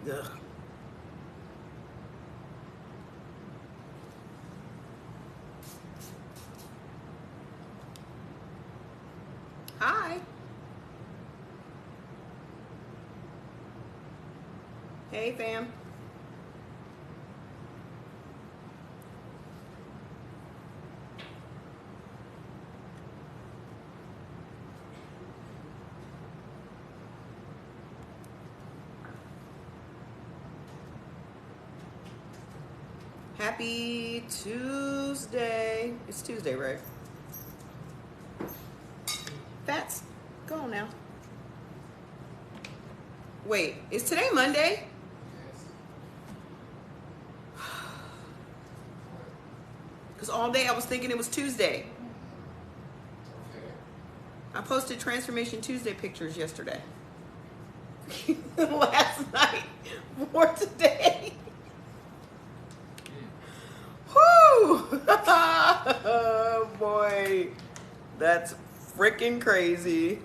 Ugh. Hi. Hey, fam. Happy Tuesday. It's Tuesday, right? Fats, go on now. Wait, is today Monday? Because all day I was thinking it was Tuesday. I posted Transformation Tuesday pictures yesterday. Last night for today. Whoo! Oh boy. That's freaking crazy.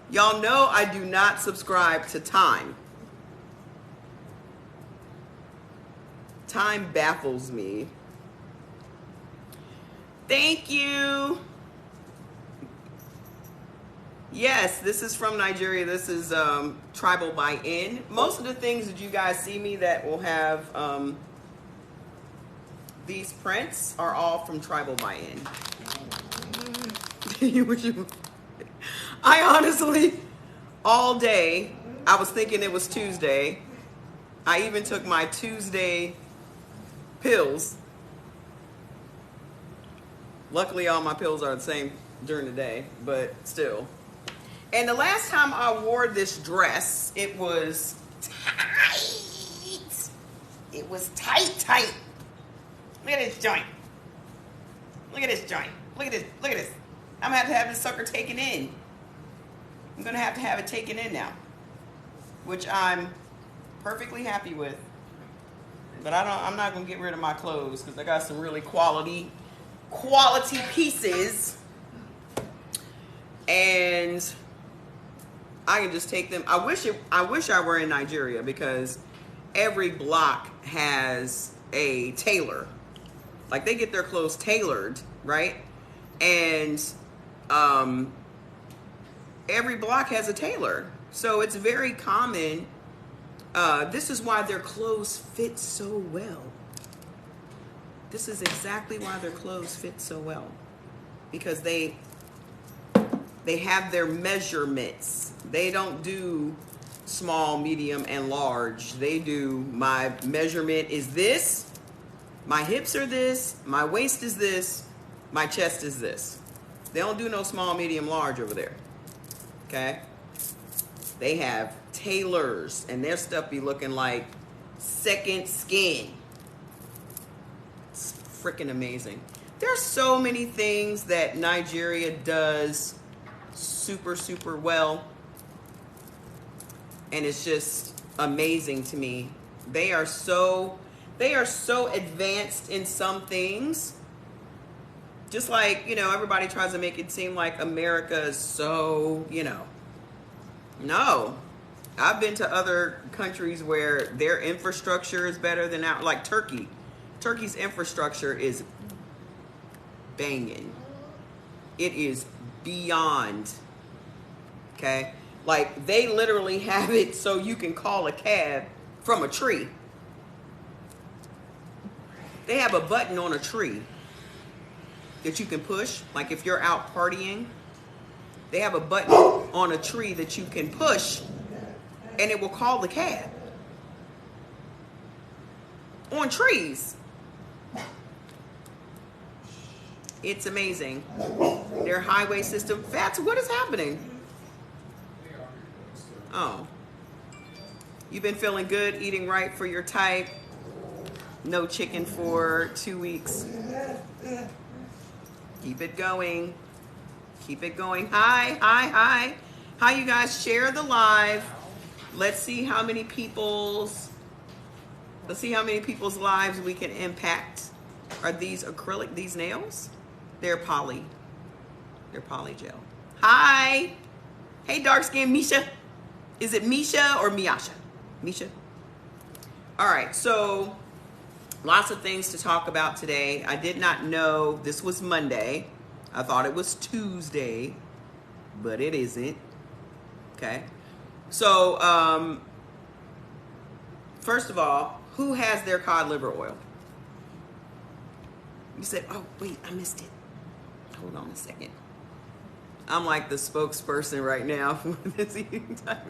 Y'all know I do not subscribe to Time. Time baffles me. Thank you. Yes, this is from Nigeria. This is Tribal by N. Most of the things that you guys see me that will have these prints are all from Tribal by N. I honestly, all day, I was thinking it was Tuesday. I even took my Tuesday pills. Luckily, all my pills are the same during the day, but still. And the last time I wore this dress, it was tight. It was tight. Look at this joint. Look at this joint. Look at this. Look at this. I'm gonna have to have this sucker taken in. I'm gonna have to have it taken in now, which I'm perfectly happy with. But I'm not gonna get rid of my clothes because I got some really quality pieces, and I can just take them. I wish I were in Nigeria because every block has a tailor. Like they get their clothes tailored, right? And every block has a tailor. So it's very common. This is why their clothes fit so well. This is exactly why their clothes fit so well. Because they have their measurements. They don't do small, medium, and large. They do, my measurement is this, my hips are this, my waist is this, my chest is this. They don't do no small, medium, large over there. Okay? They have tailors, and their stuff be looking like second skin. It's freaking amazing. There's so many things that Nigeria does super, super well. And it's just amazing to me. They are so advanced in some things. Just like, everybody tries to make it seem like America is so, No. I've been to other countries where their infrastructure is better than ours, like Turkey. Turkey's infrastructure is banging. It is beyond, okay? Like, they literally have it so you can call a cab from a tree. They have a button on a tree that you can push. Like, if you're out partying, they have a button on a tree that you can push, and it will call the cab. On trees. It's amazing. Their highway system. Fats, what is happening? Oh. You've been feeling good, eating right for your type. No chicken for 2 weeks. Keep it going. Keep it going. Hi. Hi, you guys. Share the live. Let's see how many people's lives we can impact. Are these acrylic, these nails? They're poly. They're poly gel. Hi. Hey, dark skin Misha. Is it Misha or Miasha? Misha? All right, so lots of things to talk about today. I did not know this was Monday. I thought it was Tuesday, but it isn't. Okay. So, first of all, who has their cod liver oil? You said, oh, wait, I missed it. Hold on a second. I'm like the spokesperson right now for this eating time.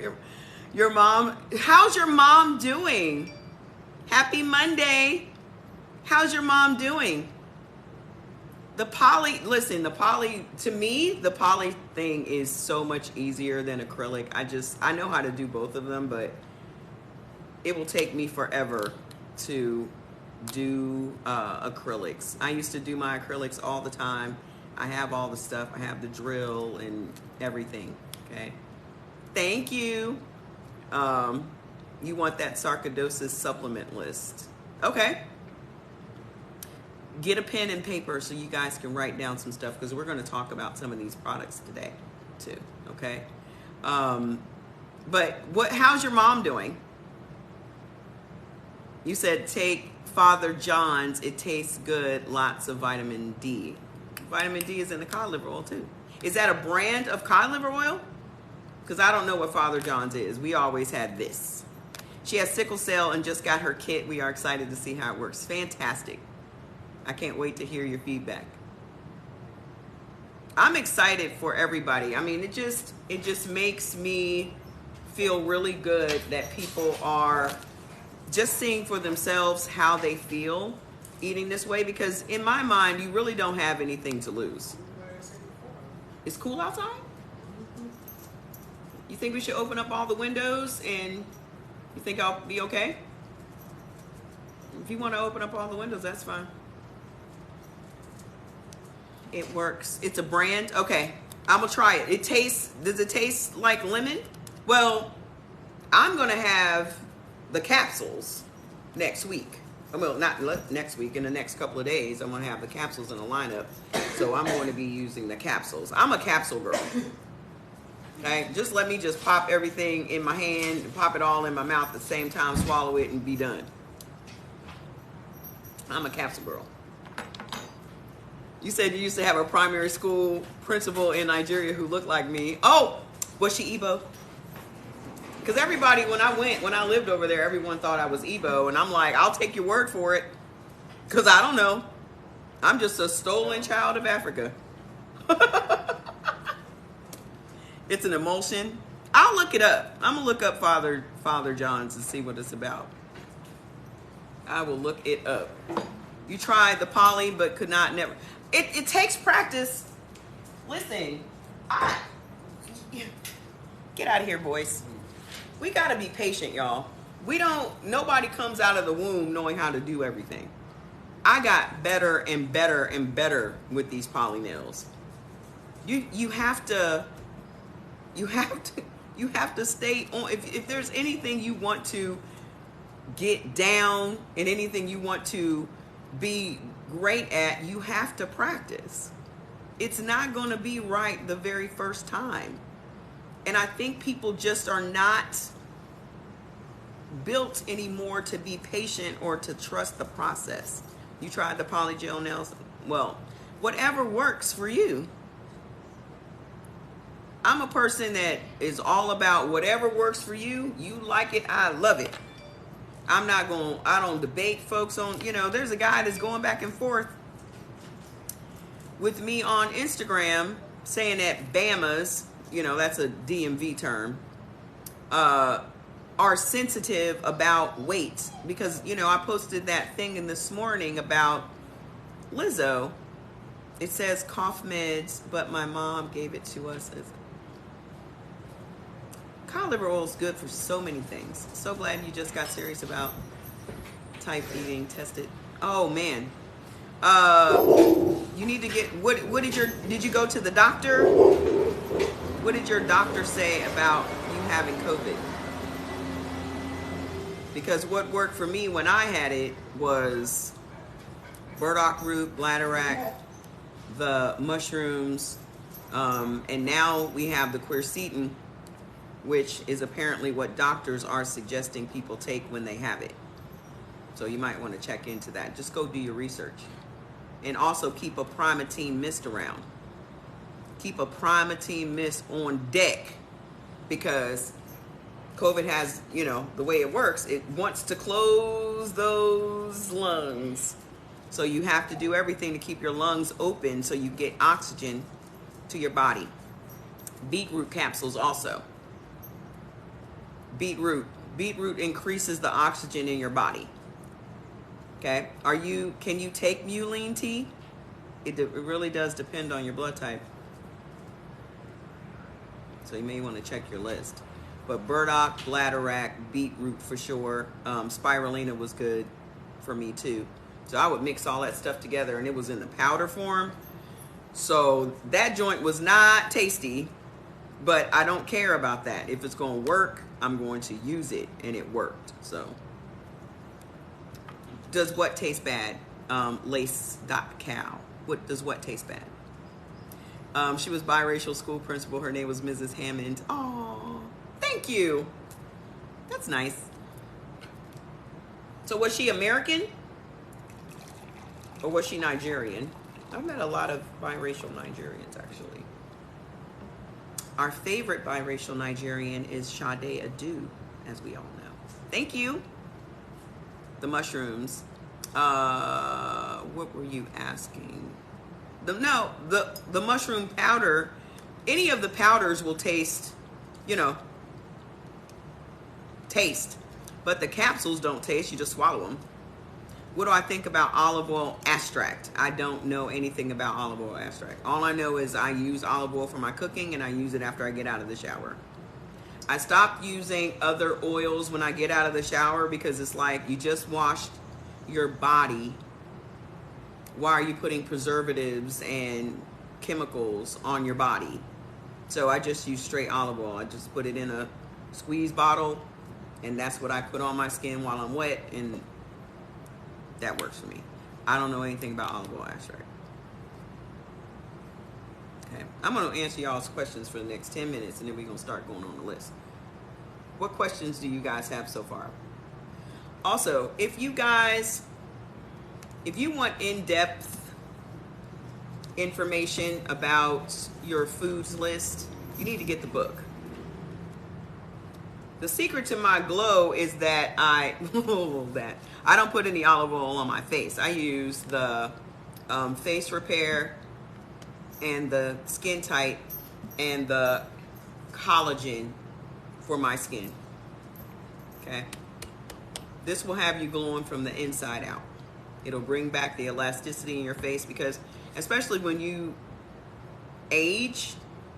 Your mom, how's your mom doing? Happy Monday. How's your mom doing? The poly, listen, to me, the poly thing is so much easier than acrylic. I know how to do both of them, but it will take me forever to do acrylics. I used to do my acrylics all the time. I have all the stuff. I have the drill and everything, okay? Thank you. You want that sarcoidosis supplement list. Okay. Get a pen and paper so you guys can write down some stuff because we're going to talk about some of these products today too, okay? But how's your mom doing? You said take Father John's. It tastes good. Lots of vitamin D. Vitamin D is in the cod liver oil too. Is that a brand of cod liver oil? Because I don't know what Father John's is. We always had this. She has sickle cell and just got her kit. We are excited to see how it works. Fantastic. I can't wait to hear your feedback. I'm excited for everybody. I mean, it just makes me feel really good that people are just seeing for themselves how they feel eating this way, because in my mind, you really don't have anything to lose. It's cool outside? You think we should open up all the windows and you think I'll be okay? If you want to open up all the windows, that's fine. It works. It's a brand. Okay, I'm gonna try it. Does it taste like lemon? Well, I'm gonna have the capsules next week. Well, not next week, in the next couple of days, I'm gonna have the capsules in the lineup. So I'm going to be using the capsules. I'm a capsule girl. Okay, just let me just pop everything in my hand and pop it all in my mouth at the same time, swallow it and be done. I'm a capsule girl. You said you used to have a primary school principal in Nigeria who looked like me. Oh, was she Igbo? Because everybody, when I lived over there, everyone thought I was Igbo. And I'm like, I'll take your word for it. Because I don't know. I'm just a stolen child of Africa. It's an emulsion. I'll look it up. I'm going to look up Father John's and see what it's about. I will look it up. You tried the poly but could not never. It takes practice. Listen, get out of here, boys. We got to be patient, y'all. Nobody comes out of the womb knowing how to do everything. I got better and better and better with these poly nails. You have to stay on. If there's anything you want to get down and anything you want to be great at, you have to practice. It's not going to be right the very first time. And I think people just are not built anymore to be patient or to trust the process. You tried the polygel nails. Well, whatever works for you. I'm a person that is all about whatever works for you. You like it, I love it. I don't debate folks on, there's a guy that's going back and forth with me on Instagram saying that Bamas, that's a DMV term, are sensitive about weight. Because, I posted that thing in this morning about Lizzo. It says cough meds, but my mom gave it to us as cod liver oil is good for so many things. So glad you just got serious about type eating. Tested. Oh man. You need to get did you go to the doctor? What did your doctor say about you having COVID? Because what worked for me when I had it was burdock root, bladderwrack, the mushrooms, and now we have the quercetin, which is apparently what doctors are suggesting people take when they have it. So you might want to check into that. Just go do your research. And also keep a Primatene Mist around. Keep a Primatene Mist on deck, because COVID has, you know, the way it works, it wants to close those lungs. So you have to do everything to keep your lungs open so you get oxygen to your body. Beetroot capsules also. Beetroot increases the oxygen in your body. Okay, can you take Muline tea? It really does depend on your blood type. So you may want to check your list. But burdock, bladderwrack, beetroot for sure. Spirulina was good for me too. So I would mix all that stuff together, and it was in the powder form. So that joint was not tasty, but I don't care about that. If it's going to work, I'm going to use it, and it worked. So does what taste bad? Lace.cow. What taste bad? She was biracial school principal. Her name was Mrs. Hammond. Oh, thank you. That's nice. So was she American? Or was she Nigerian? I've met a lot of biracial Nigerians, actually. Our favorite biracial Nigerian is Sade Adu, as we all know. Thank you. The mushrooms. What were you asking? The mushroom powder. Any of the powders will taste, but the capsules don't taste. You just swallow them. What do I think about olive oil extract? I don't know anything about olive oil extract. All I know is I use olive oil for my cooking, and I use it after I get out of the shower. I stopped using other oils when I get out of the shower, because it's like you just washed your body. Why are you putting preservatives and chemicals on your body? So I just use straight olive oil. I just put it in a squeeze bottle, and that's what I put on my skin while I'm wet, and that works for me. I don't know anything about olive oil extract. Okay, I'm going to answer y'all's questions for the next 10 minutes, and then we're going to start going on the list. What questions do you guys have so far? Also, if you want in-depth information about your foods list, you need to get the book. The secret to my glow is that I don't put any olive oil on my face. I use the face repair and the skin tight and the collagen for my skin. Okay. This will have you glowing from the inside out. It'll bring back the elasticity in your face, because especially when you age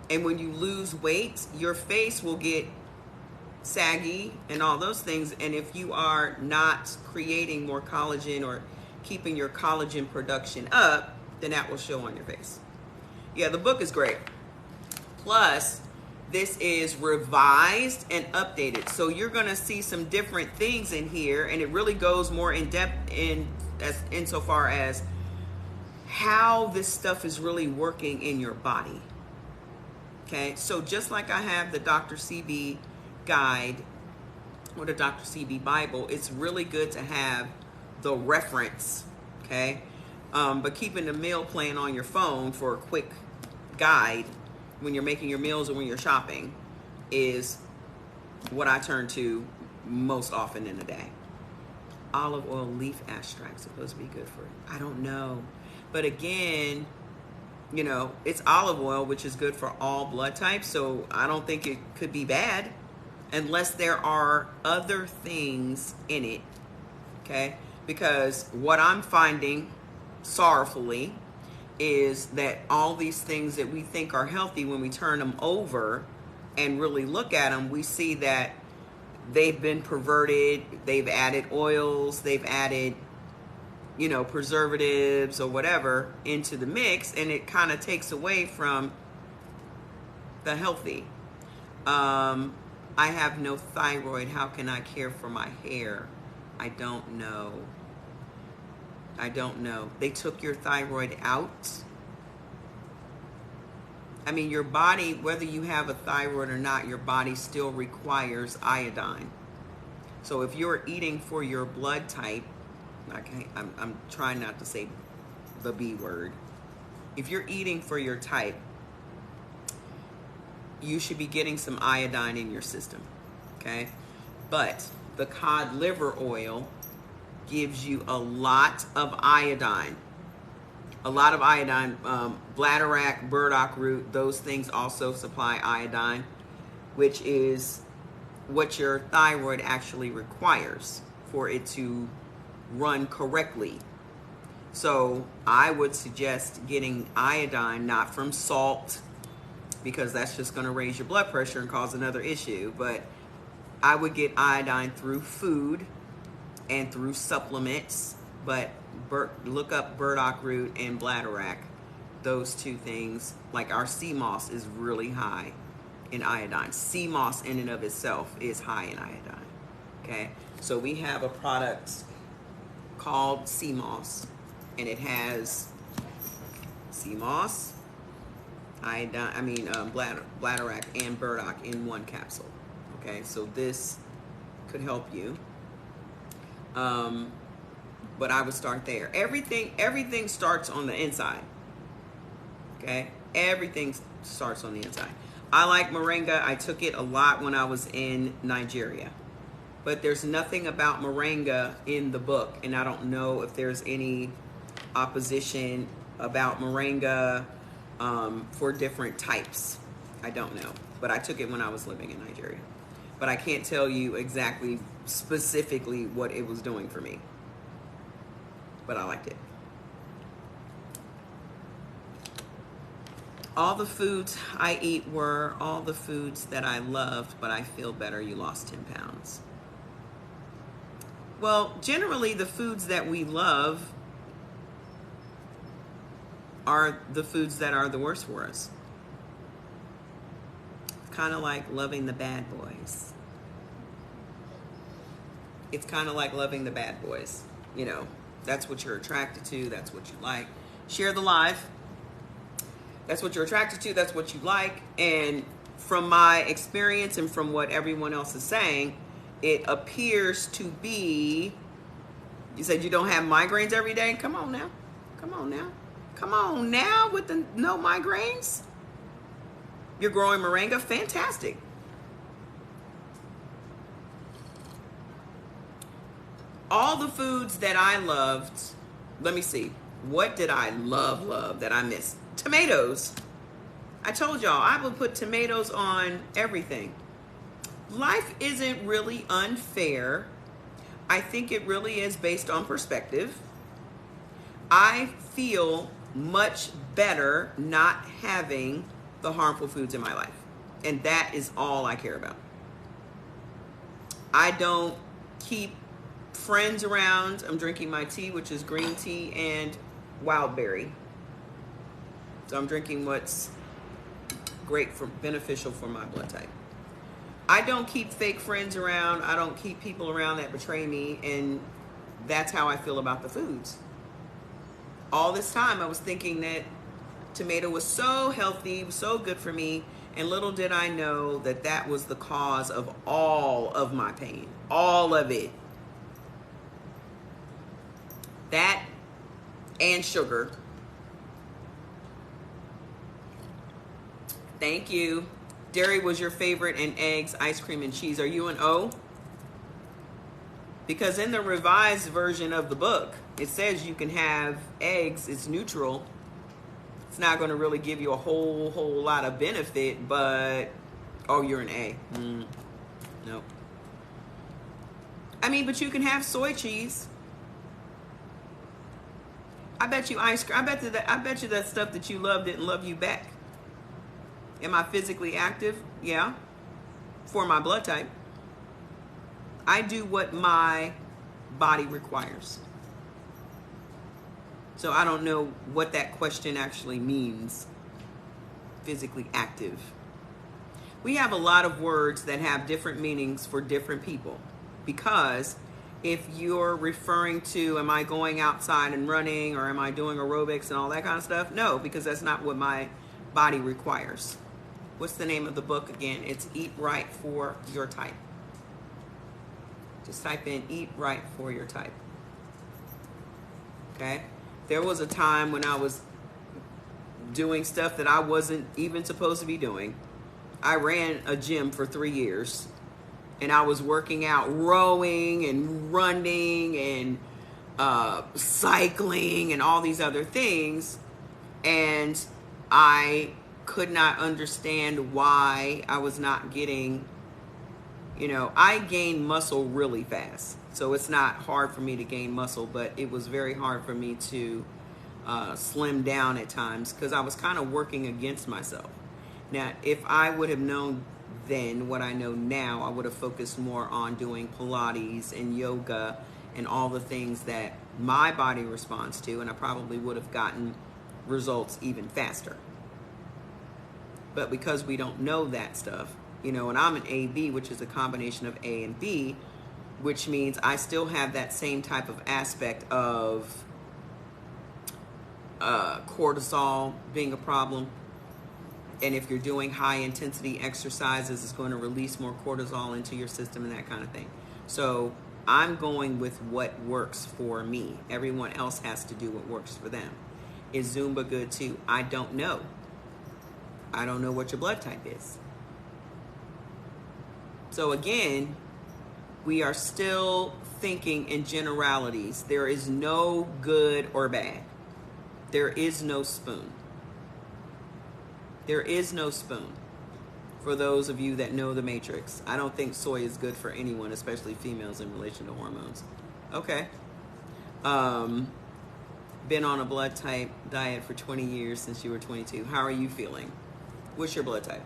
and when you lose weight, your face will get saggy and all those things. And if you are not creating more collagen or keeping your collagen production up, then that will show on your face. Yeah, the book is great. Plus, this is revised and updated. So you're going to see some different things in here, and it really goes more in depth insofar as how this stuff is really working in your body. Okay, so just like I have the Dr. CB guide or the Dr. CB Bible, it's really good to have the reference, okay? But keeping the meal plan on your phone for a quick guide when you're making your meals or when you're shopping is what I turn to most often in the day. Olive oil leaf extract supposed to be good for it. I don't know. But again, it's olive oil, which is good for all blood types. So I don't think it could be bad unless there are other things in it. Okay? Because what I'm finding sorrowfully is that all these things that we think are healthy, when we turn them over and really look at them, we see that they've been perverted. They've added oils, they've added, preservatives or whatever into the mix, and it kind of takes away from the healthy. I have no thyroid. How can I care for my hair? I don't know. They took your thyroid out. I mean, your body, whether you have a thyroid or not, your body still requires iodine. So if you're eating for your blood type, I'm trying not to say the B word. If you're eating for your type, you should be getting some iodine in your system, okay? But the cod liver oil gives you a lot of iodine. A lot of iodine. Bladderwrack, burdock root, those things also supply iodine, which is what your thyroid actually requires for it to run correctly. So I would suggest getting iodine, not from salt, because that's just going to raise your blood pressure and cause another issue. But I would get iodine through food and through supplements. But look up burdock root and bladderwrack. Those two things, like our sea moss is really high in iodine. Sea moss in and of itself is high in iodine. Okay, so we have a product called sea moss, and it has sea moss, iodine, bladderwrack and burdock in one capsule. Okay, so this could help you. But I would start there. Everything starts on the inside. Okay, everything starts on the inside. I like moringa. I took it a lot when I was in Nigeria. But there's nothing about moringa in the book, and I don't know if there's any opposition about moringa for different types. I don't know, but I took it when I was living in Nigeria. But I can't tell you exactly, specifically what it was doing for me. But I liked it. All the foods I eat were all the foods that I loved, but I feel better. You lost 10 pounds. Well, generally the foods that we love are the foods that are the worst for us. It's kind of like loving the bad boys. It's kind of like loving the bad boys. You know, that's what you're attracted to. That's what you like. Share the live. That's what you're attracted to. That's what you like. And from my experience and from what everyone else is saying, it appears to be, you said you don't have migraines every day? Come on now. Come on now. Come on now with the no migraines. You're growing moringa? Fantastic. All the foods that I loved, let me see. What did I love that I missed? Tomatoes. I told y'all I would put tomatoes on everything. Life isn't really unfair. I think it really is based on perspective. I feel much better not having the harmful foods in my life. And that is all I care about. I don't keep friends around. I'm drinking my tea, which is green tea and wild berry. So I'm drinking what's beneficial for my blood type. I don't keep fake friends around. I don't keep people around that betray me. And that's how I feel about the foods. All this time I was thinking that tomato was so healthy, was so good for me. And little did I know that that was the cause of all of my pain. All of it. That and sugar. Thank you. Dairy was your favorite, and eggs, ice cream, and cheese. Are you an O? Because in the revised version of the book, it says you can have eggs. It's neutral. It's not going to really give you a whole lot of benefit, but, oh, you're an A. Nope. I mean, but you can have soy cheese. I bet you ice cream. I bet you that stuff that you love didn't love you back. Am I physically active? Yeah. For my blood type. I do what my body requires. So I don't know what that question actually means. Physically active. We have a lot of words that have different meanings for different people. Because if you're referring to, am I going outside and running, or am I doing aerobics and all that kind of stuff? No, because that's not what my body requires. What's the name of the book again? It's Eat Right for Your Type. Just type in Eat Right for Your Type. Okay? There was a time when I was doing stuff that I wasn't even supposed to be doing. I ran a gym for 3 years, and I was working out, rowing and running and cycling and all these other things, and I could not understand why I was not getting, I gain muscle really fast. So it's not hard for me to gain muscle, but it was very hard for me to slim down at times because I was kind of working against myself. Now, if I would have known then what I know now, I would have focused more on doing Pilates and yoga and all the things that my body responds to, and I probably would have gotten results even faster. But because we don't know that stuff, and I'm an AB, which is a combination of A and B, which means I still have that same type of aspect of cortisol being a problem. And if you're doing high intensity exercises, it's going to release more cortisol into your system and that kind of thing. So I'm going with what works for me. Everyone else has to do what works for them. Is Zumba good too? I don't know. I don't know what your blood type is. So again, we are still thinking in generalities. There is no good or bad. There is no spoon. There is no spoon. For those of you that know the Matrix, I don't think soy is good for anyone, especially females in relation to hormones. Okay. Been on a blood type diet for 20 years since you were 22. How are you feeling? What's your blood type?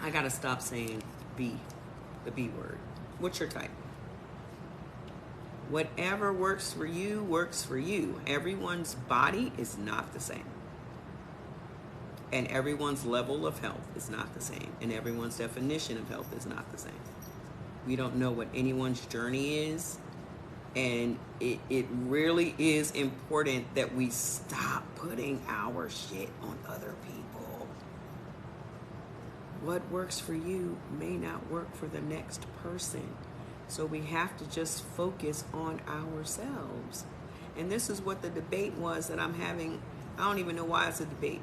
I gotta stop saying B, the B word. What's your type? Whatever works for you works for you. Everyone's body is not the same. And everyone's level of health is not the same. And everyone's definition of health is not the same. We don't know what anyone's journey is. And it really is important that we stop putting our shit on other people. What works for you may not work for the next person. So we have to just focus on ourselves. And this is what the debate was that I'm having. I don't even know why it's a debate.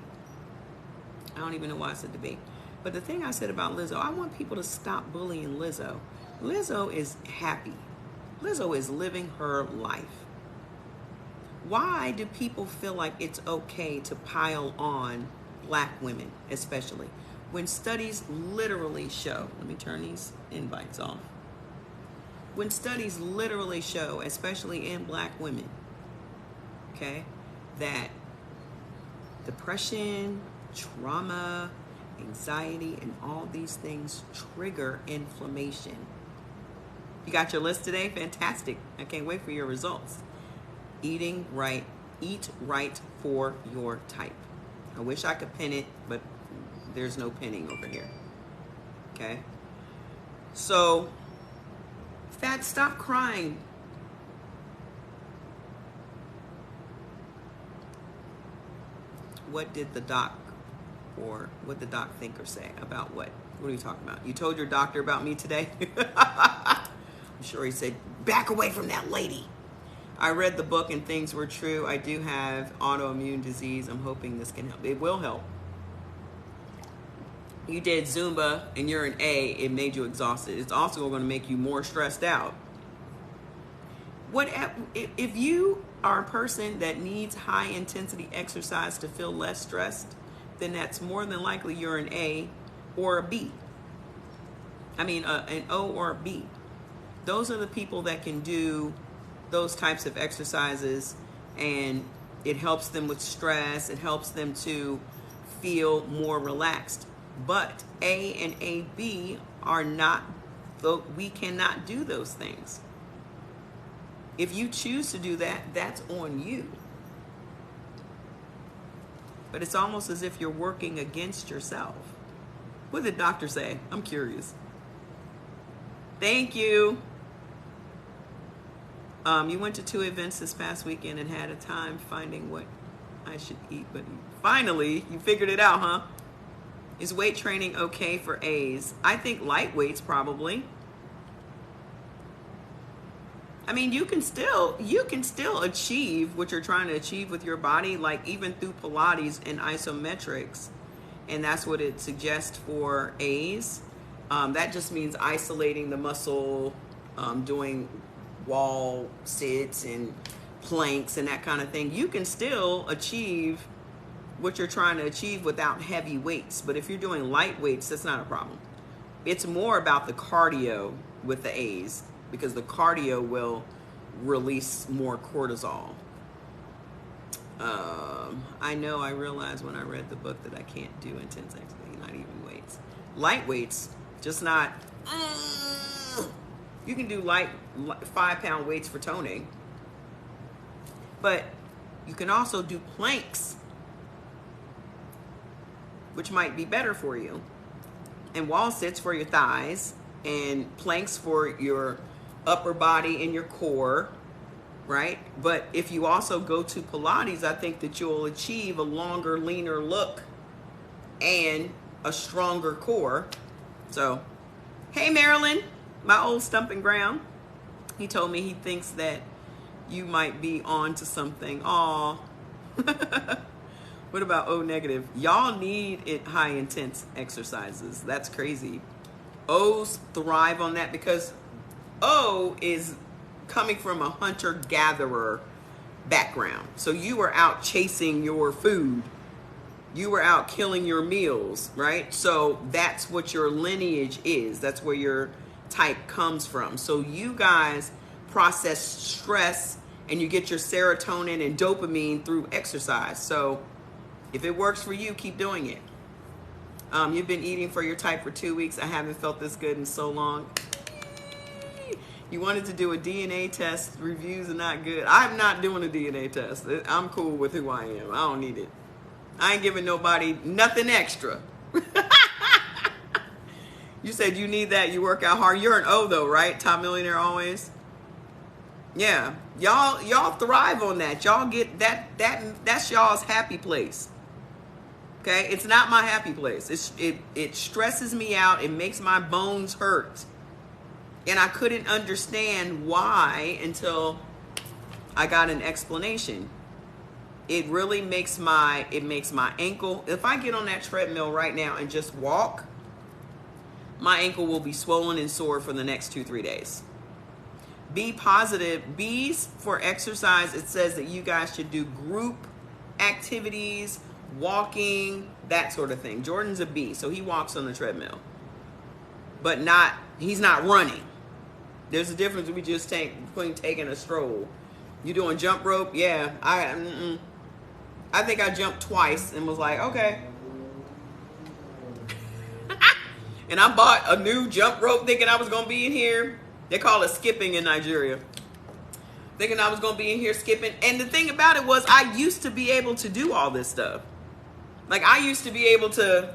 But the thing I said about Lizzo, I want people to stop bullying Lizzo. Lizzo is happy. Lizzo is living her life. Why do people feel like it's okay to pile on black women, especially, when studies literally show, let me turn these invites off. When studies literally show, especially in black women, okay, that depression, trauma, anxiety, and all these things trigger inflammation. You got your list today? Fantastic. I can't wait for your results. Eating right, eat right for your type. I wish I could pin it, but there's no pinning over here. Okay? So, Fat, stop crying. What did the doc thinker say about what? What are you talking about? You told your doctor about me today? I'm sure he said, back away from that lady. I read the book and things were true. I do have autoimmune disease. I'm hoping this can help. It will help. You did Zumba and you're an A, it made you exhausted. It's also going to make you more stressed out. If you are a person that needs high intensity exercise to feel less stressed, then that's more than likely you're an A or a B. An O or a B. Those are the people that can do those types of exercises, and it helps them with stress. It helps them to feel more relaxed. But A and AB are not, we cannot do those things. If you choose to do that, that's on you. But it's almost as if you're working against yourself. What did the doctor say? I'm curious. Thank you. You went to 2 events this past weekend and had a time finding what I should eat, but finally, you figured it out, huh? Is weight training okay for A's? I think light weights probably. I mean, you can still achieve what you're trying to achieve with your body, like even through Pilates and isometrics, and that's what it suggests for A's. That just means isolating the muscle, doing wall sits and planks and that kind of thing. You can still achieve what you're trying to achieve without heavy weights. But if you're doing light weights, that's not a problem. It's more about the cardio with the A's, because the cardio will release more cortisol. I realized when I read the book that I can't do intense exercise, not even weights. Light weights, just not. You can do light 5-pound weights for toning, but you can also do planks, which might be better for you, and wall sits for your thighs, and planks for your upper body and your core, right? But if you also go to Pilates, I think that you'll achieve a longer, leaner look and a stronger core. So, hey, Marilyn, my old stumping ground. He told me he thinks that you might be on to something. Aw. What about O negative? Y'all need it high intense exercises. That's crazy. O's thrive on that because O is coming from a hunter-gatherer background. So you were out chasing your food. You were out killing your meals, right? So that's what your lineage is. That's where your type comes from. So you guys process stress and you get your serotonin and dopamine through exercise. So if it works for you, keep doing it. You've been eating for your type for 2 weeks. I haven't felt this good in so long. You wanted to do a DNA test. Reviews are not good. I'm not doing a DNA test. I'm cool with who I am. I don't need it. I ain't giving nobody nothing extra. You said you need that. You work out hard. You're an O though, right? Top millionaire always. Yeah, y'all thrive on that. Y'all get that's y'all's happy place. Okay, it's not my happy place. It stresses me out. It makes my bones hurt. And I couldn't understand why until I got an explanation. It really makes my ankle, if I get on that treadmill right now and just walk, my ankle will be swollen and sore for the next 2-3 days. Be positive. B's for exercise. It says that you guys should do group activities, walking, that sort of thing. Jordan's a B, so he walks on the treadmill. But he's not running. There's a difference between taking a stroll. You doing jump rope? Yeah. I think I jumped twice and was like, okay. And I bought a new jump rope thinking I was going to be in here. They call it skipping in Nigeria. Thinking I was going to be in here skipping. And the thing about it was I used to be able to do all this stuff. Like I used to be able to,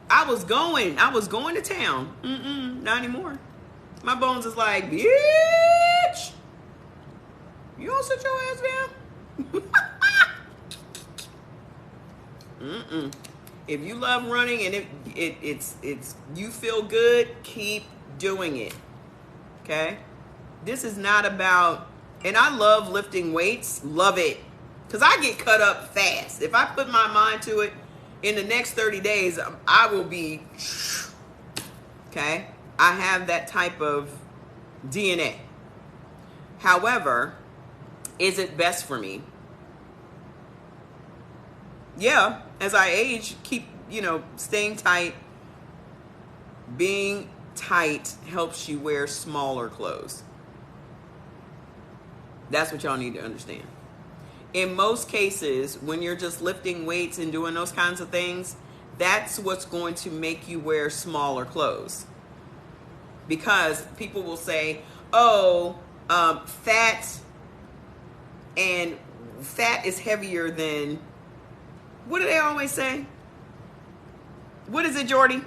I was going to town. Not anymore. My bones is like, bitch, you don't sit your ass down. If you love running and it's you feel good, keep doing it. Okay? This is not about, and I love lifting weights, love it. Because I get cut up fast. If I put my mind to it, in the next 30 days, I will be, okay? I have that type of DNA. However, is it best for me? Yeah, as I age, keep, staying tight. Being tight helps you wear smaller clothes. That's what y'all need to understand. In most cases, when you're just lifting weights and doing those kinds of things, that's what's going to make you wear smaller clothes. Because people will say, fat is heavier than, what do they always say? What is it, Jordy?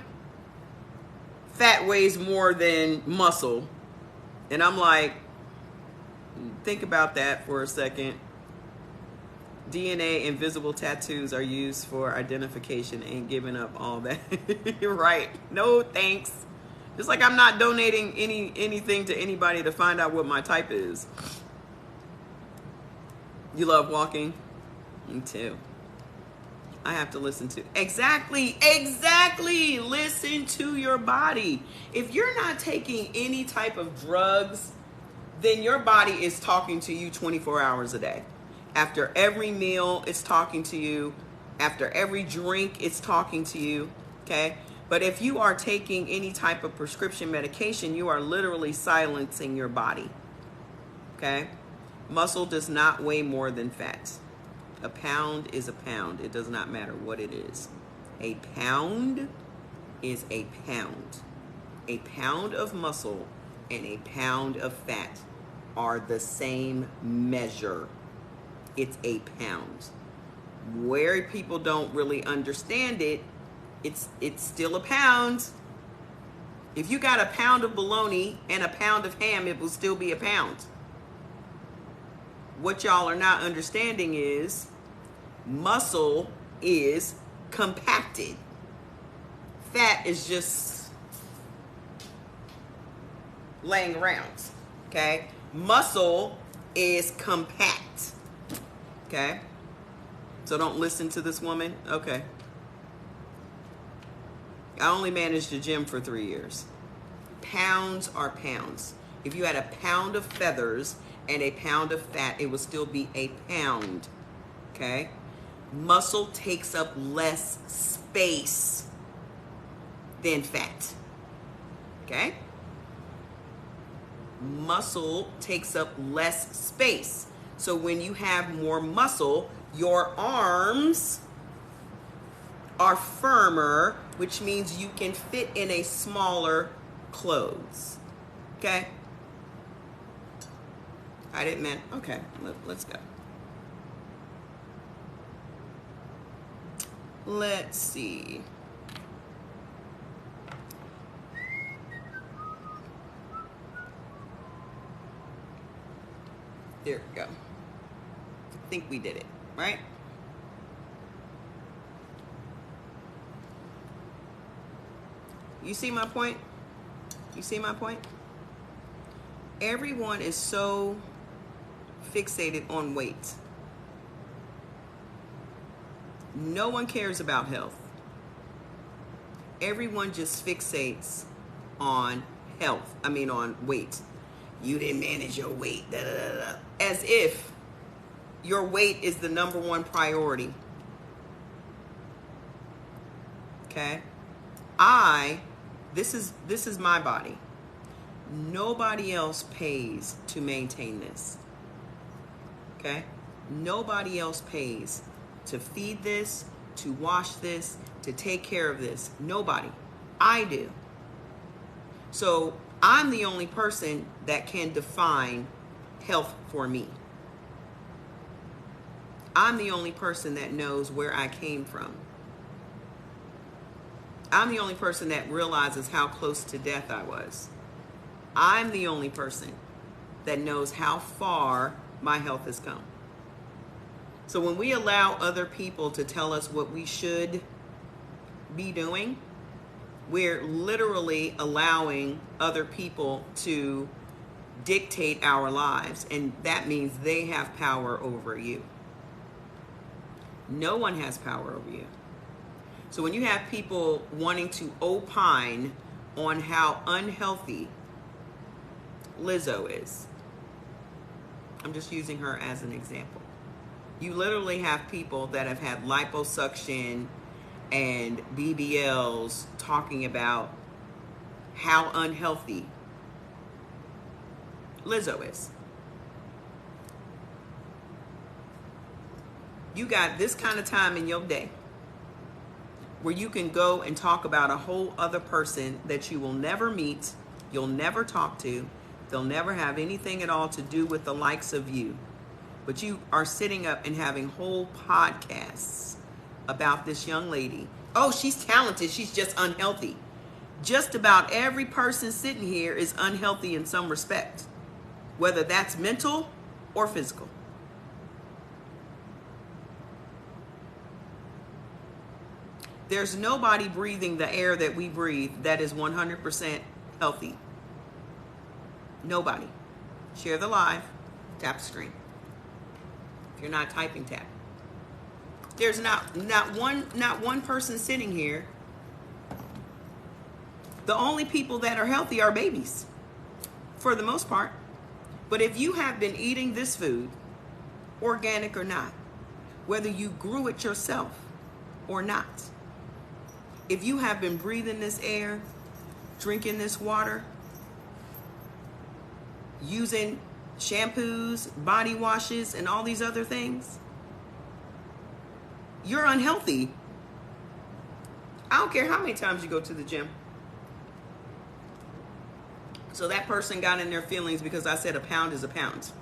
Fat weighs more than muscle. And I'm like, think about that for a second. DNA and visible tattoos are used for identification. Ain't giving up all that. You're right. No thanks. Just like I'm not donating anything to anybody to find out what my type is. You love walking? Me too. I have to listen to. Exactly. Listen to your body. If you're not taking any type of drugs, then your body is talking to you 24 hours a day. After every meal, it's talking to you. After every drink, it's talking to you. Okay? But if you are taking any type of prescription medication, you are literally silencing your body. Okay? Muscle does not weigh more than fat. A pound is a pound. It does not matter what it is. A pound is a pound. A pound of muscle and a pound of fat are the same measure. It's a pound. Where people don't really understand it, it's still a pound. If you got a pound of bologna and a pound of ham, it will still be a pound. What y'all are not understanding is muscle is compacted. Fat is just laying around. Okay? Muscle is compact. Okay? So don't listen to this woman. Okay. I only managed the gym for 3 years. Pounds are pounds. If you had a pound of feathers and a pound of fat, it would still be a pound. Okay? Muscle takes up less space than fat. Okay? Muscle takes up less space. So when you have more muscle, your arms are firmer, which means you can fit in a smaller clothes. Okay? I didn't mean, okay, let's go. Let's see. There we go. I think we did it, right? You see my point? You see my point? Everyone is so fixated on weight. No one cares about health. Everyone just fixates on health. I mean, on weight. You didn't manage your weight. Da, da, da, da. As if your weight is the number one priority. Okay? This is my body. Nobody else pays to maintain this. Okay? Nobody else pays to feed this, to wash this, to take care of this. Nobody. I do. So I'm the only person that can define health for me. I'm the only person that knows where I came from. I'm the only person that realizes how close to death I was. I'm the only person that knows how far my health has come. So when we allow other people to tell us what we should be doing, we're literally allowing other people to dictate our lives, and that means they have power over you. No one has power over you. So when you have people wanting to opine on how unhealthy Lizzo is, I'm just using her as an example. You literally have people that have had liposuction and BBLs talking about how unhealthy Lizzo is. You got this kind of time in your day where you can go and talk about a whole other person that you will never meet, you'll never talk to, they'll never have anything at all to do with the likes of you. But you are sitting up and having whole podcasts about this young lady. Oh, she's talented, she's just unhealthy. Just about every person sitting here is unhealthy in some respect, whether that's mental or physical. There's nobody breathing the air that we breathe that is 100% healthy. Nobody. Share the live. Tap the screen. If you're not typing, tap. There's not one person sitting here. The only people that are healthy are babies, for the most part. But if you have been eating this food, organic or not, whether you grew it yourself or not, if you have been breathing this air, drinking this water, using shampoos, body washes, and all these other things, you're unhealthy. I don't care how many times you go to the gym. So that person got in their feelings because I said a pound is a pound.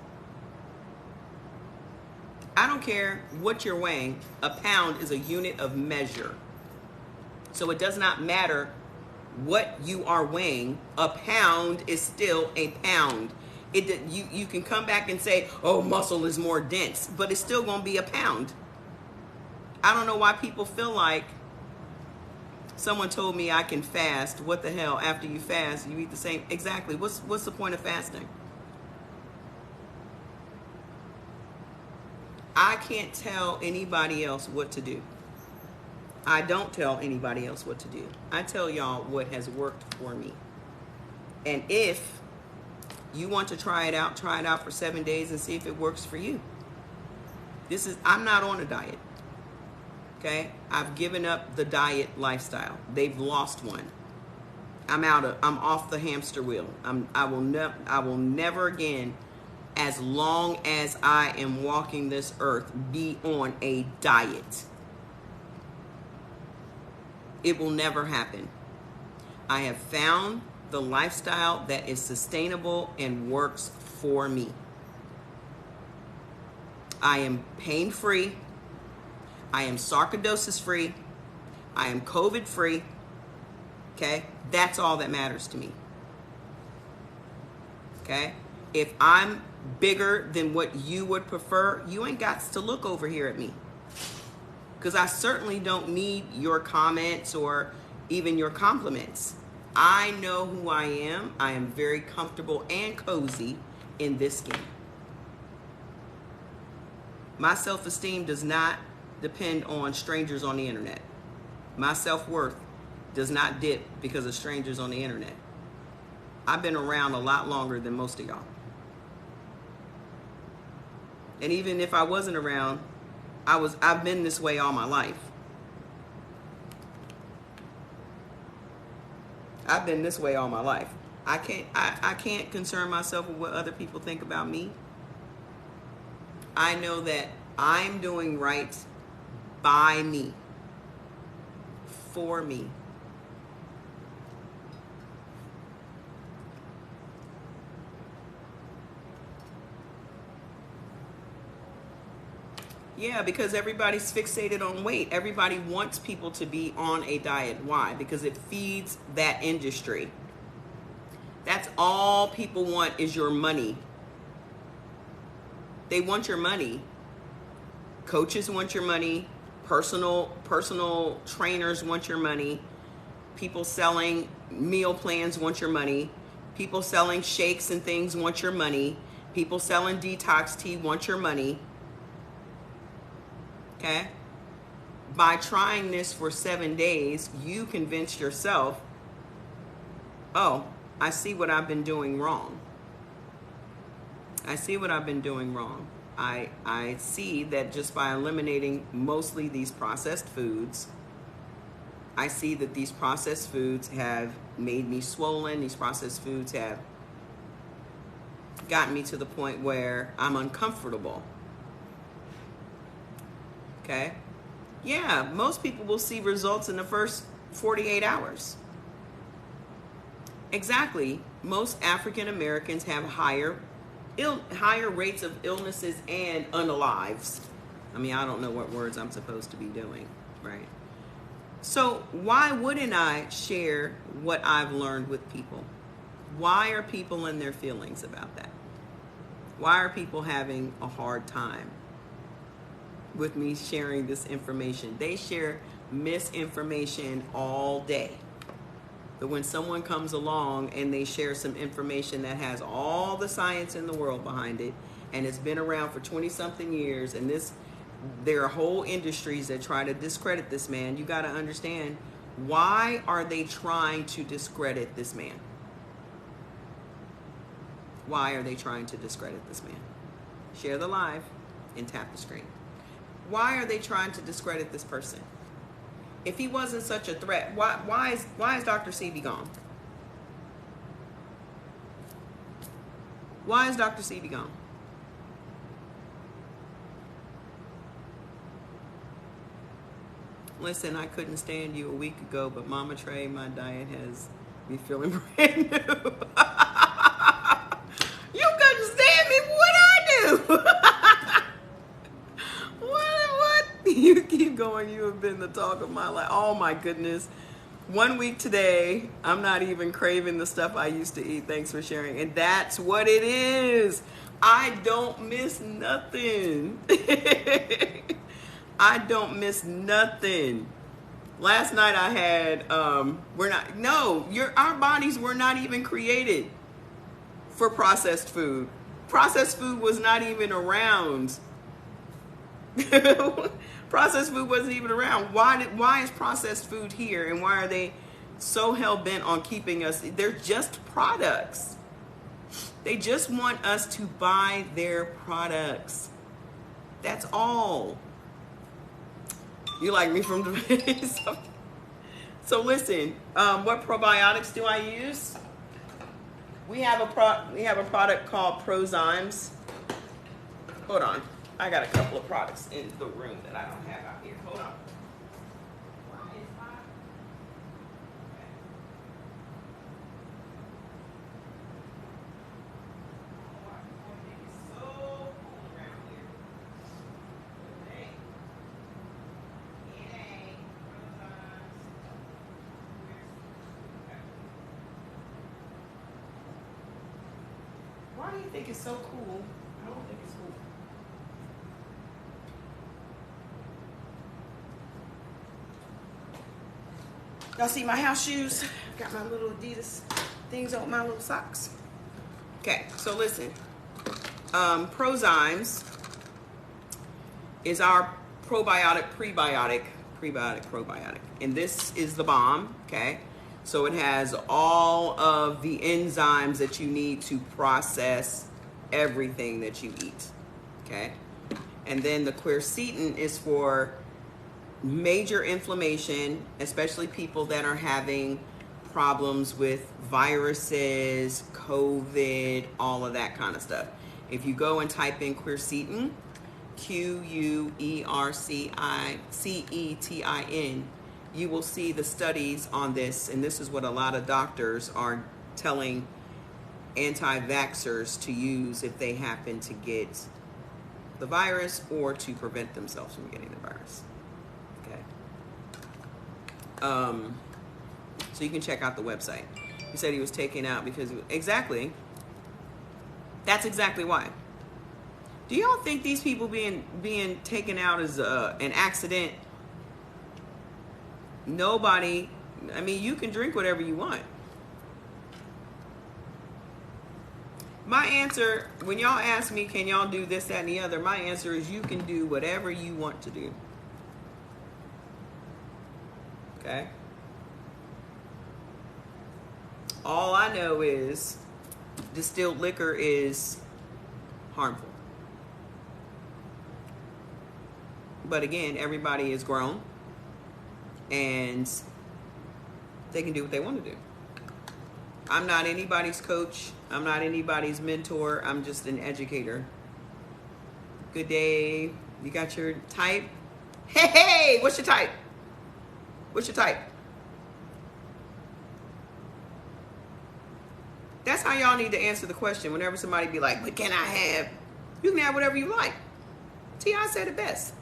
I don't care what you're weighing. A pound is a unit of measure. So it does not matter what you are weighing. A pound is still a pound. You can come back and say, oh, muscle is more dense, but it's still going to be a pound. I don't know why people feel like someone told me I can fast. What the hell? After you fast, you eat the same. Exactly. What's the point of fasting? I can't tell anybody else what to do. I don't tell anybody else what to do. I tell y'all what has worked for me. And if you want to try it out for 7 days and see if it works for you. I'm not on a diet. Okay? I've given up the diet lifestyle. They've lost one. I'm off the hamster wheel. I will never again, as long as I am walking this earth, be on a diet. It will never happen. I have found the lifestyle that is sustainable and works for me. I am pain-free. I am sarcoidosis-free. I am COVID-free. Okay? That's all that matters to me. Okay? If I'm bigger than what you would prefer, you ain't got to look over here at me. Because I certainly don't need your comments or even your compliments. I know who I am. I am very comfortable and cozy in this skin. My self-esteem does not depend on strangers on the internet. My self-worth does not dip because of strangers on the internet. I've been around a lot longer than most of y'all. And even if I wasn't around, I've been this way all my life. I've been this way all my life. I can't concern myself with what other people think about me. I know that I'm doing right by me, for me. Yeah, because everybody's fixated on weight. Everybody wants people to be on a diet. Why? Because it feeds that industry. That's all people want is your money. They want your money. Coaches want your money. Personal trainers want your money. People selling meal plans want your money. People selling shakes and things want your money. People selling detox tea want your money. Okay? By trying this for 7 days, you convince yourself, oh, I see what I've been doing wrong. I see what I've been doing wrong. I see that just by eliminating mostly these processed foods, I see that these processed foods have made me swollen. These processed foods have gotten me to the point where I'm uncomfortable. Okay? Yeah, most people will see results in the first 48 hours. Exactly. Most African Americans have higher rates of illnesses and unalives. I mean, I don't know what words I'm supposed to be doing, right? So why wouldn't I share what I've learned with people? Why are people in their feelings about that? Why are people having a hard time with me sharing this information? They share misinformation all day. But when someone comes along and they share some information that has all the science in the world behind it, and it's been around for 20 something years, and there are whole industries that try to discredit this man, you got to understand, why are they trying to discredit this man? Why are they trying to discredit this man? Share the live and tap the screen. Why are they trying to discredit this person? If he wasn't such a threat, why is Dr. Sebi gone? Why is Dr. Sebi gone? Listen, I couldn't stand you a week ago, but Mama Trey, my diet has me feeling brand new. You couldn't stand me, what I do? What? You keep going, you have been the talk of my life. Oh my goodness. 1 week today, I'm not even craving the stuff I used to eat. Thanks for sharing. And that's what it is. I don't miss nothing. I don't miss nothing. Last night I had, our bodies were not even created for processed food. Processed food was not even around. Processed food wasn't even around. Why is processed food here, and why are they so hell-bent on keeping us? They're just products. They just want us to buy their products. That's all. You like me from the So listen, what probiotics do I use? We have a product called Prozymes. Hold on. I got a couple of products in the room that I don't have out here. Hold on. Why do you think it's so cool? I don't think it's cool. Y'all see my house shoes? Got my little Adidas things on my little socks. Okay, so listen. Prozymes is our probiotic, probiotic. And this is the bomb, okay? So it has all of the enzymes that you need to process everything that you eat, okay? And then the quercetin is for major inflammation, especially people that are having problems with viruses, COVID, all of that kind of stuff. If you go and type in quercetin, Quercetin, you will see the studies on this, and this is what a lot of doctors are telling anti-vaxxers to use if they happen to get the virus or to prevent themselves from getting the virus. Okay. So you can check out the website. He said he was taken out because exactly. That's exactly why. Do y'all think these people being taken out is an accident? Nobody. I mean, you can drink whatever you want. My answer, when y'all ask me, can y'all do this, that, and the other? My answer is you can do whatever you want to do. Okay? All I know is distilled liquor is harmful. But again, everybody is grown and they can do what they want to do. I'm not anybody's coach. I'm not anybody's mentor. I'm just an educator. Good day. You got your type? Hey, what's your type? What's your type? That's how y'all need to answer the question. Whenever somebody be like, what can I have? You can have whatever you like. T.I. said it best.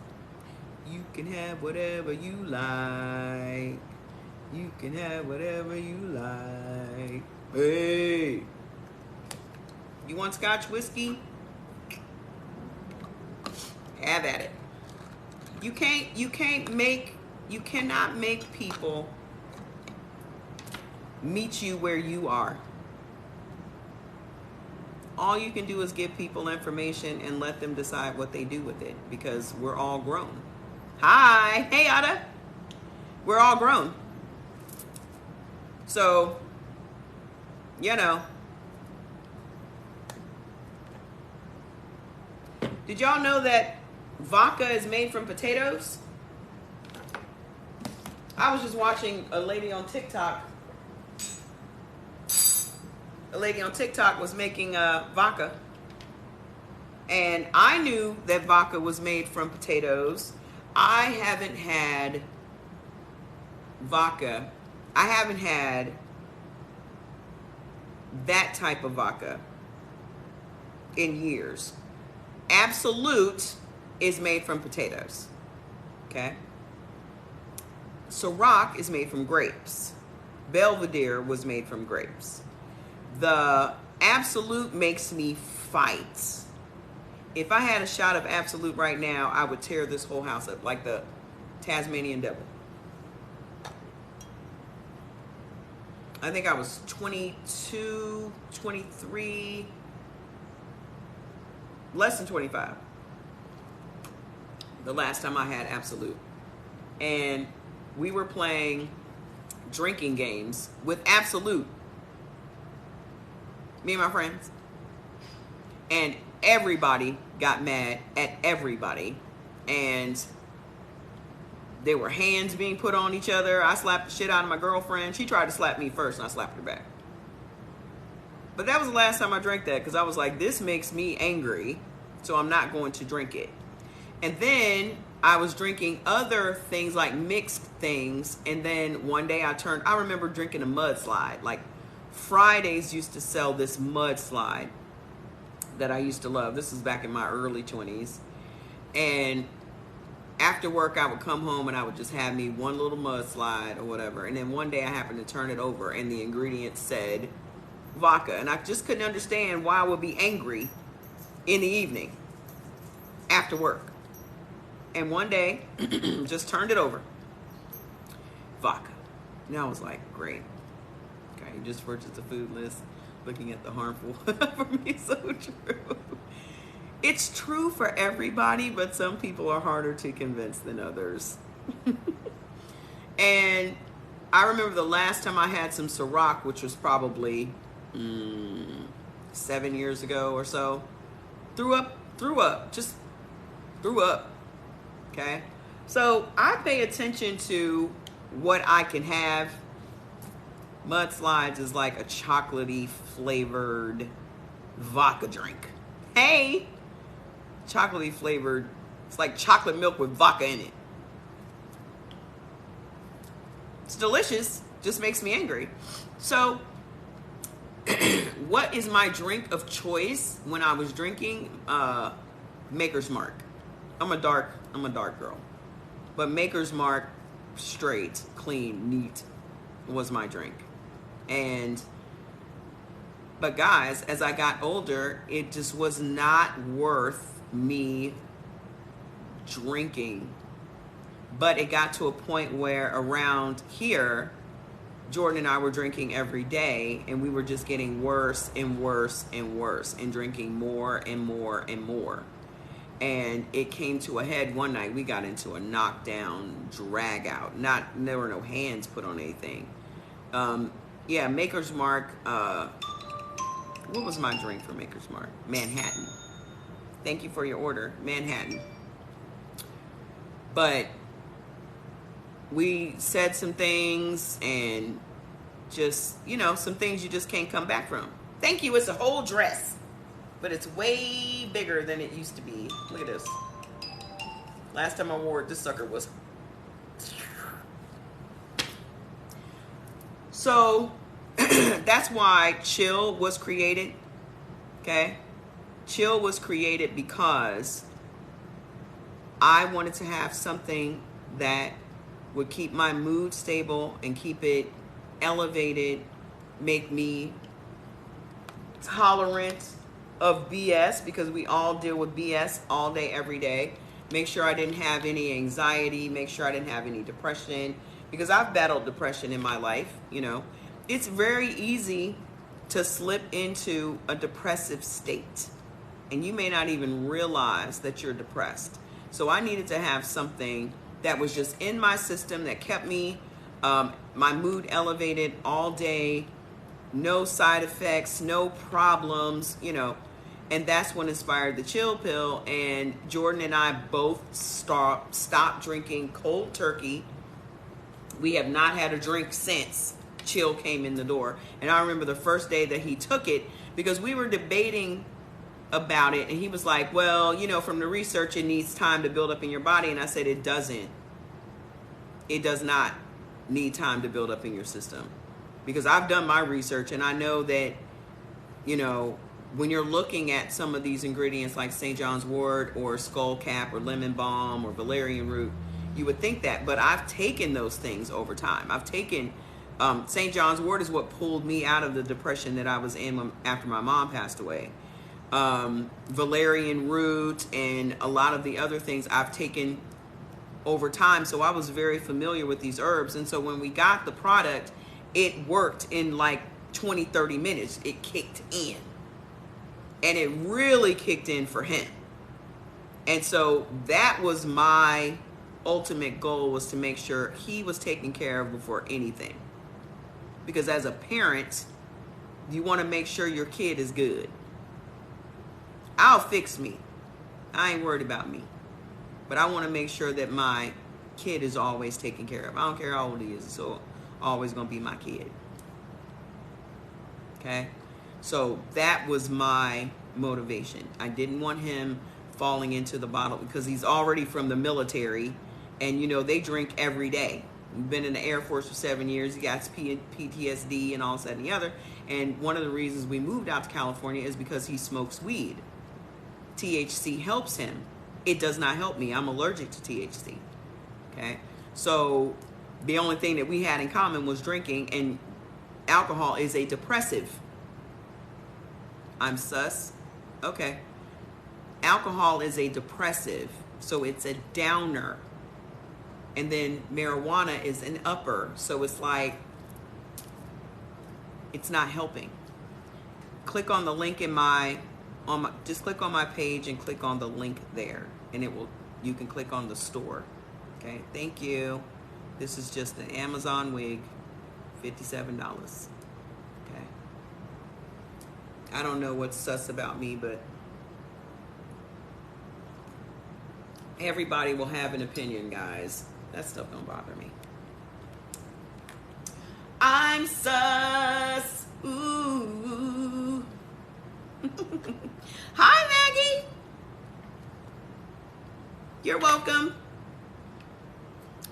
You can have whatever you like. You can have whatever you like. Hey. You want Scotch whiskey? Have at it. You can't make You cannot make people meet you where you are. All you can do is give people information and let them decide what they do with it, because we're all grown. Hi. Hey, Ada. We're all grown. So, you know. Did y'all know that vodka is made from potatoes? I was just watching a lady on TikTok. A lady on TikTok was making vodka. And I knew that vodka was made from potatoes. I haven't had vodka. I haven't had that type of vodka in years. Absolute is made from potatoes. Okay? Ciroc is made from grapes. Belvedere was made from grapes. The Absolute makes me fight. If I had a shot of Absolute right now, I would tear this whole house up like the Tasmanian devil. I think I was 22, 23, less than 25. The last time I had Absolute. And we were playing drinking games with Absolute. Me and my friends. And everybody got mad at everybody. And there were hands being put on each other. I slapped the shit out of my girlfriend. She tried to slap me first and I slapped her back. But that was the last time I drank that, because I was like, this makes me angry, so I'm not going to drink it. And then I was drinking other things, like mixed things. And then one day I remember drinking a mudslide. Like Fridays used to sell this mudslide that I used to love. This is back in my early 20s. And after work, I would come home and I would just have me one little mudslide or whatever. And then one day I happened to turn it over and the ingredients said vodka. And I just couldn't understand why I would be angry in the evening after work. And one day, just turned it over. Vodka. And I was like, great. Okay, you just purchased a food list, looking at the harmful. For me, so true. It's true for everybody, but some people are harder to convince than others. And I remember the last time I had some Ciroc, which was probably 7 years ago or so. Threw up, just threw up. Okay? So I pay attention to what I can have. Mudslides is like a chocolatey flavored vodka drink. Hey! Chocolatey flavored. It's like chocolate milk with vodka in it. It's delicious. Just makes me angry. So, what is my drink of choice when I was drinking? Maker's Mark. I'm a dark girl. But Maker's Mark, straight, clean, neat, was my drink. But guys, as I got older, it just was not worth me drinking. But it got to a point where around here, Jordan and I were drinking every day, and we were just getting worse and worse and worse and drinking more and more and more. And it came to a head one night. We got into a knockdown, drag out. There were no hands put on anything. Maker's Mark. What was my drink for Maker's Mark? Manhattan. Thank you for your order, Manhattan. But we said some things and just, some things you just can't come back from. Thank you. It's a whole dress, but it's way bigger than it used to be. Look at this. Last time I wore it, this sucker was. So that's why Chill was created. Okay? Chill was created because I wanted to have something that would keep my mood stable and keep it elevated, make me tolerant of BS, because we all deal with BS all day, every day. make sure I didn't have any anxiety, make sure I didn't have any depression, because I've battled depression in my life. You know, it's very easy to slip into a depressive state, and you may not even realize that you're depressed. So I needed to have something that was just in my system that kept me, my mood elevated all day, no side effects, no problems, you know. And that's what inspired the Chill Pill. And Jordan and I both stopped drinking cold turkey. We have not had a drink since Chill came in the door. And I remember the first day that he took it, because we were debating about it, and he was like, well, you know, from the research, it needs time to build up in your body. And I said, it doesn't. It does not need time to build up in your system, because I've done my research, and I know that, you know, when you're looking at some of these ingredients like St. John's wort or skullcap or lemon balm or valerian root, you would think that, but I've taken those things over time. I've taken St. John's wort is what pulled me out of the depression that I was in after my mom passed away. Valerian root and a lot of the other things I've taken over time, so I was very familiar with these herbs. And so when we got the product, it worked in like 20-30 minutes. It kicked in, and it really kicked in for him. And so that was my ultimate goal, was to make sure he was taken care of before anything, because as a parent, you want to make sure your kid is good. I'll fix me. I ain't worried about me. But I want to make sure that my kid is always taken care of. I don't care how old he is. It's always going to be my kid. Okay? So that was my motivation. I didn't want him falling into the bottle, because he's already from the military, and, you know, they drink every day. He's been in the Air Force for 7 years. He got PTSD and all that and the other. And one of the reasons we moved out to California is because he smokes weed. THC helps him. It does not help me. I'm allergic to THC. Okay? So the only thing that we had in common was drinking, and alcohol is a depressive. I'm sus. Okay. Alcohol is a depressive, so it's a downer. And then marijuana is an upper, so it's like, it's not helping. Click on the link in just click on my page and click on the link there, and you can click on the store. Okay, thank you. This is just an Amazon wig, $57. Okay. I don't know what's sus about me, but everybody will have an opinion, guys. That stuff don't bother me. I'm sus. Ooh. Hi, Maggie. You're welcome.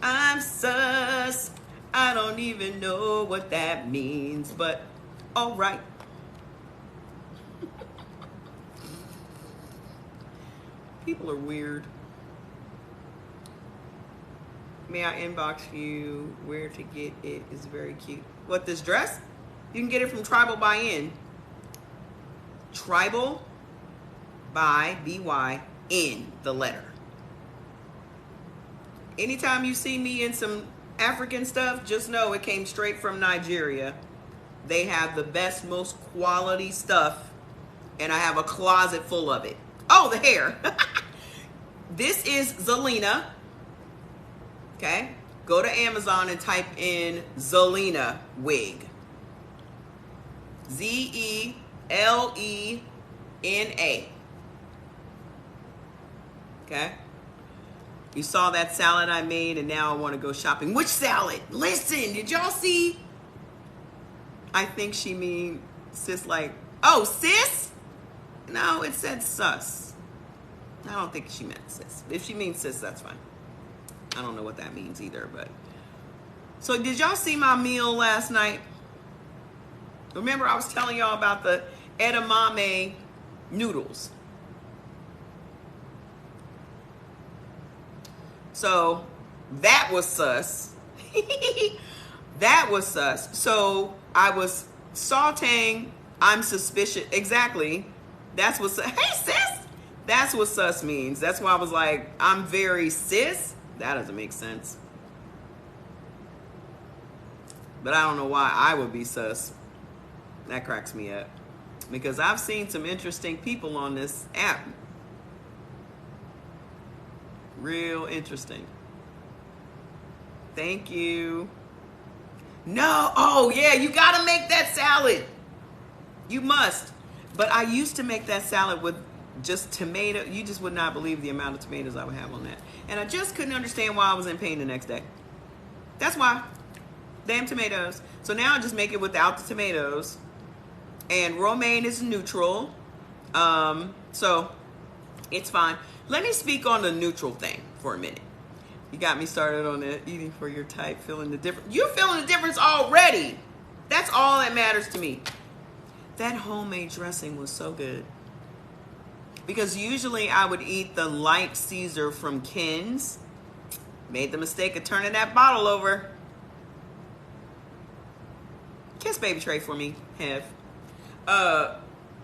I'm sus. I don't even know what that means, but all right. People are weird. May I inbox you where to get it? Is very cute. What, this dress? You can get it from Tribal by N. Tribal by BYN, the letter. Anytime you see me in some African stuff, just know it came straight from Nigeria. They have the best, most quality stuff, and I have a closet full of it. Oh, the hair. This is Zelina. Okay, go to Amazon and type in Zelina wig. Zelena. Okay, you saw that salad I made, and now I want to go shopping. Which salad? Listen, did y'all see? I think she mean sis, like, oh, sis? No, it said sus. I don't think she meant sis. If she means sis, that's fine. I don't know what that means either, but. So did y'all see my meal last night? Remember I was telling y'all about the edamame noodles. So that was sus. That was sus. So I was sauteing. I'm suspicious. Exactly. That's what's. Hey, sis. That's what sus means. That's why I was like, I'm very cis. That doesn't make sense. But I don't know why I would be sus. That cracks me up. Because I've seen some interesting people on this app. Real interesting. Thank you. No. Oh, yeah. You got to make that salad. You must. But I used to make that salad with just tomato. You just would not believe the amount of tomatoes I would have on that. And I just couldn't understand why I was in pain the next day. That's why. Damn tomatoes. So now I just make it without the tomatoes. And romaine is neutral. So it's fine. Let me speak on the neutral thing for a minute. You got me started on the eating for your type, feeling the difference. You're feeling the difference already. That's all that matters to me. That homemade dressing was so good. Because usually I would eat the light Caesar from Ken's. Made the mistake of turning that bottle over. Kiss baby tray for me, Hev.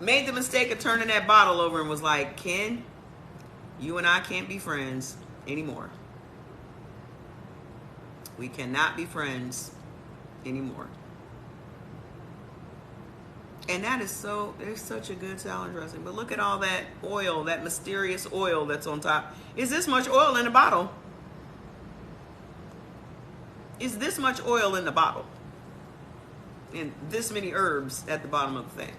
Made the mistake of turning that bottle over and was like, Ken, you and I can't be friends anymore. We cannot be friends anymore. And that is so, it's such a good salad dressing. But look at all that oil, that mysterious oil that's on top. Is this much oil in the bottle? Is this much oil in the bottle? And this many herbs at the bottom of the thing.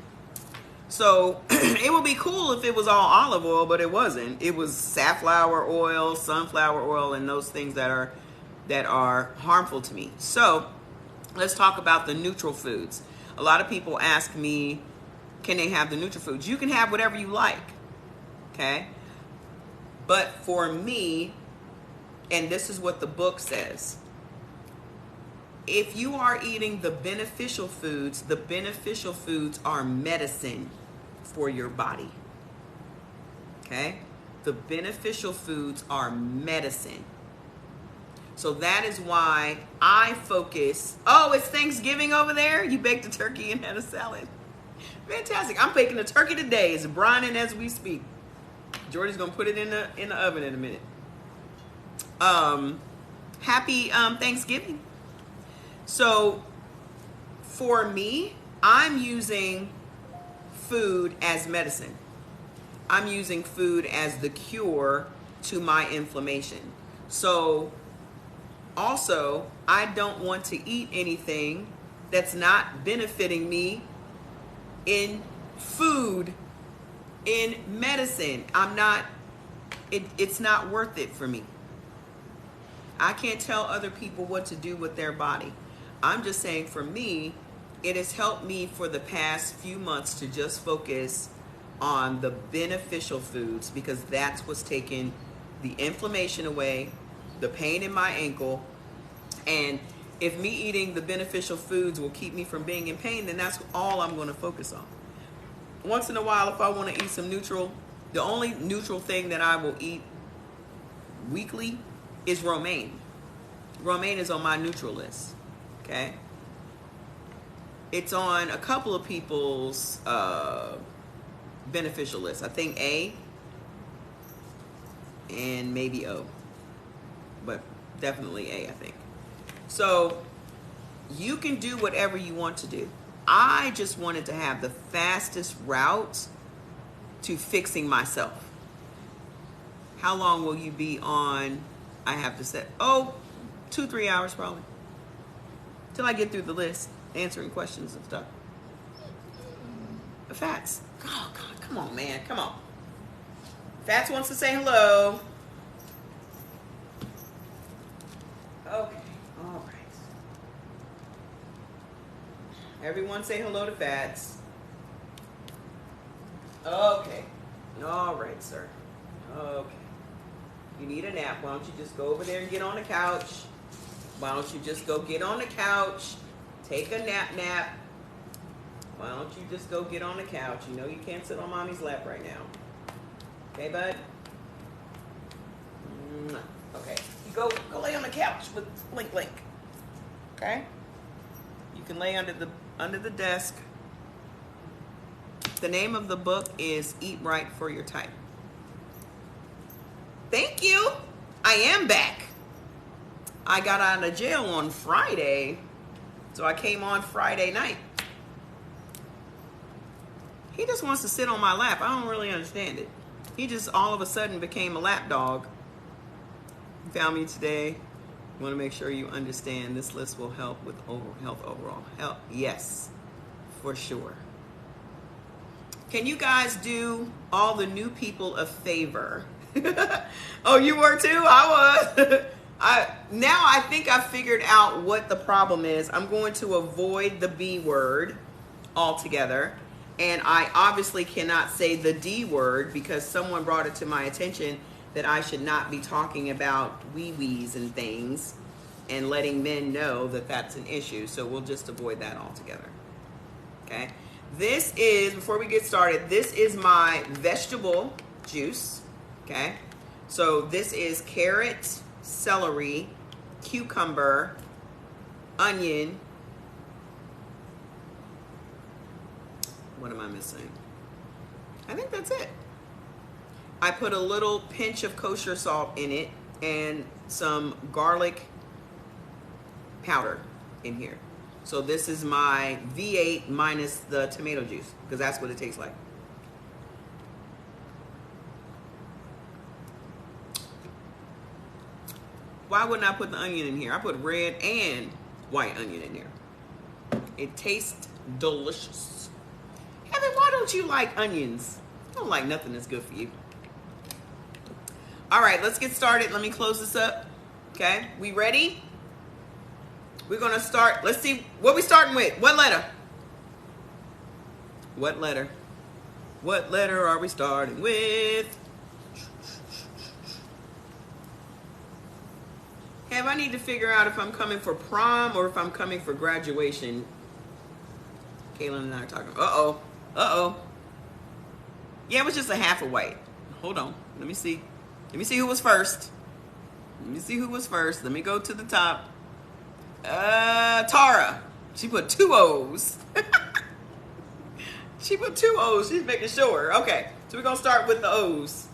So it would be cool if it was all olive oil, but it wasn't. It was safflower oil, sunflower oil, and those things that are harmful to me. So let's talk about the neutral foods. A lot of people ask me, can they have the neutral foods? You can have whatever you like, okay? But for me, and this is what the book says, if you are eating the beneficial foods are medicine for your body, okay? The beneficial foods are medicine. So that is why I focus. Oh, it's Thanksgiving over there? You baked a turkey and had a salad. Fantastic. I'm baking a turkey today. It's brining as we speak. Jordy's going to put it in the oven in a minute. Happy Thanksgiving. So for me, I'm using food as medicine. I'm using food as the cure to my inflammation. So also, I don't want to eat anything that's not benefiting me in food, in medicine. It's not worth it for me. I can't tell other people what to do with their body. I'm just saying for me, it has helped me for the past few months to just focus on the beneficial foods, because that's what's taking the inflammation away, the pain in my ankle. And if me eating the beneficial foods will keep me from being in pain, then that's all I'm going to focus on. Once in a while, if I want to eat some neutral, the only neutral thing that I will eat weekly is romaine. Romaine is on my neutral list, okay? It's on a couple of people's beneficial list. I think A and maybe O, but definitely A, I think. So you can do whatever you want to do. I just wanted to have the fastest route to fixing myself. How long will you be on? I have to set, 2-3 hours probably, till I get through the list, answering questions and stuff. Fats. Oh God, come on, man, come on. Fats wants to say hello. Okay, all right. Everyone say hello to Fats. Okay, all right, sir. Okay. You need a nap. Why don't you just go over there and get on the couch? Why don't you just go get on the couch, take a nap. Why don't you just go get on the couch? You know you can't sit on mommy's lap right now. Okay, bud? Okay. You go lay on the couch with Blink. Okay? You can lay under the desk. The name of the book is Eat Right for Your Type. Thank you. I am back. I got out of jail on Friday, so I came on Friday night. He just wants to sit on my lap. I don't really understand it. He just all of a sudden became a lap dog. You found me today. You want to make sure you understand this list will help with health overall. Health, yes, for sure. Can you guys do all the new people a favor? Oh, you were too? I was. Now I think I figured out what the problem is. I'm going to avoid the B word altogether. And I obviously cannot say the D word because someone brought it to my attention that I should not be talking about wee-wees and things and letting men know that that's an issue. So we'll just avoid that altogether. Okay. This is, before we get started, this is my vegetable juice. Okay. So this is carrot, celery, cucumber, onion. What am I missing? I think that's it. I put a little pinch of kosher salt in it and some garlic powder in here. So this is my V8 minus the tomato juice because that's what it tastes like. Why wouldn't I put the onion in here? I put red and white onion in there. It tastes delicious. Heaven, why don't you like onions? I don't like nothing that's good for you. All right, let's get started. Let me close this up. Okay, we ready? We're gonna start. Let's see what we starting with. What letter? What letter? What letter are we starting with? Have I need to figure out if I'm coming for prom or if I'm coming for graduation. Kaylin and I are talking. Uh-oh. Uh-oh. Yeah, it was just a half a white. Hold on. Let me see. Let me see who was first. Let me see who was first. Let me go to the top. Tara. She put 2 O's. She put 2 O's. She's making sure. Okay. So we're going to start with the O's.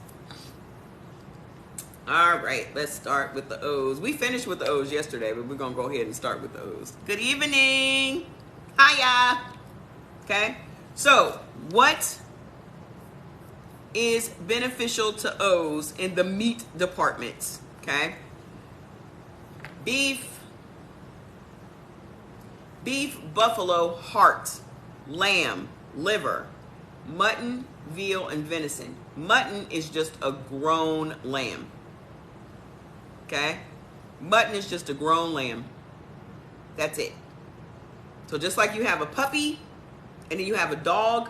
All right. Let's start with the O's. We finished with the O's yesterday, but we're going to go ahead and start with the O's. Good evening. Hiya. Okay. So what is beneficial to O's in the meat department? Okay. Beef, buffalo, heart, lamb, liver, mutton, veal, and venison. Mutton is just a grown lamb. Okay? Mutton is just a grown lamb. That's it. So just like you have a puppy, and then you have a dog,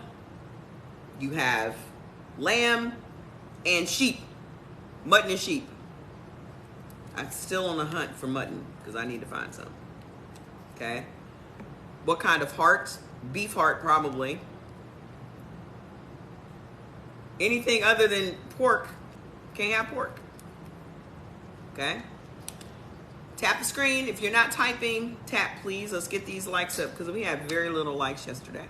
you have lamb and sheep. Mutton and sheep. I'm still on the hunt for mutton because I need to find some. Okay? What kind of heart? Beef heart, probably. Anything other than pork, can't have pork. Okay? Tap the screen. If you're not typing, tap please. Let's get these likes up because we had very little likes yesterday.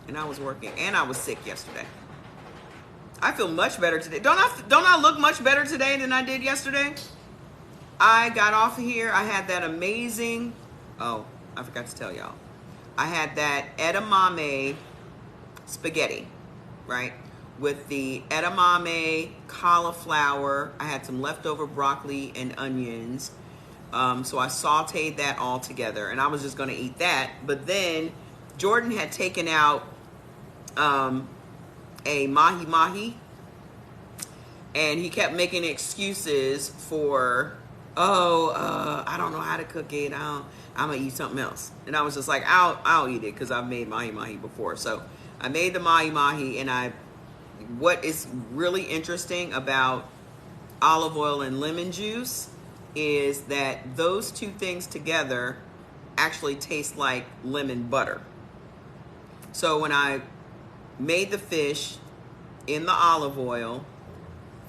And I was working and I was sick yesterday. I feel much better today. Don't I look much better today than I did yesterday? I got off of here. I had that amazing, oh, I forgot to tell y'all. I had that edamame spaghetti, right? With the edamame, cauliflower. I had some leftover broccoli and onions. So I sauteed that all together. And I was just going to eat that. But then Jordan had taken out a mahi-mahi. And he kept making excuses for, I don't know how to cook it. I'm going to eat something else. And I was just like, I'll eat it because I've made mahi-mahi before. So I made the mahi-mahi. And what is really interesting about olive oil and lemon juice is that those two things together actually taste like lemon butter. So when I made the fish in the olive oil,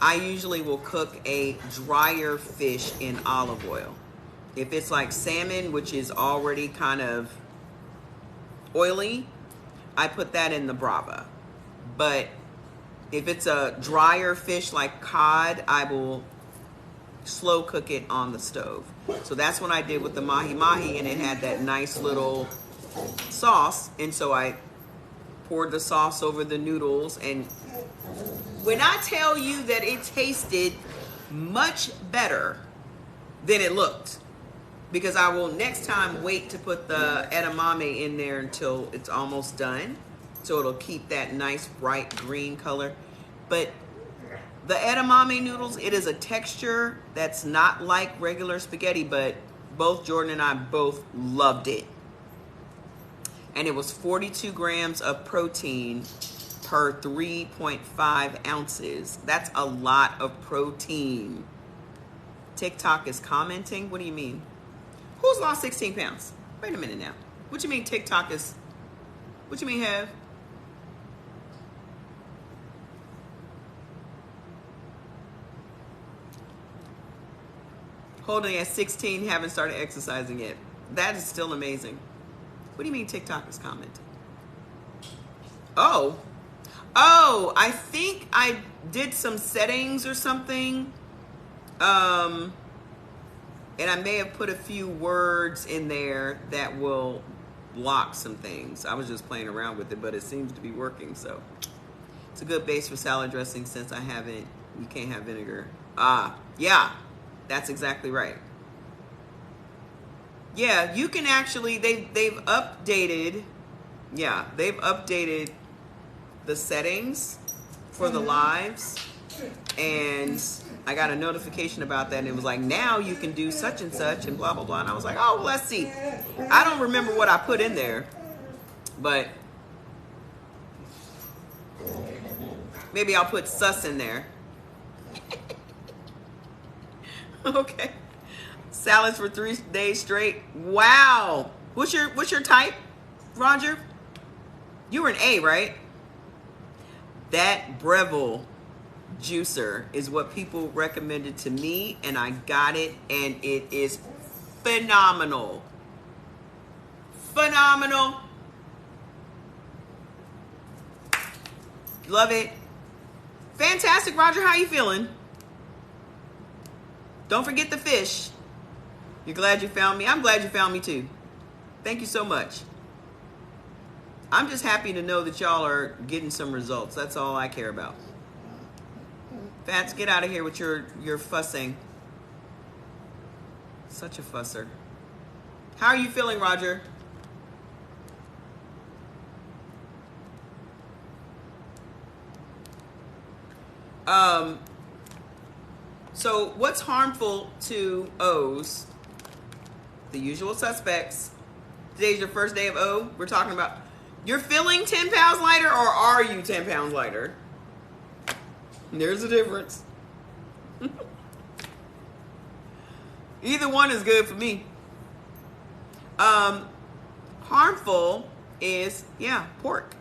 I usually will cook a drier fish in olive oil. If it's like salmon, which is already kind of oily, I put that in the Brava. But If it's a drier fish like cod, I will slow cook it on the stove. So that's what I did with the mahi mahi, and it had that nice little sauce. And so I poured the sauce over the noodles. And when I tell you that it tasted much better than it looked, because I will next time wait to put the edamame in there until it's almost done, so it'll keep that nice bright green color. But the edamame noodles, it is a texture that's not like regular spaghetti, but both Jordan and I both loved it. And it was 42 grams of protein per 3.5 ounces. That's a lot of protein. TikTok is commenting? What do you mean? Who's lost 16 pounds? Wait a minute now. What you mean TikTok is... What you mean, Have? Holding at 16, haven't started exercising yet. That is still amazing. What do you mean TikTok is commenting? Oh, I think I did some settings or something. And I may have put a few words in there that will block some things. I was just playing around with it, but it seems to be working. So it's a good base for salad dressing since you can't have vinegar. Yeah, that's exactly right. Yeah, you can actually, they've updated the settings for the lives, and I got a notification about that, and it was like, now you can do such and such and blah blah blah, and I was like, oh, let's see. I don't remember what I put in there, but maybe I'll put sus in there. Okay. Salads for 3 days straight. Wow. What's your type, Roger? You were an A, right? That Breville juicer is what people recommended to me, and I got it, and it is phenomenal. Phenomenal. Love it. Fantastic, Roger. How you feeling? Don't forget the fish. You're glad you found me? I'm glad you found me too. Thank you so much. I'm just happy to know that y'all are getting some results. That's all I care about. Fats, get out of here with your fussing. Such a fusser. How are you feeling, Roger? So what's harmful to O's? The usual suspects. Today's your first day of O. We're talking about, you're feeling 10 pounds lighter, or are you 10 pounds lighter? There's a difference. Either one is good for me. Harmful is, pork.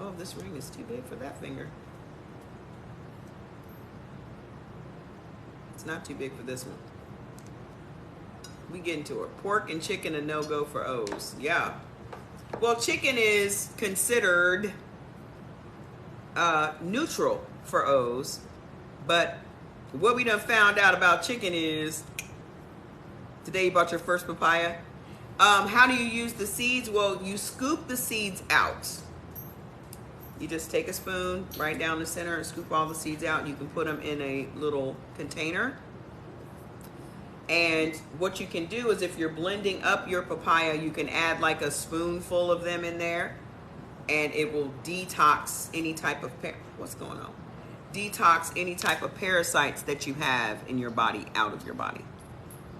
Oh, this ring is too big for that finger. It's not too big for this one. We get into it. Pork and chicken, a no-go for O's. Yeah. Well, chicken is considered neutral for O's, but what we done found out about chicken is, today you bought your first papaya. How do you use the seeds? Well, you scoop the seeds out. You just take a spoon right down the center and scoop all the seeds out. You can put them in a little container. And what you can do is, if you're blending up your papaya, you can add like a spoonful of them in there, and it will detox any type of detox any type of parasites that you have in your body out of your body.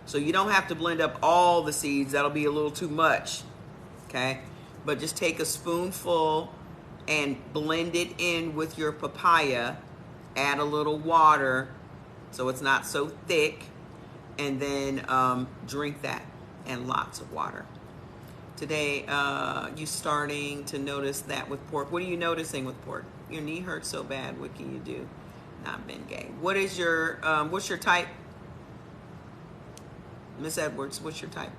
So you don't have to blend up all the seeds. That'll be a little too much. Okay? But just take a spoonful and blend it in with your papaya. Add a little water so it's not so thick, and then drink that, and lots of water. Today, you starting to notice that with pork. What are you noticing with pork? Your knee hurts so bad. What can you do? Not been gay. What is your what's your type? Miss Edwards, what's your type?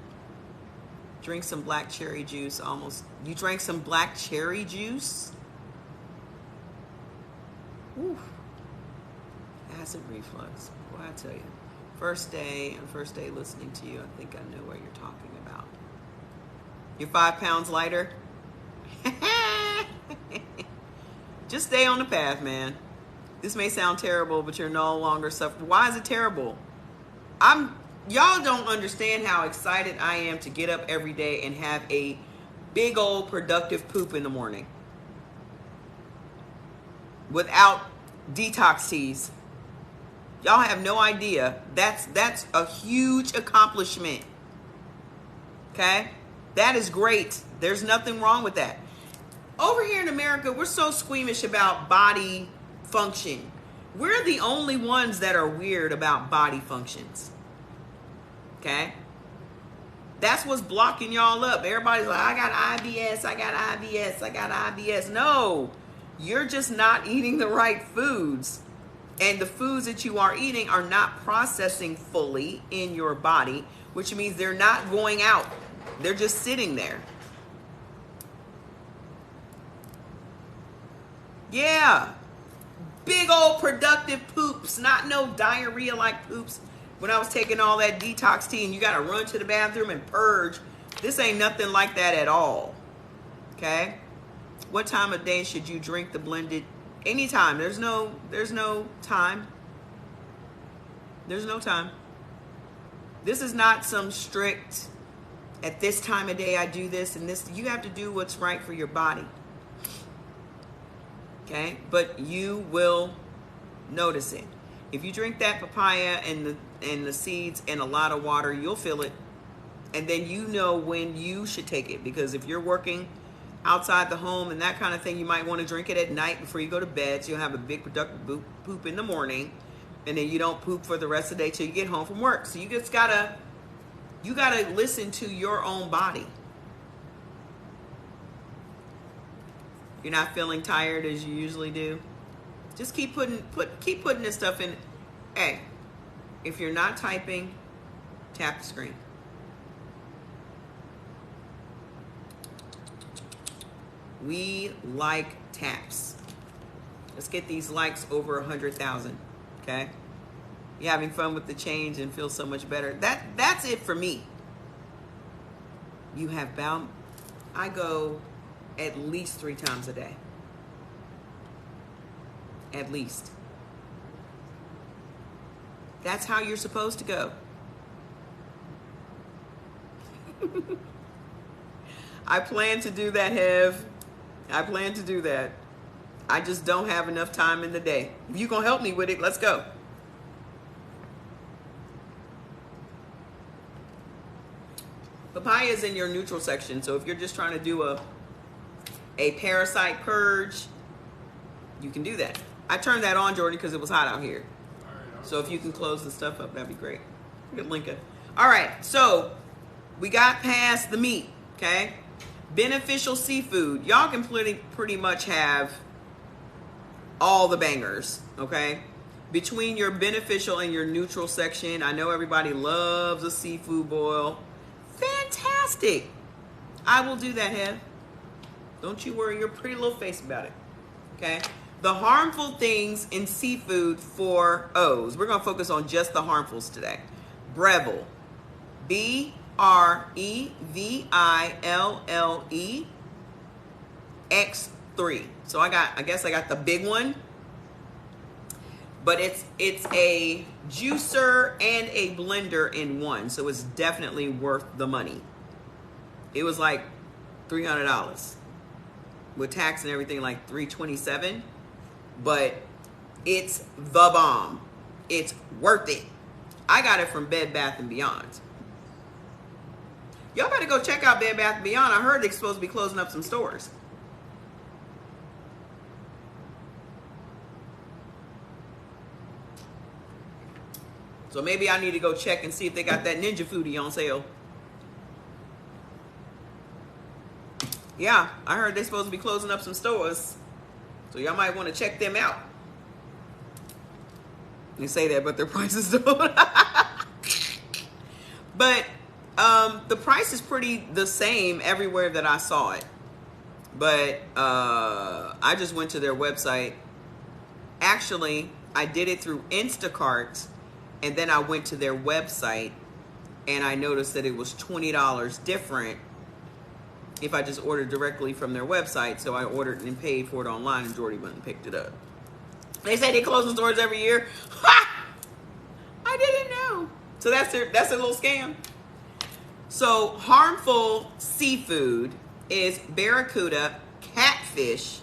Drink some black cherry juice. You drank some black cherry juice? Whew. Acid reflux. Boy, I tell you. First day listening to you, I think I know what you're talking about. You're 5 pounds lighter? Just stay on the path, man. This may sound terrible, but you're no longer suffering. Why is it terrible? Y'all don't understand how excited I am to get up every day and have a big old productive poop in the morning without detox teas. Y'all have no idea. That's a huge accomplishment. Okay? That is great. There's nothing wrong with that. Over here in America, we're so squeamish about body function. We're the only ones that are weird about body functions. Okay? That's what's blocking y'all up. Everybody's like, I got IBS, I got IBS, I got IBS. No, you're just not eating the right foods. And the foods that you are eating are not processing fully in your body, which means they're not going out. They're just sitting there. Yeah. Big old productive poops, not no diarrhea like poops. When I was taking all that detox tea and you got to run to the bathroom and purge, this ain't nothing like that at all. Okay? What time of day should you drink the blended? Anytime. There's no time. There's no time. This is not some strict, at this time of day I do this and this. You have to do what's right for your body. Okay? But you will notice it. If you drink that papaya and the seeds and a lot of water, you'll feel it. And then you know when you should take it. Because if you're working outside the home and that kind of thing, you might want to drink it at night before you go to bed. So you'll have a big productive poop in the morning. And then you don't poop for the rest of the day till you get home from work. So you just gotta listen to your own body. You're not feeling tired as you usually do. Just keep putting this stuff in. Hey, if you're not typing, tap the screen. We like taps. Let's get these likes over 100,000. Okay? You're having fun with the change and feel so much better. That's it for me. You have bound. I go at least 3 times a day. At least. That's how you're supposed to go. I plan to do that, Hev. I plan to do that. I just don't have enough time in the day. If you're going to help me with it, let's go. Papaya is in your neutral section. So if you're just trying to do a parasite purge, you can do that. I turned that on, Jordan, because it was hot out here. So if you can close the stuff up, that'd be great. Look at Linka. All right, so we got past the meat, okay? Beneficial seafood. Y'all can pretty much have all the bangers, okay? Between your beneficial and your neutral section, I know everybody loves a seafood boil. Fantastic. I will do that, Hev. Don't you worry your pretty little face about it, okay? The harmful things in seafood for O's. We're going to focus on just the harmfuls today. Breville. BREVILLE X3. So I guess I got the big one. But it's a juicer and a blender in one. So it's definitely worth the money. It was like $300. With tax and everything, like $327. But it's the bomb. It's worth it. I got it from Bed Bath & Beyond. Y'all better go check out Bed Bath & Beyond. I heard they're supposed to be closing up some stores. So maybe I need to go check and see if they got that Ninja Foodie on sale. Yeah, I heard they're supposed to be closing up some stores. So y'all might want to check them out. They say that, but their prices don't. But the price is pretty the same everywhere that I saw it. But I just went to their website Actually, I did it through Instacart, and then I went to their website, and I noticed that it was $20 different if I just ordered directly from their website. So I ordered and paid for it online, and Jordy went and picked it up. They say they close the stores every year. Ha! I didn't know. So that's a little scam. So harmful seafood is barracuda, catfish,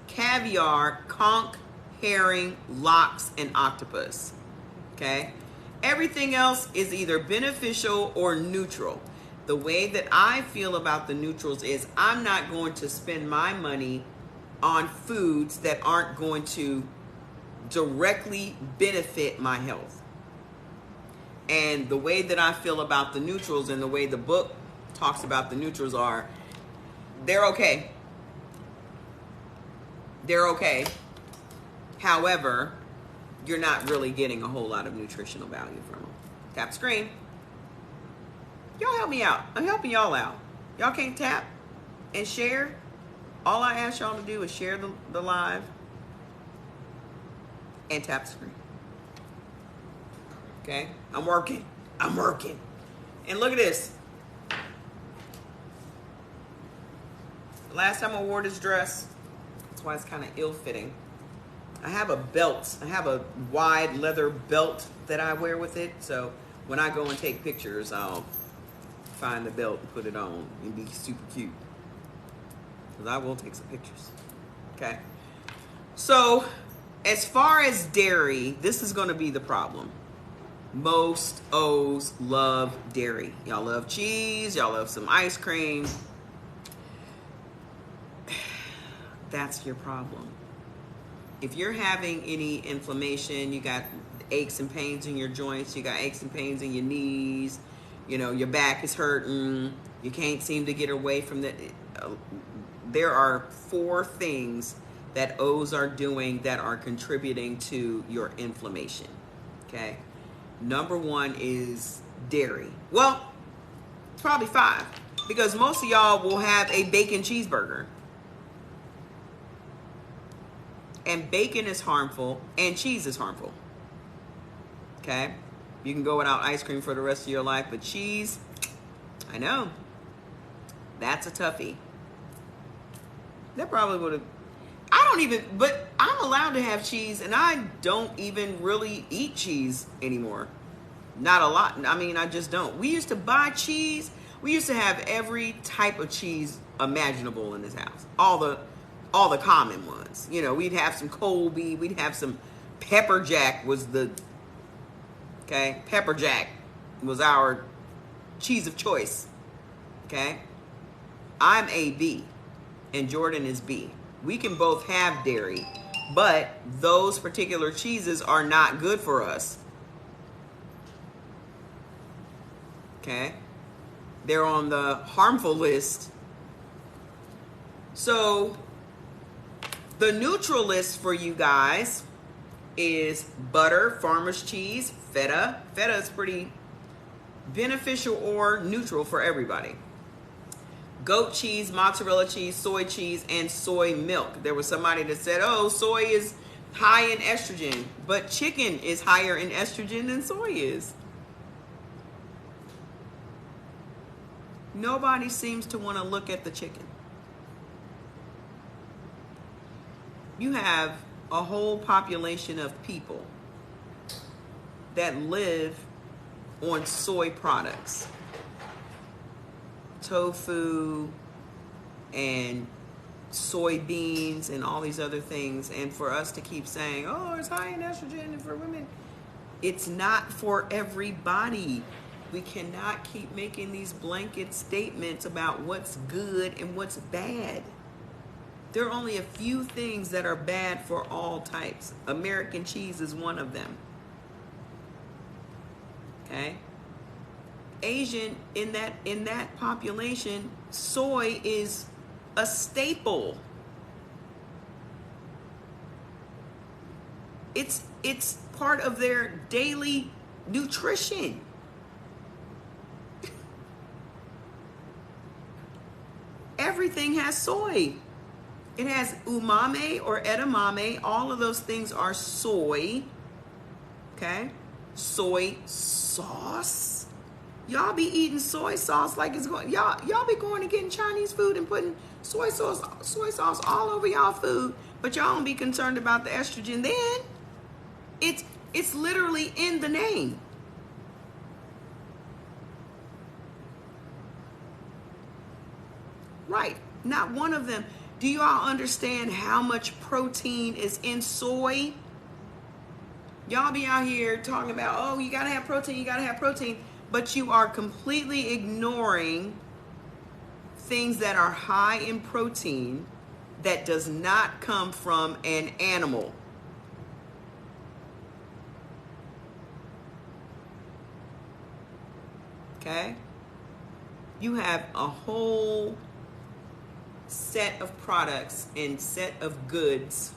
caviar, conch, herring, lox, and octopus. Okay? Everything else is either beneficial or neutral. The way that I feel about the neutrals is I'm not going to spend my money on foods that aren't going to directly benefit my health. And the way that I feel about the neutrals and the way the book talks about the neutrals are, they're okay. They're okay. However, you're not really getting a whole lot of nutritional value from them. Tap screen. Y'all help me out. I'm helping y'all out. Y'all can't tap and share. All I ask y'all to do is share the live and tap the screen. Okay? I'm working. And look at this. Last time I wore this dress, that's why it's kind of ill-fitting. I have a belt. I have a wide leather belt that I wear with it. So when I go and take pictures, I'll find the belt and put it on and be super cute. Because I will take some pictures. Okay? So as far as dairy, this is going to be the problem. Most O's love dairy. Y'all love cheese. Y'all love some ice cream. That's your problem. If you're having any inflammation, you got aches and pains in your joints, you got aches and pains in your knees, you know, your back is hurting, you can't seem to get away from the... there are 4 things that O's are doing that are contributing to your inflammation, okay? Number 1 is dairy. Well, it's probably 5, because most of y'all will have a bacon cheeseburger. And bacon is harmful, and cheese is harmful. Okay? You can go without ice cream for the rest of your life, but cheese, I know. That's a toughie. That probably would have... but I'm allowed to have cheese, and I don't even really eat cheese anymore. Not a lot. I mean, I just don't. We used to buy cheese. We used to have every type of cheese imaginable in this house. All the common ones. You know, we'd have some Colby, we'd have some Pepper Jack Pepper Jack was our cheese of choice. Okay? I'm a B and Jordan is B. We can both have dairy, but those particular cheeses are not good for us. Okay? They're on the harmful list. So the neutral list for you guys is butter, farmer's cheese, feta. Feta is pretty beneficial or neutral for everybody. Goat cheese, mozzarella cheese, soy cheese, and soy milk. There was somebody that said, oh, soy is high in estrogen, but chicken is higher in estrogen than soy is. Nobody seems to want to look at the chicken. You have a whole population of people that live on soy products, tofu and soybeans and all these other things. And for us to keep saying, oh, it's high in estrogen and for women, it's not for everybody. We cannot keep making these blanket statements about what's good and what's bad. There are only a few things that are bad for all types. American cheese is one of them. Okay? Asian, in that population, soy is a staple. It's part of their daily nutrition. Everything has soy. It has umami or edamame. All of those things are soy. Okay? Soy sauce. Y'all be eating soy sauce like it's going. Y'all be going and getting Chinese food and putting soy sauce all over y'all food, but y'all don't be concerned about the estrogen. Then it's literally in the name. Right. Not one of them. Do you all understand how much protein is in soy? Y'all be out here talking about, oh, you gotta have protein, but you are completely ignoring things that are high in protein that does not come from an animal. Okay? You have a whole set of products and set of goods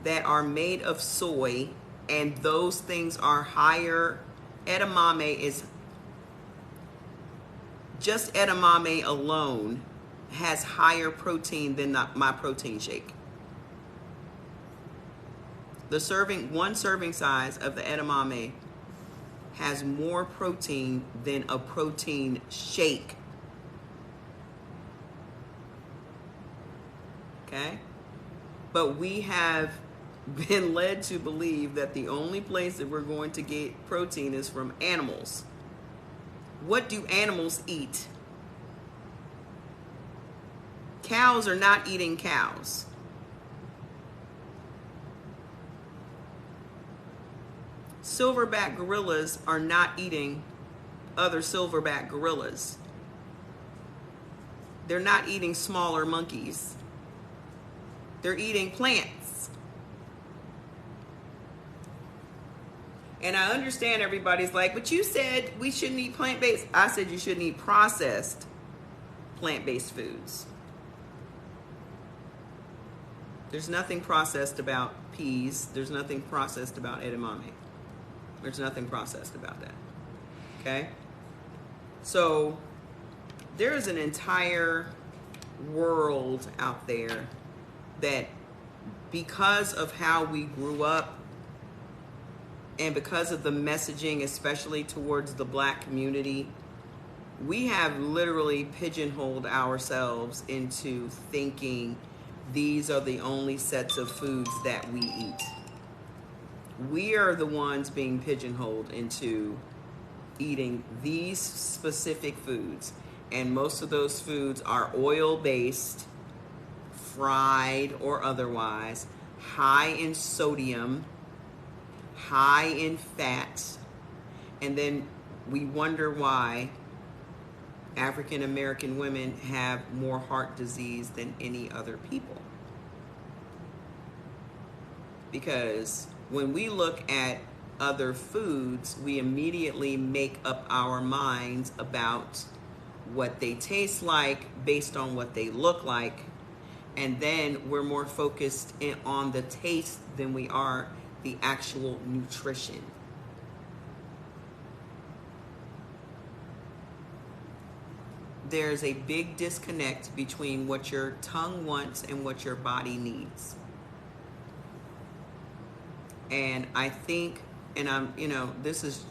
that are made of soy, and those things are higher. Edamame is just edamame alone has higher protein than my protein shake. One serving size of the edamame has more protein than a protein shake. Okay? But we have been led to believe that the only place that we're going to get protein is from animals. What do animals eat? Cows are not eating cows. Silverback gorillas are not eating other silverback gorillas. They're not eating smaller monkeys. They're eating plants. And I understand everybody's like, but you said we shouldn't eat plant-based. I said you shouldn't eat processed plant-based foods. There's nothing processed about peas. There's nothing processed about edamame. There's nothing processed about that. Okay? So there is an entire world out there that, because of how we grew up and because of the messaging, especially towards the Black community, we have literally pigeonholed ourselves into thinking these are the only sets of foods that we eat. We are the ones being pigeonholed into eating these specific foods. And most of those foods are oil-based, fried or otherwise, high in sodium, high in fat. And then we wonder why African American women have more heart disease than any other people. Because when we look at other foods, we immediately make up our minds about what they taste like based on what they look like. And then we're more focused on the taste than we are the actual nutrition. There's a big disconnect between what your tongue wants and what your body needs. And I think, and this is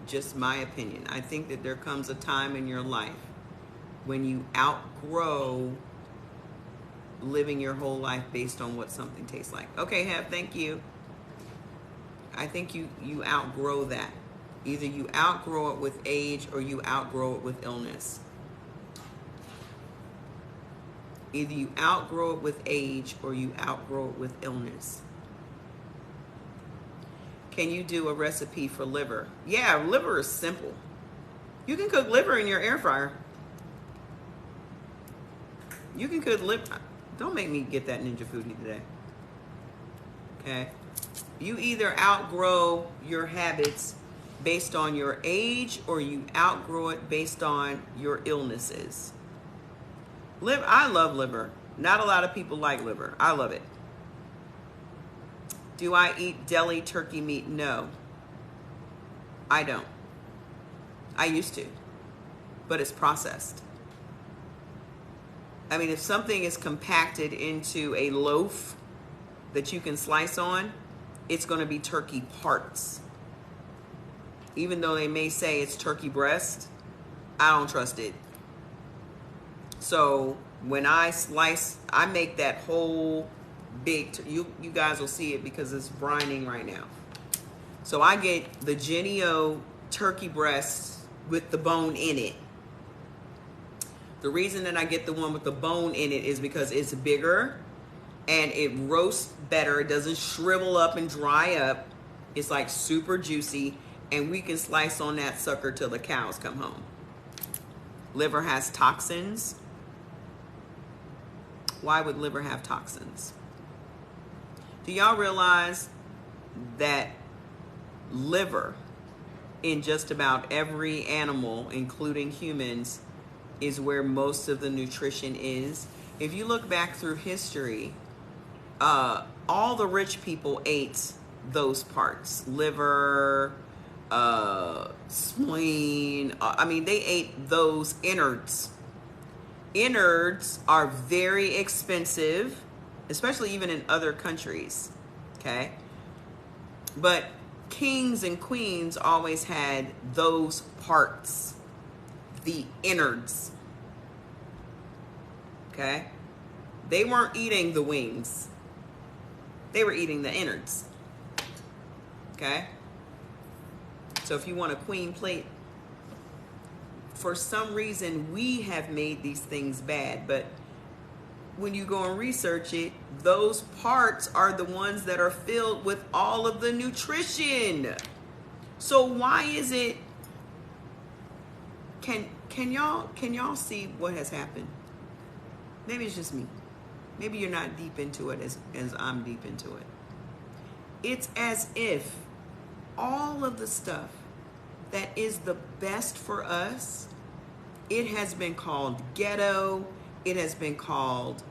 just my opinion, I think that there comes a time in your life when you outgrow living your whole life based on what something tastes like. Okay, Heb, thank you. I think you outgrow that. Either you outgrow it with age or you outgrow it with illness. Either you outgrow it with age or you outgrow it with illness. Can you do a recipe for liver? Yeah, liver is simple. You can cook liver in your air fryer. You can cook liver. Don't make me get that Ninja Foodie today. Okay? You either outgrow your habits based on your age or you outgrow it based on your illnesses. Liver, I love liver. Not a lot of people like liver. I love it. Do I eat deli turkey meat? No. I don't. I used to. But it's processed. I mean, if something is compacted into a loaf that you can slice on, it's going to be turkey parts. Even though they may say it's turkey breast, I don't trust it. So when I slice, I make that whole big, you guys will see it because it's brining right now. So I get the Jennie-O turkey breast with the bone in it. The reason that I get the one with the bone in it is because it's bigger and it roasts better. It doesn't shrivel up and dry up. It's like super juicy, and we can slice on that sucker till the cows come home. Liver has toxins. Why would liver have toxins? Do y'all realize that liver in just about every animal, including humans, is where most of the nutrition is? If you look back through history, all the rich people ate those parts. Liver, spleen. I mean, they ate those innards. Innards are very expensive, especially even in other countries, okay? But kings and queens always had those parts, the innards, okay? They weren't eating the wings. They were eating the innards, okay? So if you want a queen plate, for some reason we have made these things bad, but when you go and research it, those parts are the ones that are filled with all of the nutrition. So why is it, can y'all see what has happened? Maybe it's just me. Maybe you're not deep into it as I'm deep into it. It's as if all of the stuff that is the best for us, it has been called ghetto, it has been called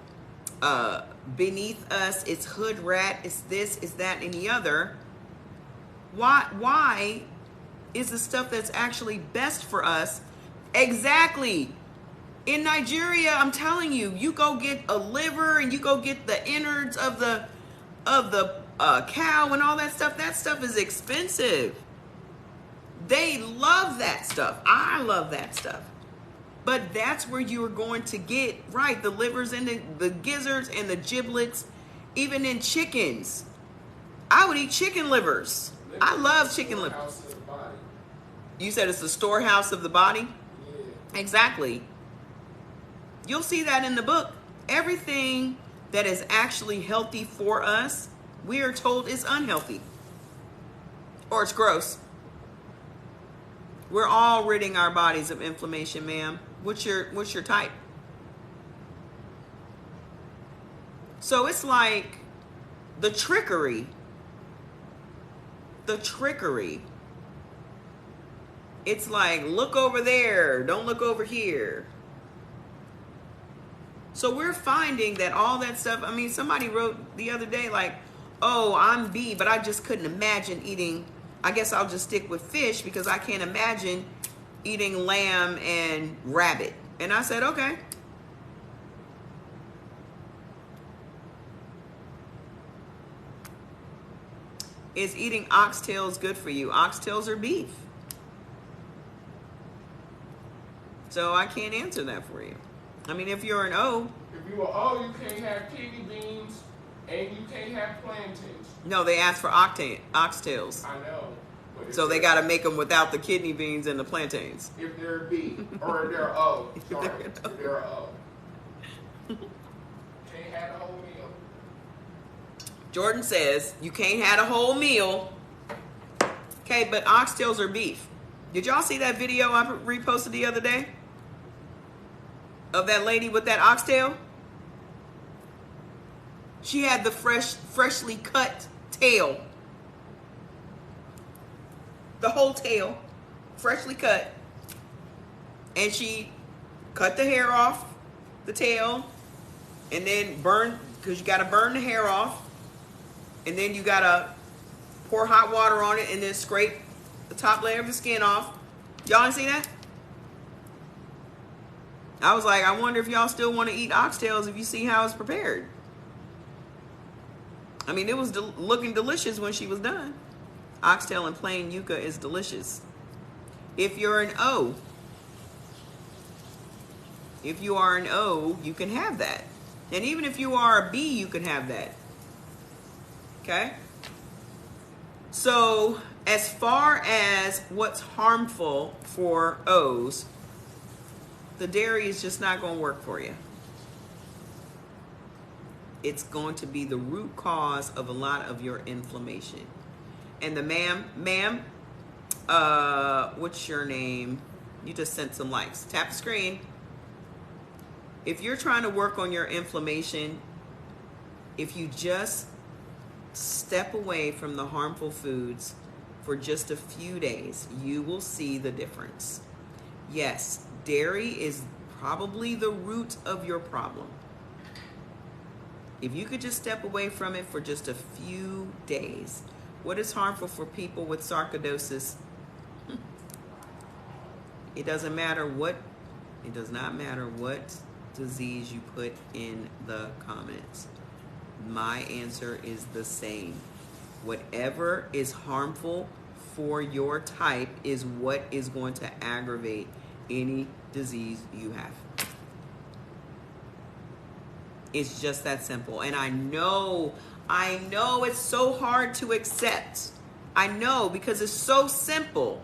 beneath us, it's hood rat, it's this, it's that, and the other. Why is the stuff that's actually best for us exactly in Nigeria? I'm telling you, you go get a liver and you go get the innards of the cow and all that stuff is expensive. They love that stuff. I love that stuff. But that's where you are going to get, right, the livers and the gizzards and the giblets, even in chickens. I would eat chicken livers. I love chicken livers. You said it's the storehouse of the body? Yeah. Exactly. You'll see that in the book. Everything that is actually healthy for us, we are told is unhealthy. Or it's gross. We're all ridding our bodies of inflammation, ma'am. What's your type? So it's like the trickery. The trickery. It's like, look over there, don't look over here. So we're finding that all that stuff, I mean, somebody wrote the other day like, oh, I'm B, but I just couldn't imagine eating, I guess I'll just stick with fish because I can't imagine eating lamb and rabbit. And I said, okay. Is eating oxtails good for you? Oxtails are beef. So I can't answer that for you. I mean, if you're an O. If you're an O, you can't have kidney beans and you can't have plantains. No, they asked for oxtails. I know. So they got to make them without the kidney beans and the plantains. If they're B or if they're O. Sorry, if they're O. Can't have a whole meal. Jordan says you can't have a whole meal. Okay, but oxtails are beef. Did y'all see that video I reposted the other day? Of that lady with that oxtail? She had the freshly cut tail. The whole tail, freshly cut. And she cut the hair off the tail and then burn, because you got to burn the hair off. And then you got to pour hot water on it and then scrape the top layer of the skin off. Y'all didn't see that? I was like, I wonder if y'all still want to eat oxtails if you see how it's prepared. I mean, it was looking delicious when she was done. Oxtail and plain yuca is delicious. If you're an O, if you are an O, you can have that. And even if you are a B, you can have that. Okay? So, as far as what's harmful for O's, the dairy is just not going to work for you. It's going to be the root cause of a lot of your inflammation. And the ma'am, what's your name? You just sent some likes. Tap the screen. If you're trying to work on your inflammation, if you just step away from the harmful foods for just a few days, you will see the difference. Yes, dairy is probably the root of your problem. If you could just step away from it for just a few days. What is harmful for people with sarcoidosis? It does not matter what disease you put in the comments. My answer is the same. Whatever is harmful for your type is what is going to aggravate any disease you have. It's just that simple. And I know it's so hard to accept. I know, because it's so simple.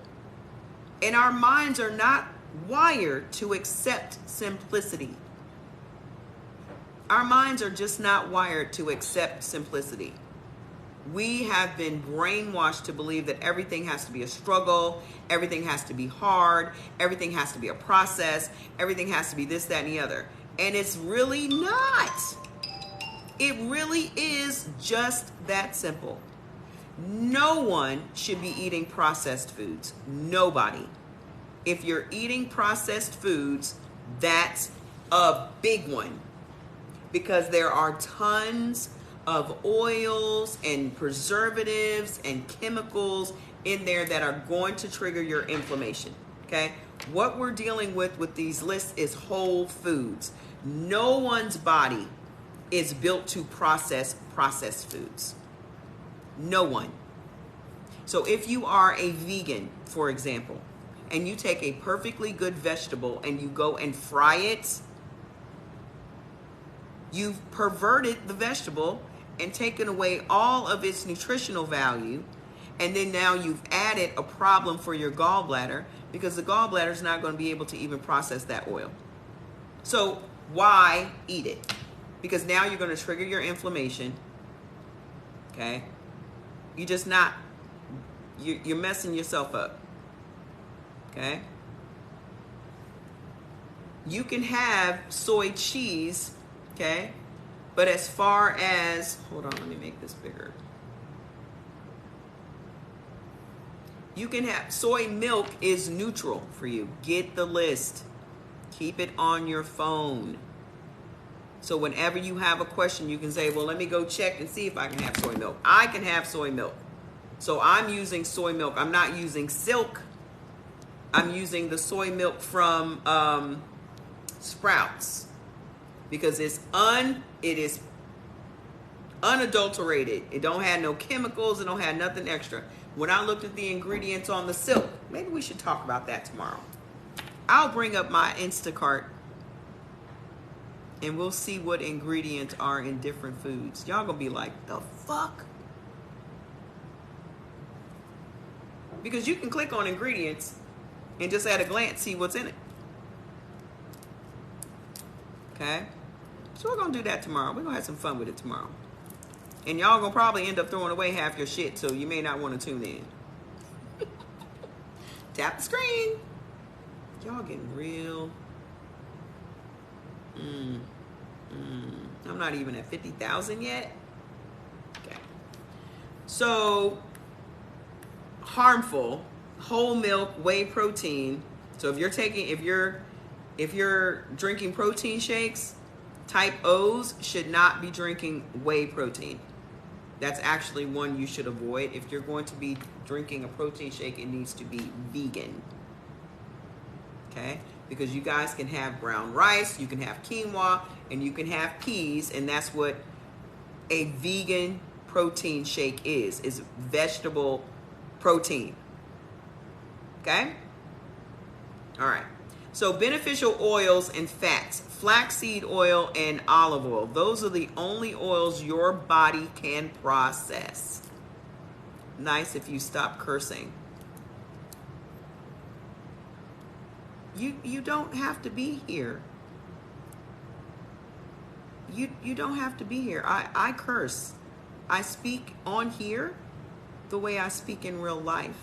And our minds are not wired to accept simplicity. Our minds are just not wired to accept simplicity. We have been brainwashed to believe that everything has to be a struggle, everything has to be hard, everything has to be a process, everything has to be this, that, and the other. And it's really not. It really is just that simple. No one should be eating processed foods. Nobody. If you're eating processed foods, that's a big one. Because there are tons of oils and preservatives and chemicals in there that are going to trigger your inflammation. Okay? What we're dealing with these lists is whole foods. No one's body is built to process processed foods. No one. So if you are a vegan, for example, and you take a perfectly good vegetable and you go and fry it, you've perverted the vegetable and taken away all of its nutritional value. And then now you've added a problem for your gallbladder, because the gallbladder is not going to be able to even process that oil. So why eat it? Because now you're going to trigger your inflammation. Okay? You're messing yourself up. Okay? You can have soy cheese, okay? But as far as, hold on, let me make this bigger. You can have, soy milk is neutral for you. Get the list. Keep it on your phone. So whenever you have a question, you can say, well, let me go check and see if I can have soy milk. I can have soy milk. So I'm using soy milk. I'm not using Silk. I'm using the soy milk from Sprouts, because it is unadulterated. It don't have no chemicals. It don't have nothing extra. When I looked at the ingredients on the Silk, maybe we should talk about that tomorrow. I'll bring up my Instacart and we'll see what ingredients are in different foods. Y'all gonna be like, the fuck? Because you can click on ingredients and just at a glance see what's in it. Okay? So we're gonna do that tomorrow. We're gonna have some fun with it tomorrow. And y'all gonna probably end up throwing away half your shit, so you may not want to tune in. Tap the screen. Y'all getting real. I'm not even at 50,000 yet. Okay. So, harmful, whole milk, whey protein. So if you're drinking protein shakes, type O's should not be drinking whey protein. That's actually one you should avoid. If you're going to be drinking a protein shake, it needs to be vegan. Okay? because you guys can have brown rice, you can have quinoa, and you can have peas, and that's what a vegan protein shake is vegetable protein. Okay? All right. So beneficial oils and fats, flaxseed oil and olive oil. Those are the only oils your body can process. Nice if you stop cursing. You don't have to be here. You don't have to be here. I curse. I speak on here the way I speak in real life.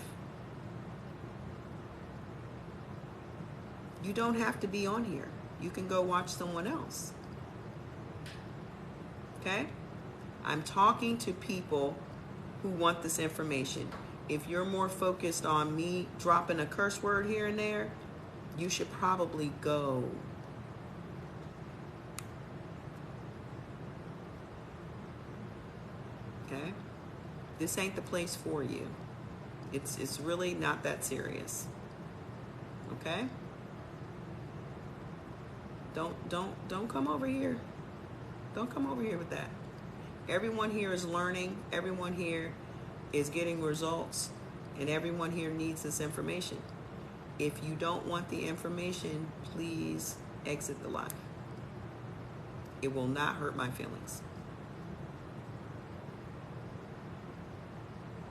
You don't have to be on here. You can go watch someone else. Okay? I'm talking to people who want this information. If you're more focused on me dropping a curse word here and there, you should probably go. Okay? This ain't the place for you. It's really not that serious. Okay? Don't come over here. Don't come over here with that. Everyone here is learning. Everyone here is getting results. And everyone here needs this information. If you don't want the information, please exit the live. It will not hurt my feelings.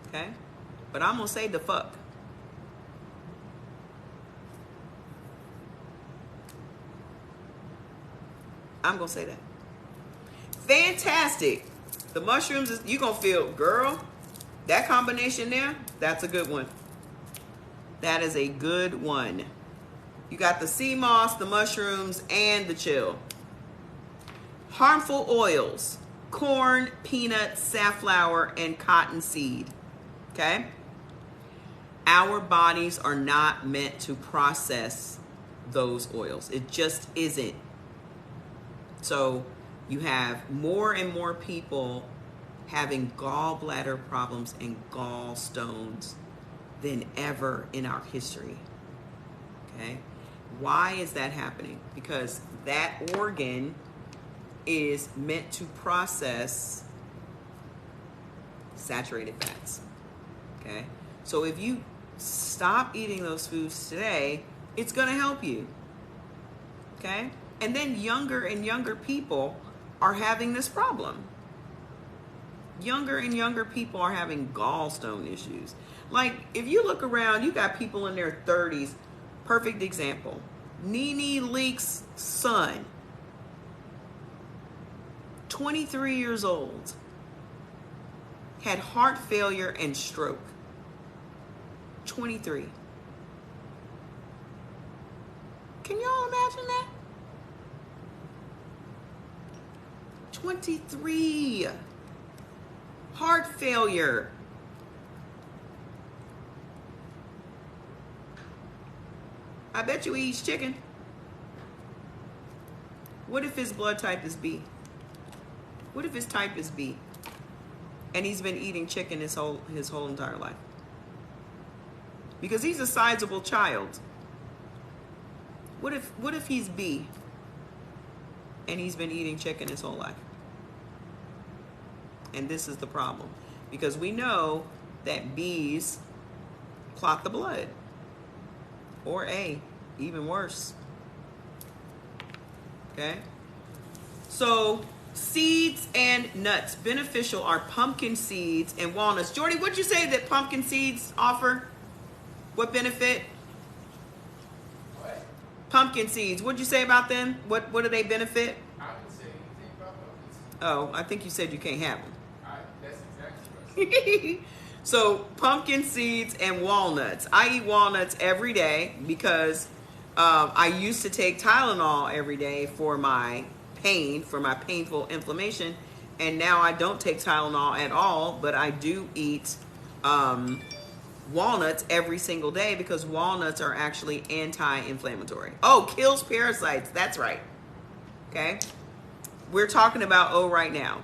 Okay? But I'm going to say the fuck. I'm going to say that. Fantastic. The mushrooms, you're going to feel, girl, that combination there, that's a good one. That is a good one. You got the sea moss, the mushrooms, and the chill. Harmful oils: corn, peanut, safflower, and cottonseed. Okay? Our bodies are not meant to process those oils. It just isn't. So you have more and more people having gallbladder problems and gallstones than ever in our history. Okay? Why is that happening? Because that organ is meant to process saturated fats. Okay? So if you stop eating those foods today, it's going to help you. Okay? And then younger and younger people are having this problem. Younger and younger people are having gallstone issues. Like, if you look around, you got people in their 30s. Perfect example. Nene Leakes' son, 23 years old, had heart failure and stroke. 23. Can y'all imagine that? 23. Heart failure. I bet you he eats chicken. What if his blood type is B? What if his type is B? And he's been eating chicken his whole entire life? Because he's a sizable child. What if he's B and he's been eating chicken his whole life? And this is the problem. Because we know that B's clot the blood. Or A, even worse. Okay? So, seeds and nuts. Beneficial are pumpkin seeds and walnuts. Jordy, what'd you say that pumpkin seeds offer? What benefit? What? Pumpkin seeds. What'd you say about them? What do they benefit? I didn't say anything about pumpkins. Oh, I think you said you can't have them. That's exactly what I said. So pumpkin seeds and walnuts. I eat walnuts every day because I used to take Tylenol every day for my pain, for my painful inflammation. And now I don't take Tylenol at all, but I do eat walnuts every single day because walnuts are actually anti-inflammatory. Oh, kills parasites. That's right. Okay. We're talking about O right now.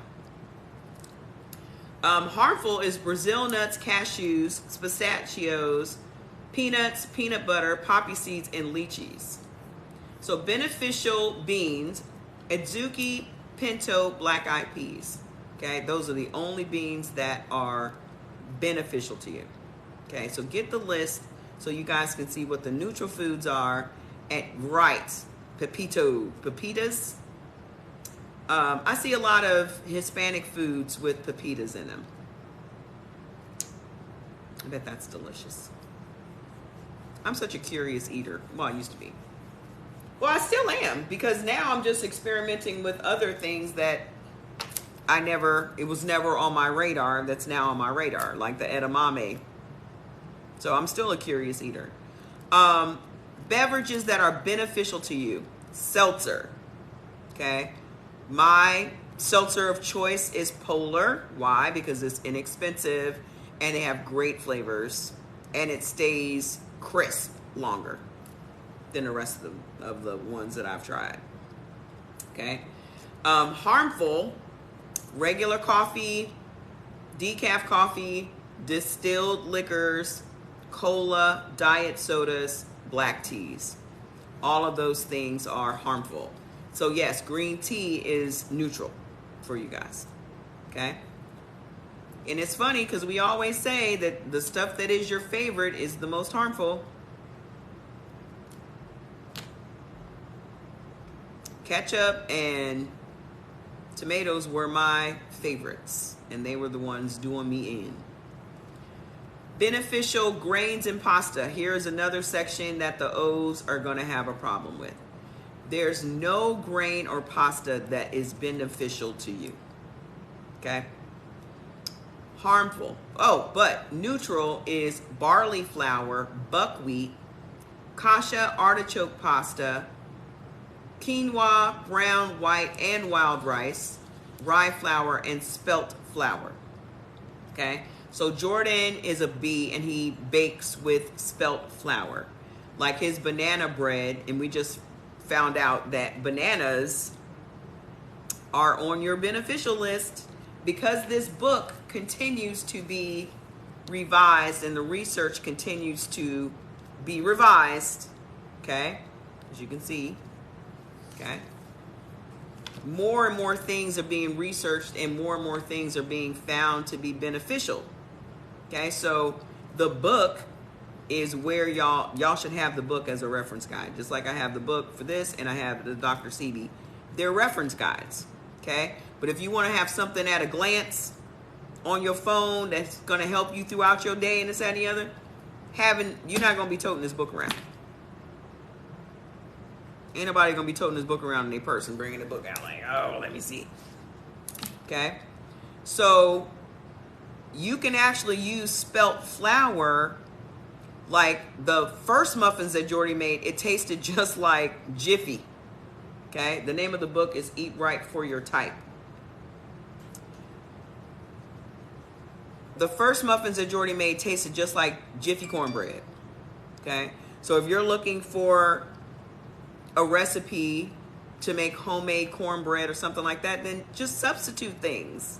Harmful is Brazil nuts, cashews, pistachios, peanuts, peanut butter, poppy seeds, and lychees. So beneficial beans, Adzuki, pinto, black eyed peas. Okay, those are the only beans that are beneficial to you. Okay, so get the list so you guys can see what the neutral foods are. And right, pepitas. I see a lot of Hispanic foods with pepitas in them. I bet that's delicious. I'm such a curious eater. Well, I used to be. Well, I still am, because now I'm just experimenting with other things that it was never on my radar, that's now on my radar, like the edamame. So I'm still a curious eater. Beverages that are beneficial to you. Seltzer. Okay. My seltzer of choice is Polar. Why? Because it's inexpensive and they have great flavors and it stays crisp longer than the rest of the ones that I've tried. Okay. Harmful, regular coffee, decaf coffee, distilled liquors, cola, diet sodas, black teas. All of those things are harmful. So yes, green tea is neutral for you guys. Okay. And it's funny because we always say that the stuff that is your favorite is the most harmful. Ketchup and tomatoes were my favorites, and they were the ones doing me in. Beneficial grains and pasta. Here's another section that the O's are going to have a problem with. There's no grain or pasta that is beneficial to you. Okay? Harmful. Oh, but neutral is barley flour, buckwheat, kasha artichoke pasta, quinoa, brown, white, and wild rice, rye flour, and spelt flour. Okay? So Jordan is a B, and he bakes with spelt flour. Like his banana bread, and we just found out that bananas are on your beneficial list because this book continues to be revised and the research continues to be revised. Okay? As you can see. Okay. More and more things are being researched and more things are being found to be beneficial. Okay, so the book is where y'all should have the book as a reference guide. Just like I have the book for this and I have the Dr. Sebi. They're reference guides. Okay? But if you want to have something at a glance on your phone that's going to help you throughout your day and this, that, and the other, you're not going to be toting this book around. Ain't nobody gonna be toting this book around in their purse and bringing the book out like, oh, let me see. Okay? So, you can actually use spelt flour. Like the first muffins that Jordy made, it tasted just like Jiffy. Okay? The name of the book is Eat Right for Your Type. The first muffins that Jordy made tasted just like Jiffy cornbread. Okay? So, if you're looking for a recipe to make homemade cornbread or something like that, then just substitute things.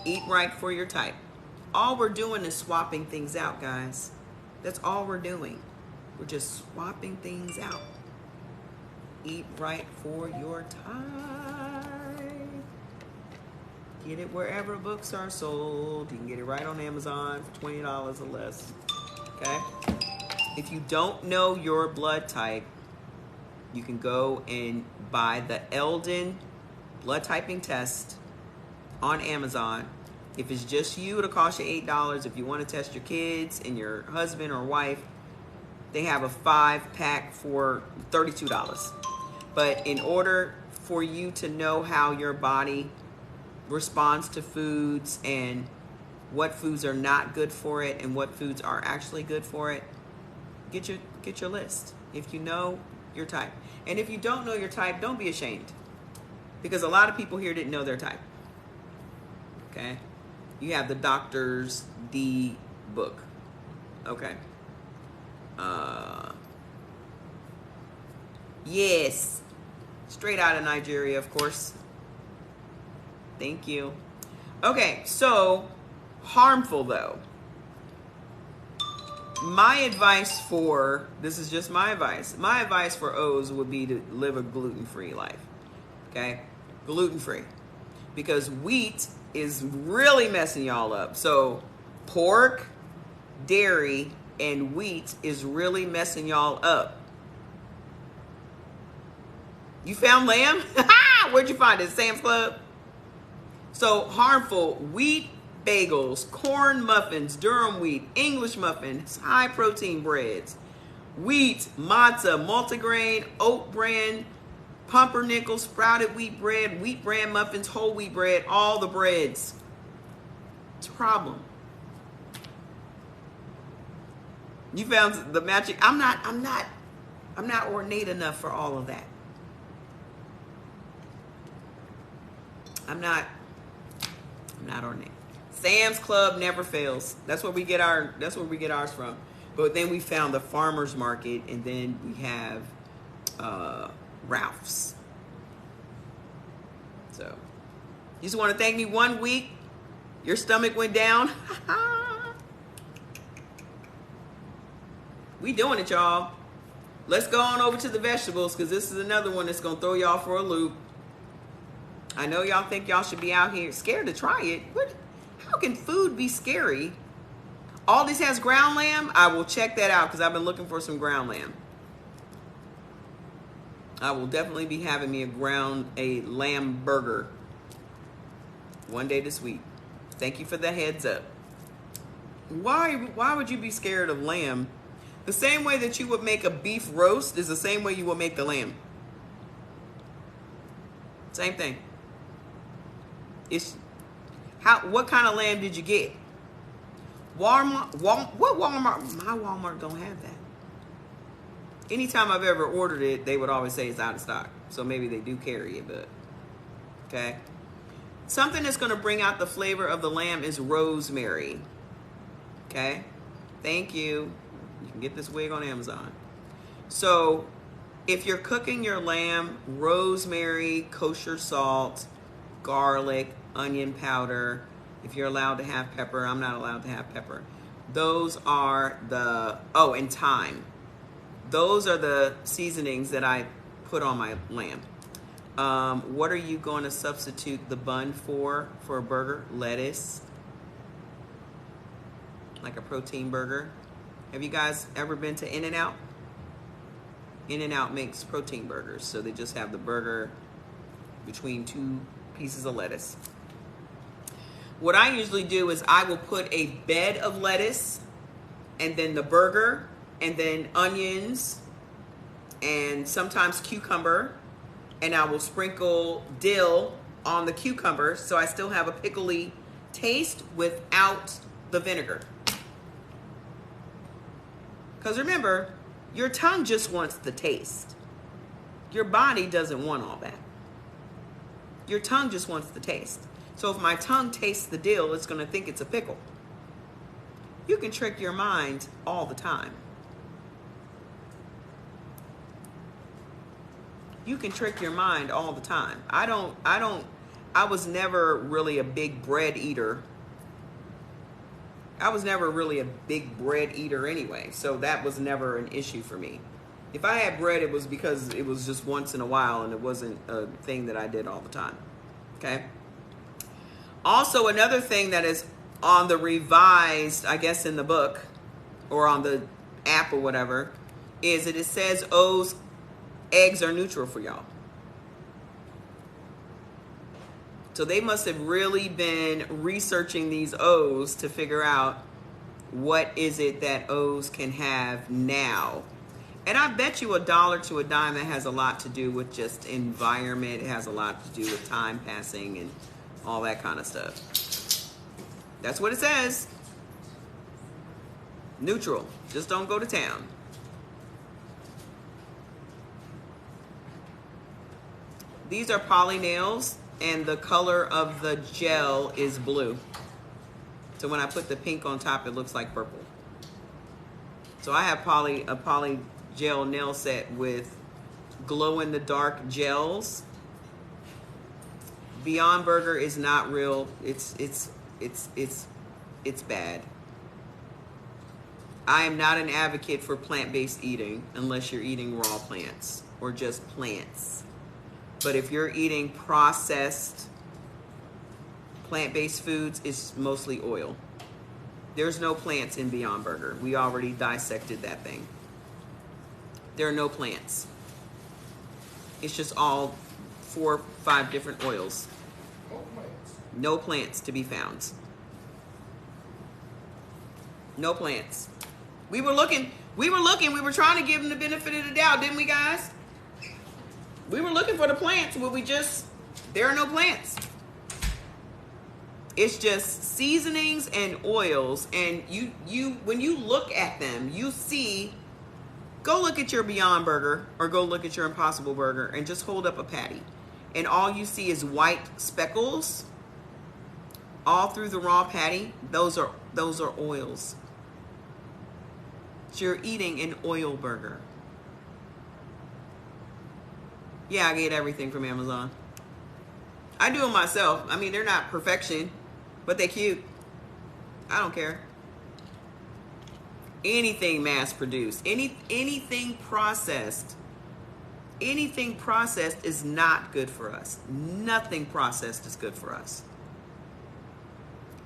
Eat right for your type. All we're doing is swapping things out, guys. That's all we're doing. We're just swapping things out. Eat right for your type. Get it wherever books are sold. You can get it right on Amazon for $20 or less. Okay? If you don't know your blood type, you can go and buy the Eldon blood typing test on Amazon. If it's just you, it'll cost you $8. If you want to test your kids and your husband or wife, they have a 5-pack for $32. But in order for you to know how your body responds to foods and what foods are not good for it and what foods are actually good for it, get your list. If you know your type. And if you don't know your type, don't be ashamed. Because a lot of people here didn't know their type. Okay? You have the Doctor's D book. Okay. Yes. Straight out of Nigeria, of course. Thank you. Okay, so harmful though. My advice for, this is just my advice. My advice for O's would be to live a gluten-free life. Okay? Gluten-free. Because wheat is really messing y'all up. So pork, dairy, and wheat is really messing y'all up. You found lamb? Where'd you find it? Sam's Club? So harmful wheat bagels, corn muffins, durum wheat, English muffins, high protein breads, wheat, matzah, multigrain, oat bran, pumpernickel, sprouted wheat bran muffins, whole wheat bread, all the breads. It's a problem. You found the magic. I'm not ornate enough for all of that. I'm not ornate. Sam's Club never fails. That's where we get ours from. But then we found the farmer's market, and then we have Ralph's. So you just want to thank me 1 week, your stomach went down. We doing it, y'all. Let's go on over to the vegetables, because this is another one that's gonna throw y'all for a loop. I know y'all think y'all should be out here scared to try it. How can food be scary? All this has ground lamb. I will check that out, because I've been looking for some ground lamb. I will definitely be having me a lamb burger one day this week. Thank you for the heads up. Why would you be scared of lamb? The same way that you would make a beef roast is the same way you will make the lamb. Same thing. What kind of lamb did you get? Walmart? What Walmart? My Walmart don't have that. Anytime I've ever ordered it, they would always say it's out of stock. So maybe they do carry it, but okay. Something that's going to bring out the flavor of the lamb is rosemary. Okay. Thank you. You can get this wig on Amazon. So if you're cooking your lamb, rosemary, kosher salt, garlic, onion powder. If you're allowed to have pepper, I'm not allowed to have pepper. Those are and thyme. Those are the seasonings that I put on my lamb. What are you going to substitute the bun for a burger? Lettuce. Like a protein burger. Have you guys ever been to In-N-Out? In-N-Out makes protein burgers. So they just have the burger between 2 pieces of lettuce. What I usually do is I will put a bed of lettuce, and then the burger, and then onions, and sometimes cucumber, and I will sprinkle dill on the cucumber so I still have a pickly taste without the vinegar. Because remember, your tongue just wants the taste. Your body doesn't want all that. Your tongue just wants the taste. So if my tongue tastes the dill, it's going to think it's a pickle. You can trick your mind all the time. You can trick your mind all the time. I was never really a big bread eater. I was never really a big bread eater anyway, so that was never an issue for me. If I had bread, it was because it was just once in a while, and it wasn't a thing that I did all the time. Okay? Also, another thing that is on the revised, I guess in the book, or on the app or whatever, is that it says O's eggs are neutral for y'all. So they must have really been researching these O's to figure out what is it that O's can have now. And I bet you $1 to a dime that has a lot to do with just environment. It has a lot to do with time passing and all that kind of stuff. That's what it says. Neutral. Just don't go to town. These are poly nails, and the color of the gel is blue. So when I put the pink on top, it looks like purple. So I have a poly gel nail set with glow-in-the-dark gels. Beyond Burger is not real. It's bad. I am not an advocate for plant-based eating unless you're eating raw plants or just plants. But if you're eating processed plant-based foods, it's mostly oil. There's no plants in Beyond Burger. We already dissected that thing. There are no plants. It's just all 4 or 5 different oils. No plants. No plants to be found. No plants. We were looking, we were trying to give them the benefit of the doubt, didn't we, guys? We were looking for the plants, but there are no plants. It's just seasonings and oils, and you when you look at them, you see, go look at your Beyond Burger or go look at your Impossible Burger and just hold up a patty. And all you see is white speckles all through the raw patty. Those are oils. So you're eating an oil burger. Yeah, I get everything from Amazon. I do them myself. I mean, they're not perfection, but they're cute. I don't care. Anything mass produced, anything processed is not good for us. Nothing processed is good for us.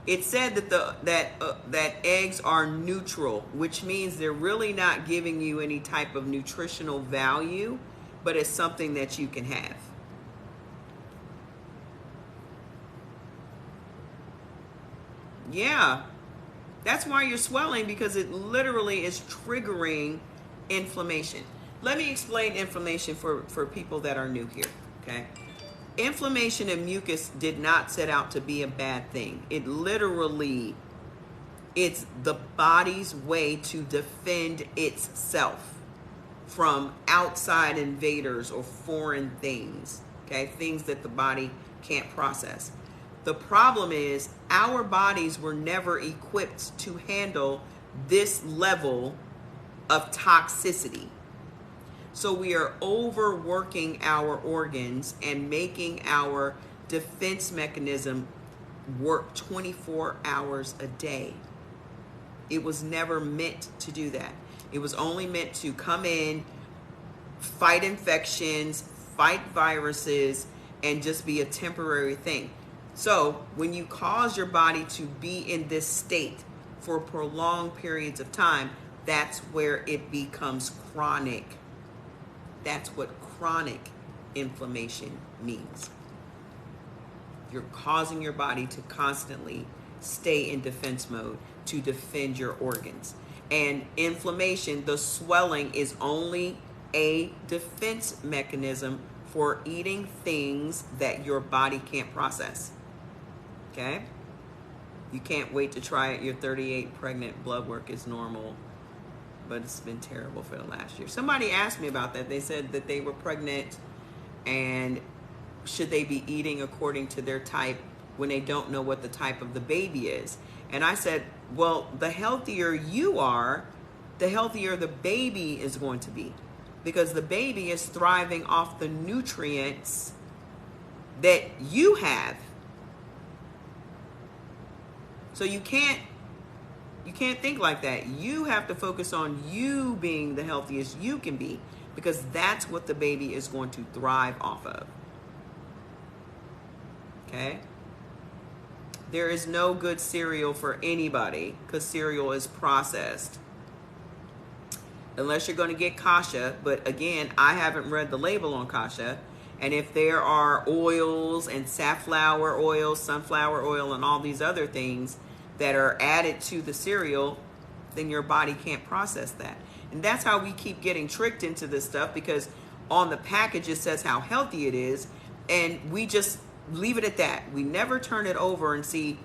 It said that eggs are neutral, which means they're really not giving you any type of nutritional value, but it's something that you can have. Yeah, that's why you're swelling, because it literally is triggering inflammation. Let me explain inflammation for people that are new here, okay? Inflammation and mucus did not set out to be a bad thing. It's the body's way to defend itself from outside invaders or foreign things, okay? Things that the body can't process. The problem is our bodies were never equipped to handle this level of toxicity. So we are overworking our organs and making our defense mechanism work 24 hours a day. It was never meant to do that. It was only meant to come in, fight infections, fight viruses, and just be a temporary thing. So when you cause your body to be in this state for prolonged periods of time, that's where it becomes chronic. That's what chronic inflammation means. You're causing your body to constantly stay in defense mode to defend your organs. And inflammation, the swelling, is only a defense mechanism for eating things that your body can't process. Okay? You can't wait to try it. You're 38, pregnant, blood work is normal, but it's been terrible for the last year. Somebody asked me about that. They said that they were pregnant and should they be eating according to their type when they don't know what the type of the baby is? And I said, well, the healthier you are, the healthier the baby is going to be, because the baby is thriving off the nutrients that you have. So you can't think like that. You have to focus on you being the healthiest you can be, because that's what the baby is going to thrive off of. Okay? There is no good cereal for anybody, because cereal is processed. Unless you're going to get kasha, but again, I haven't read the label on kasha. And if there are oils and safflower oil, sunflower oil, and all these other things that are added to the cereal, then your body can't process that. And that's how we keep getting tricked into this stuff, because on the package it says how healthy it is, and we just leave it at that. We never turn it over and see,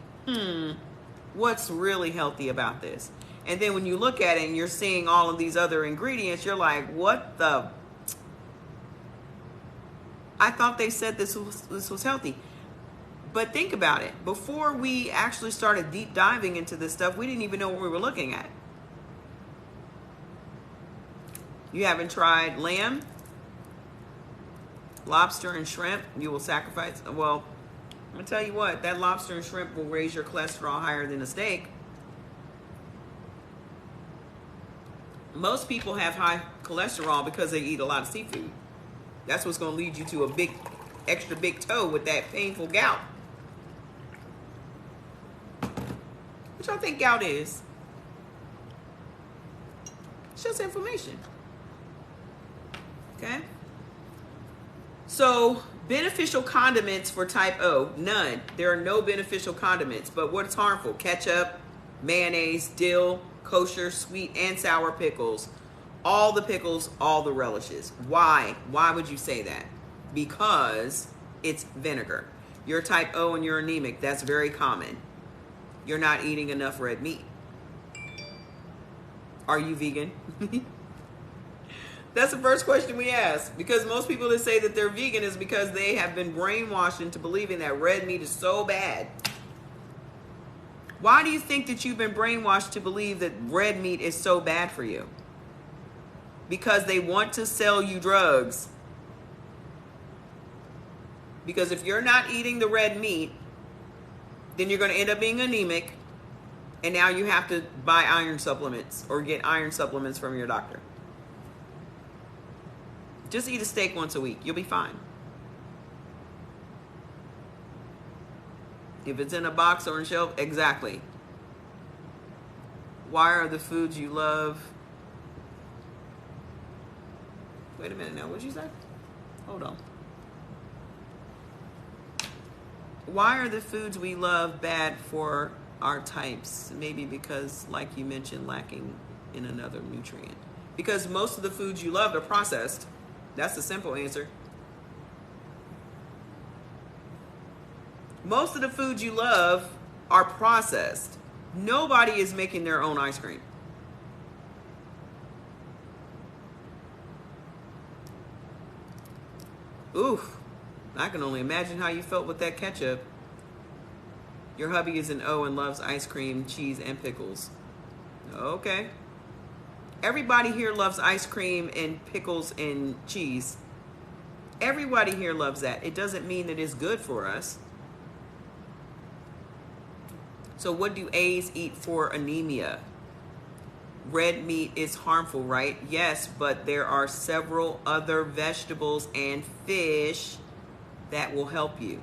what's really healthy about this? And then when you look at it and you're seeing all of these other ingredients, you're like, what the? I thought they said this was healthy. But think about it. Before we actually started deep diving into this stuff, we didn't even know what we were looking at. You haven't tried lamb, lobster, and shrimp? You will sacrifice? Well, I'm going to tell you what. That lobster and shrimp will raise your cholesterol higher than a steak. Most people have high cholesterol because they eat a lot of seafood. That's what's going to lead you to a big, extra big toe with that painful gout. What y'all think gout is? It's just inflammation. Okay? So, beneficial condiments for type O, none. There are no beneficial condiments. But what's harmful? Ketchup, mayonnaise, dill, kosher, sweet, and sour pickles. All the pickles, all the relishes. Why? Why would you say that? Because it's vinegar. You're type O and you're anemic. That's very common. You're not eating enough red meat. Are you vegan? That's the first question we ask, because most people that say that they're vegan is because they have been brainwashed into believing that red meat is so bad. Why do you think that you've been brainwashed to believe that red meat is so bad for you? Because they want to sell you drugs. Because if you're not eating the red meat, then you're going to end up being anemic, and now you have to buy iron supplements or get iron supplements from your doctor. Just eat a steak once a week. You'll be fine. If it's in a box or on a shelf, exactly. Why are the foods you love? Wait a minute now. What'd you say? Hold on. Why are the foods we love bad for our types? Maybe because, like you mentioned, lacking in another nutrient. Because most of the foods you love are processed. That's the simple answer. Most of the foods you love are processed. Nobody is making their own ice cream. Oof. I can only imagine how you felt with that ketchup. Your hubby is an O and loves ice cream, cheese, and pickles. Okay. Everybody here loves ice cream and pickles and cheese. Everybody here loves that. It doesn't mean that it's good for us. So what do A's eat for anemia? Red meat is harmful, right? Yes, but there are several other vegetables and fish that will help you.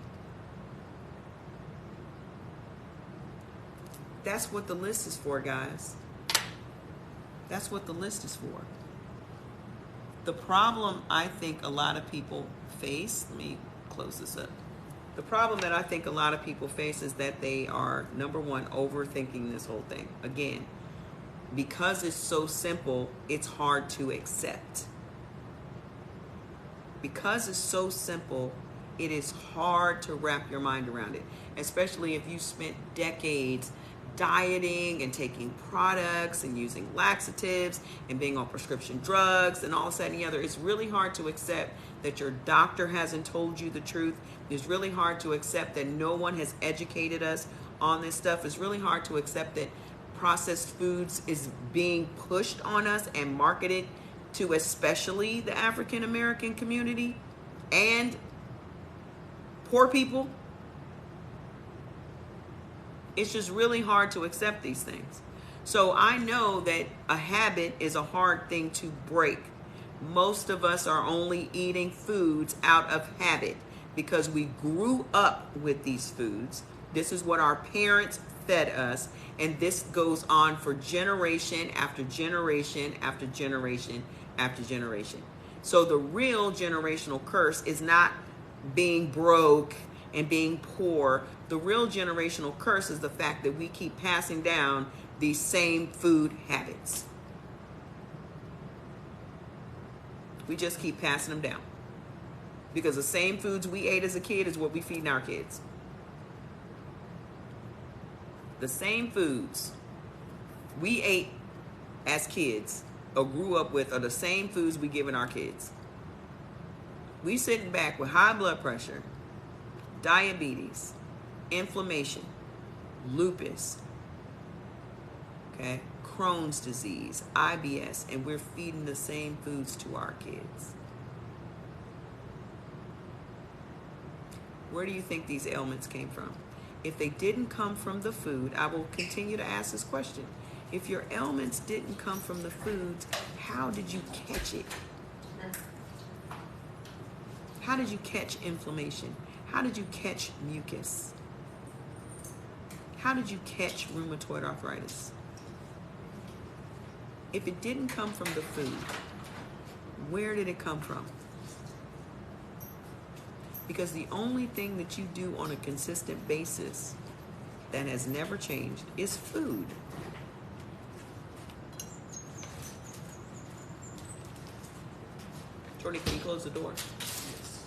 That's what the list is for, guys. That's what the list is for. The problem I think a lot of people face, let me close this up. The problem that I think a lot of people face is that they are, number one, overthinking this whole thing. Again, because it's so simple, it's hard to accept. Because it's so simple, it is hard to wrap your mind around it, especially if you spent decades dieting and taking products and using laxatives and being on prescription drugs and all this, that, and the other. It's really hard to accept that your doctor hasn't told you the truth. It's really hard to accept that no one has educated us on this stuff. It's really hard to accept that processed foods is being pushed on us and marketed to especially the African American community and poor people. It's just really hard to accept these things. So I know that a habit is a hard thing to break. Most of us are only eating foods out of habit because we grew up with these foods. This is what our parents fed us, and this goes on for generation after generation after generation after generation. So the real generational curse is not being broke and being poor. The real generational curse is the fact that we keep passing down these same food habits. We just keep passing them down. Because the same foods we ate as a kid is what we feed our kids. The same foods we ate as kids or grew up with are the same foods we giving our kids. We sitting back with high blood pressure, diabetes, inflammation, lupus, okay, Crohn's disease, IBS, and we're feeding the same foods to our kids. Where do you think these ailments came from? If they didn't come from the food, I will continue to ask this question. If your ailments didn't come from the foods, how did you catch it? How did you catch inflammation? How did you catch mucus? How did you catch rheumatoid arthritis? If it didn't come from the food, where did it come from? Because the only thing that you do on a consistent basis that has never changed is food. Jordy, can you close the door? Yes.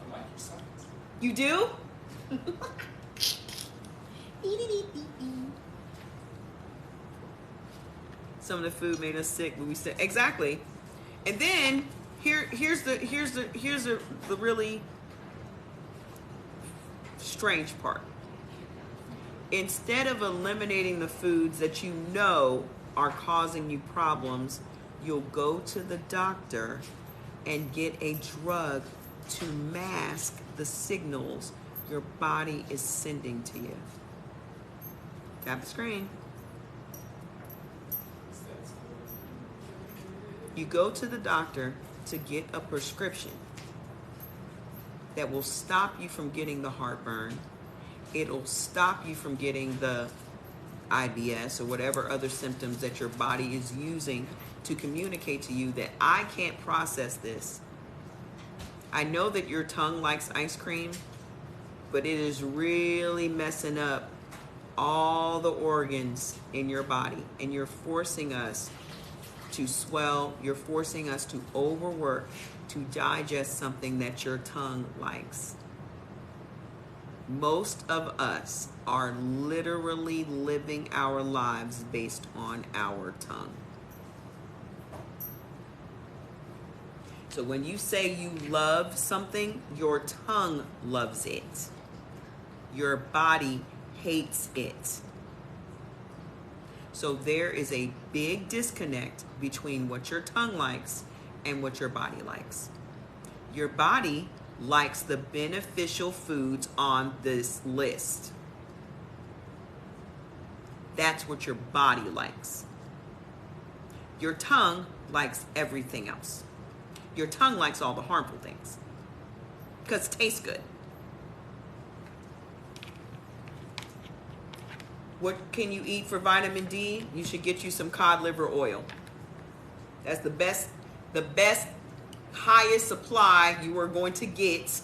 I like your science. You do? Some of the food made us sick, but we said exactly. And then here's the really strange part. Instead of eliminating the foods that you know are causing you problems, you'll go to the doctor and get a drug to mask the signals your body is sending to you. Tap the screen. You go to the doctor to get a prescription that will stop you from getting the heartburn. It'll stop you from getting the IBS or whatever other symptoms that your body is using to communicate to you that I can't process this. I know that your tongue likes ice cream, but it is really messing up all the organs in your body, and you're forcing us to swell, you're forcing us to overwork to digest something that your tongue likes. Most of us are literally living our lives based on our tongue. So when you say you love something, your tongue loves it. Your body hates it. So there is a big disconnect between what your tongue likes and what your body likes. Your body likes the beneficial foods on this list. That's what your body likes. Your tongue likes everything else. Your tongue likes all the harmful things because it tastes good. What can you eat for vitamin D? You should get you some cod liver oil. That's the best, highest supply you are going to get.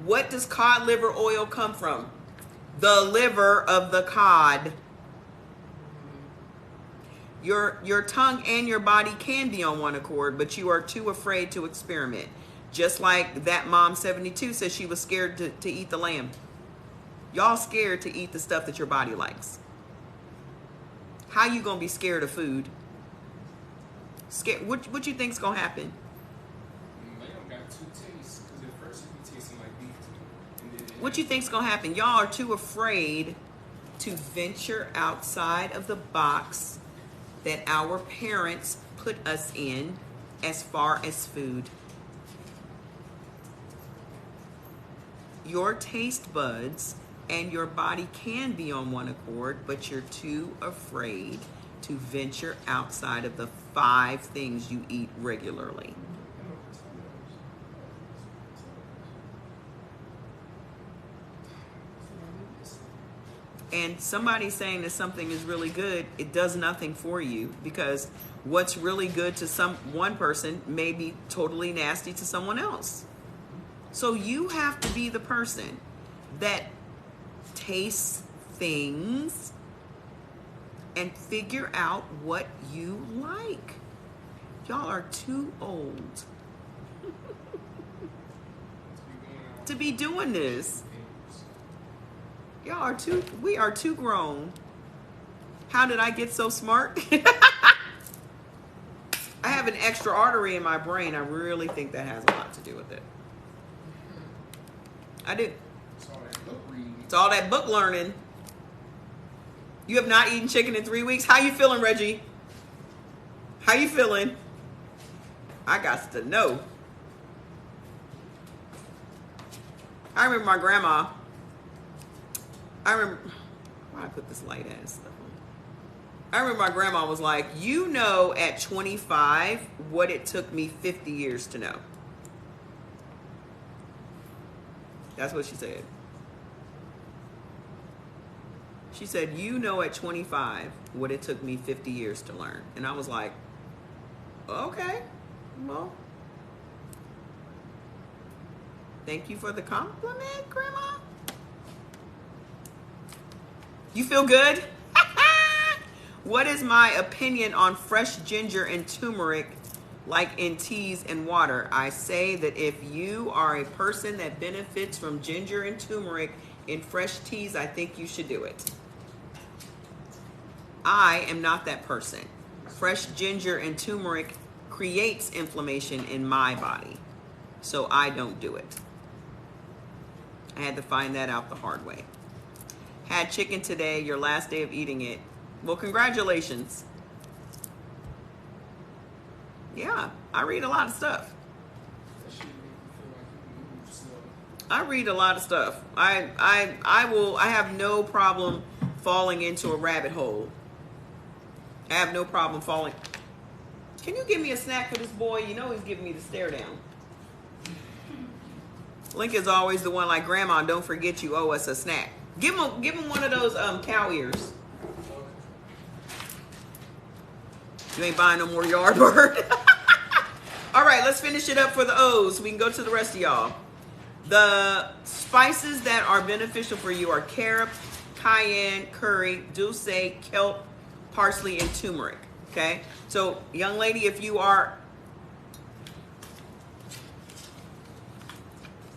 What does cod liver oil come from? The liver of the cod. Your tongue and your body can be on one accord, but you are too afraid to experiment. Just like that mom 72 says she was scared to eat the lamb. Y'all scared to eat the stuff that your body likes. How you gonna be scared of food? Scared? What you think's gonna happen? Lamb got two tastes, because at first it be tasting like beef to me. What you think's gonna happen? Y'all are too afraid to venture outside of the box that our parents put us in as far as food. Your taste buds and your body can be on one accord, but you're too afraid to venture outside of the 5 things you eat regularly. And somebody saying that something is really good, it does nothing for you, because what's really good to one person may be totally nasty to someone else. So you have to be the person that tastes things and figure out what you like. Y'all are too old to be doing this. We are too grown. How did I get so smart? I have an extra artery in my brain. I really think that has a lot to do with it. I do. It's all that book reading. It's all that book learning. You have not eaten chicken in 3 weeks. How you feeling, Reggie? How you feeling? I got to know. I remember my grandma. Why I put this light ass stuff on? I remember my grandma was like, you know, at 25, what it took me 50 years to know. That's what she said. She said, you know, at 25, what it took me 50 years to learn. And I was like, okay, well, thank you for the compliment, Grandma. You feel good? What is my opinion on fresh ginger and turmeric, like in teas and water? I say that if you are a person that benefits from ginger and turmeric in fresh teas, I think you should do it. I am not that person. Fresh ginger and turmeric creates inflammation in my body, so I don't do it. I had to find that out the hard way. Had chicken today, your last day of eating it. Well, congratulations. Yeah, I read a lot of stuff. That shit make you feel like you move slow. I read a lot of stuff. I have no problem falling into a rabbit hole. I have no problem falling. Can you give me a snack for this boy? You know he's giving me the stare down. Link is always the one like, Grandma, don't forget you owe us a snack. Give him one of those cow ears. You ain't buying no more Yardbird. All right, let's finish it up for the O's. We can go to the rest of y'all. The spices that are beneficial for you are carob, cayenne, curry, dulce, kelp, parsley, and turmeric. Okay? So, young lady, if you are...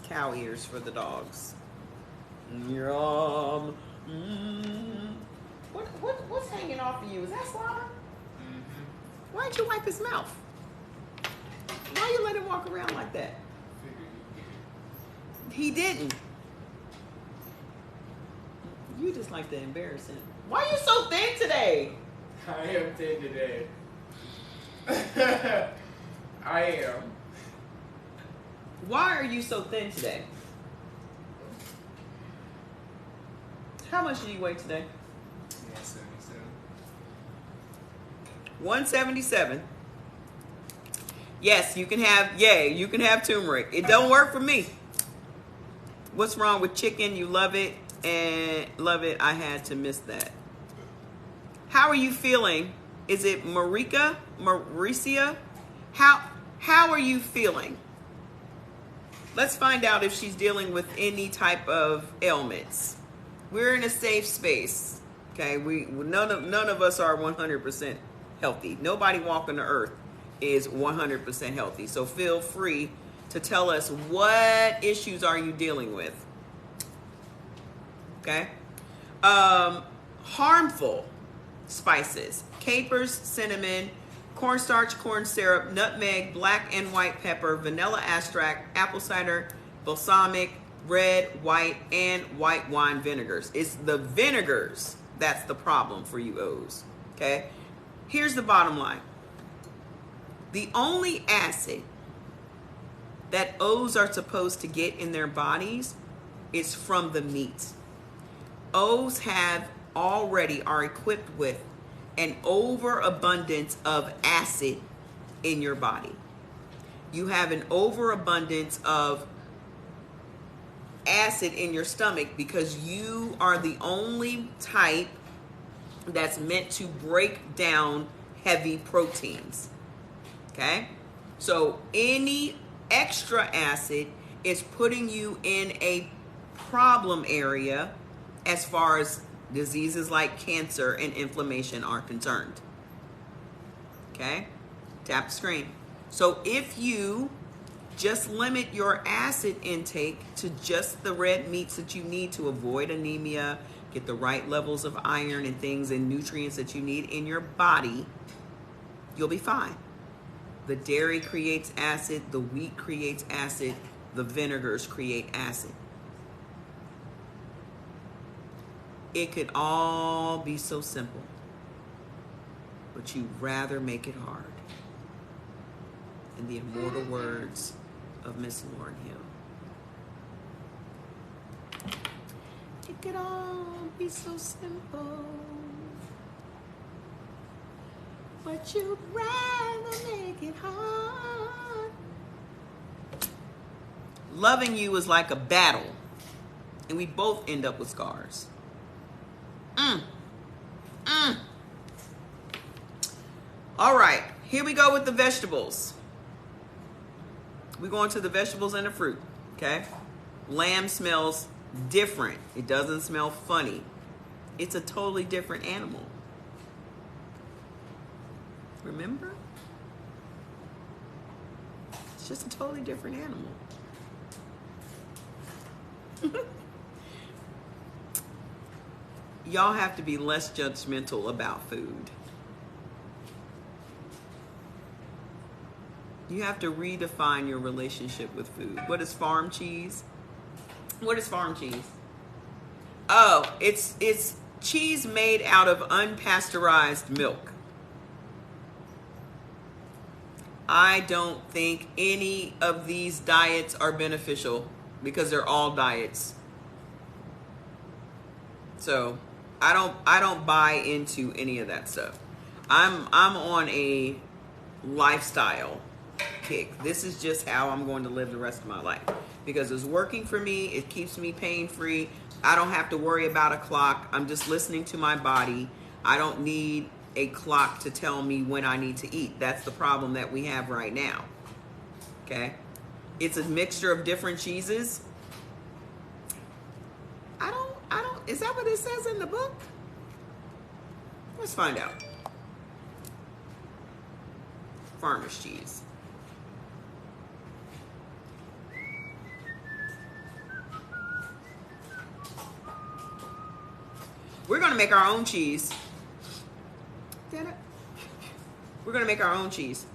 Cow ears for the dogs. Yum. What's hanging off of you? Is that slobber? Why'd you wipe his mouth? Why you let him walk around like that? He didn't. You just like to embarrass him. Why are you so thin today? I am thin today. I am. Why are you so thin today? How much do you weigh today? 177. 177. Yes, you can have turmeric. It don't work for me. What's wrong with chicken? You love it and love it. I had to miss that. How are you feeling? Is it Mauricia? How are you feeling? Let's find out if she's dealing with any type of ailments. We're in a safe space. Okay, none of us are 100% healthy. Nobody walking the earth is 100% healthy. So feel free to tell us what issues are you dealing with. Okay? Harmful spices: capers, cinnamon, cornstarch, corn syrup, nutmeg, black and white pepper, vanilla extract, apple cider, balsamic, red, white, and white wine vinegars. It's the vinegars that's the problem for you O's. Okay? Here's the bottom line. The only acid that O's are supposed to get in their bodies is from the meat. O's are equipped with an overabundance of acid in your body. You have an overabundance of acid in your stomach because you are the only type that's meant to break down heavy proteins. Okay? So any extra acid is putting you in a problem area as far as diseases like cancer and inflammation are concerned. Okay? Tap the screen. So if you just limit your acid intake to just the red meats that you need to avoid anemia, get the right levels of iron and things and nutrients that you need in your body, you'll be fine. The dairy creates acid, the wheat creates acid, the vinegars create acid. It could all be so simple, but you'd rather make it hard. In the immortal words of Miss Lauryn Hill. It could all be so simple, but you'd rather make it hard. Loving you is like a battle, and we both end up with scars. All right, here we go with the vegetables. We're going to the vegetables and the fruit, okay? Lamb smells different. It doesn't smell funny. It's a totally different animal. Remember? It's just a totally different animal. Y'all have to be less judgmental about food. You have to redefine your relationship with food. What is farm cheese? What is farm cheese? Oh, it's cheese made out of unpasteurized milk. I don't think any of these diets are beneficial because they're all diets. So I don't buy into any of that stuff. I'm on a lifestyle kick. This is just how I'm going to live the rest of my life because it's working for me. It keeps me pain free. I don't have to worry about a clock. I'm just listening to my body. I don't need a clock to tell me when I need to eat. That's the problem that we have right now. Okay? It's a mixture of different cheeses. Is that what it says in the book? Let's find out. Farmer's cheese. We're going to make our own cheese. We're going to make our own cheese.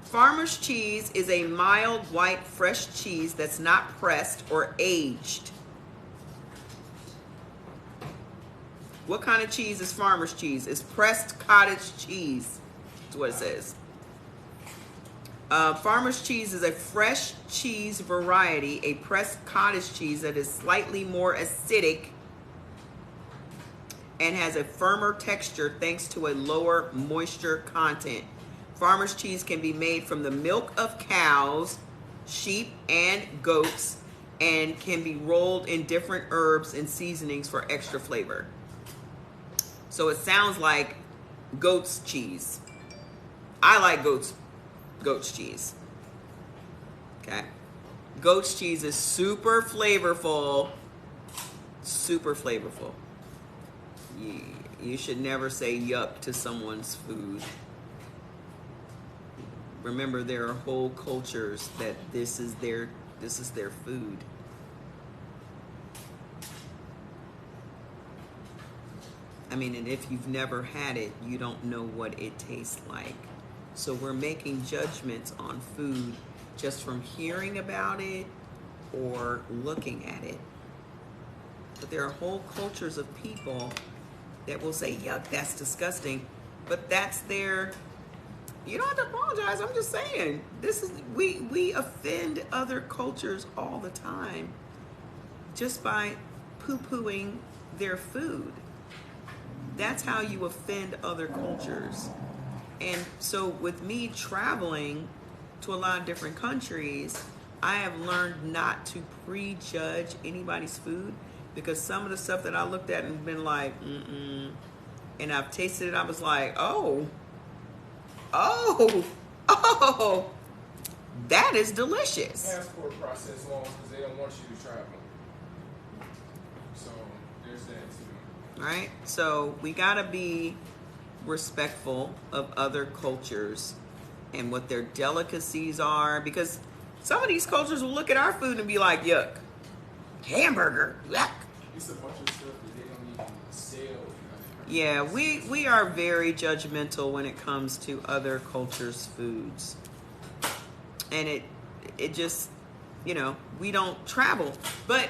Farmer's cheese is a mild, white, fresh cheese that's not pressed or aged. What kind of cheese is farmer's cheese? It's pressed cottage cheese. That's what it says. Farmer's cheese is a fresh cheese variety, a pressed cottage cheese that is slightly more acidic and has a firmer texture thanks to a lower moisture content. Farmer's cheese can be made from the milk of cows, sheep, and goats, and can be rolled in different herbs and seasonings for extra flavor. So it sounds like goat's cheese. I like goat's cheese. Okay. Goat's cheese is super flavorful. Super flavorful. You should never say yuck to someone's food. Remember, there are whole cultures that this is their food. I mean, and if you've never had it, you don't know what it tastes like. So we're making judgments on food just from hearing about it or looking at it. But there are whole cultures of people that will say, yuck, that's disgusting. But that's their, you don't have to apologize. I'm just saying, we offend other cultures all the time just by poo-pooing their food. That's how you offend other cultures. And so with me traveling to a lot of different countries, I have learned not to prejudge anybody's food because some of the stuff that I looked at and been like, and I've tasted it, I was like, oh, that is delicious. Passport process long because they don't want you to travel. So there's that too. Right? So we gotta be respectful of other cultures and what their delicacies are, because some of these cultures will look at our food and be like, yuck, hamburger, yuck. It's a bunch of stuff that they don't even sell. Yeah, we are very judgmental when it comes to other cultures' foods. And it just, we don't travel. But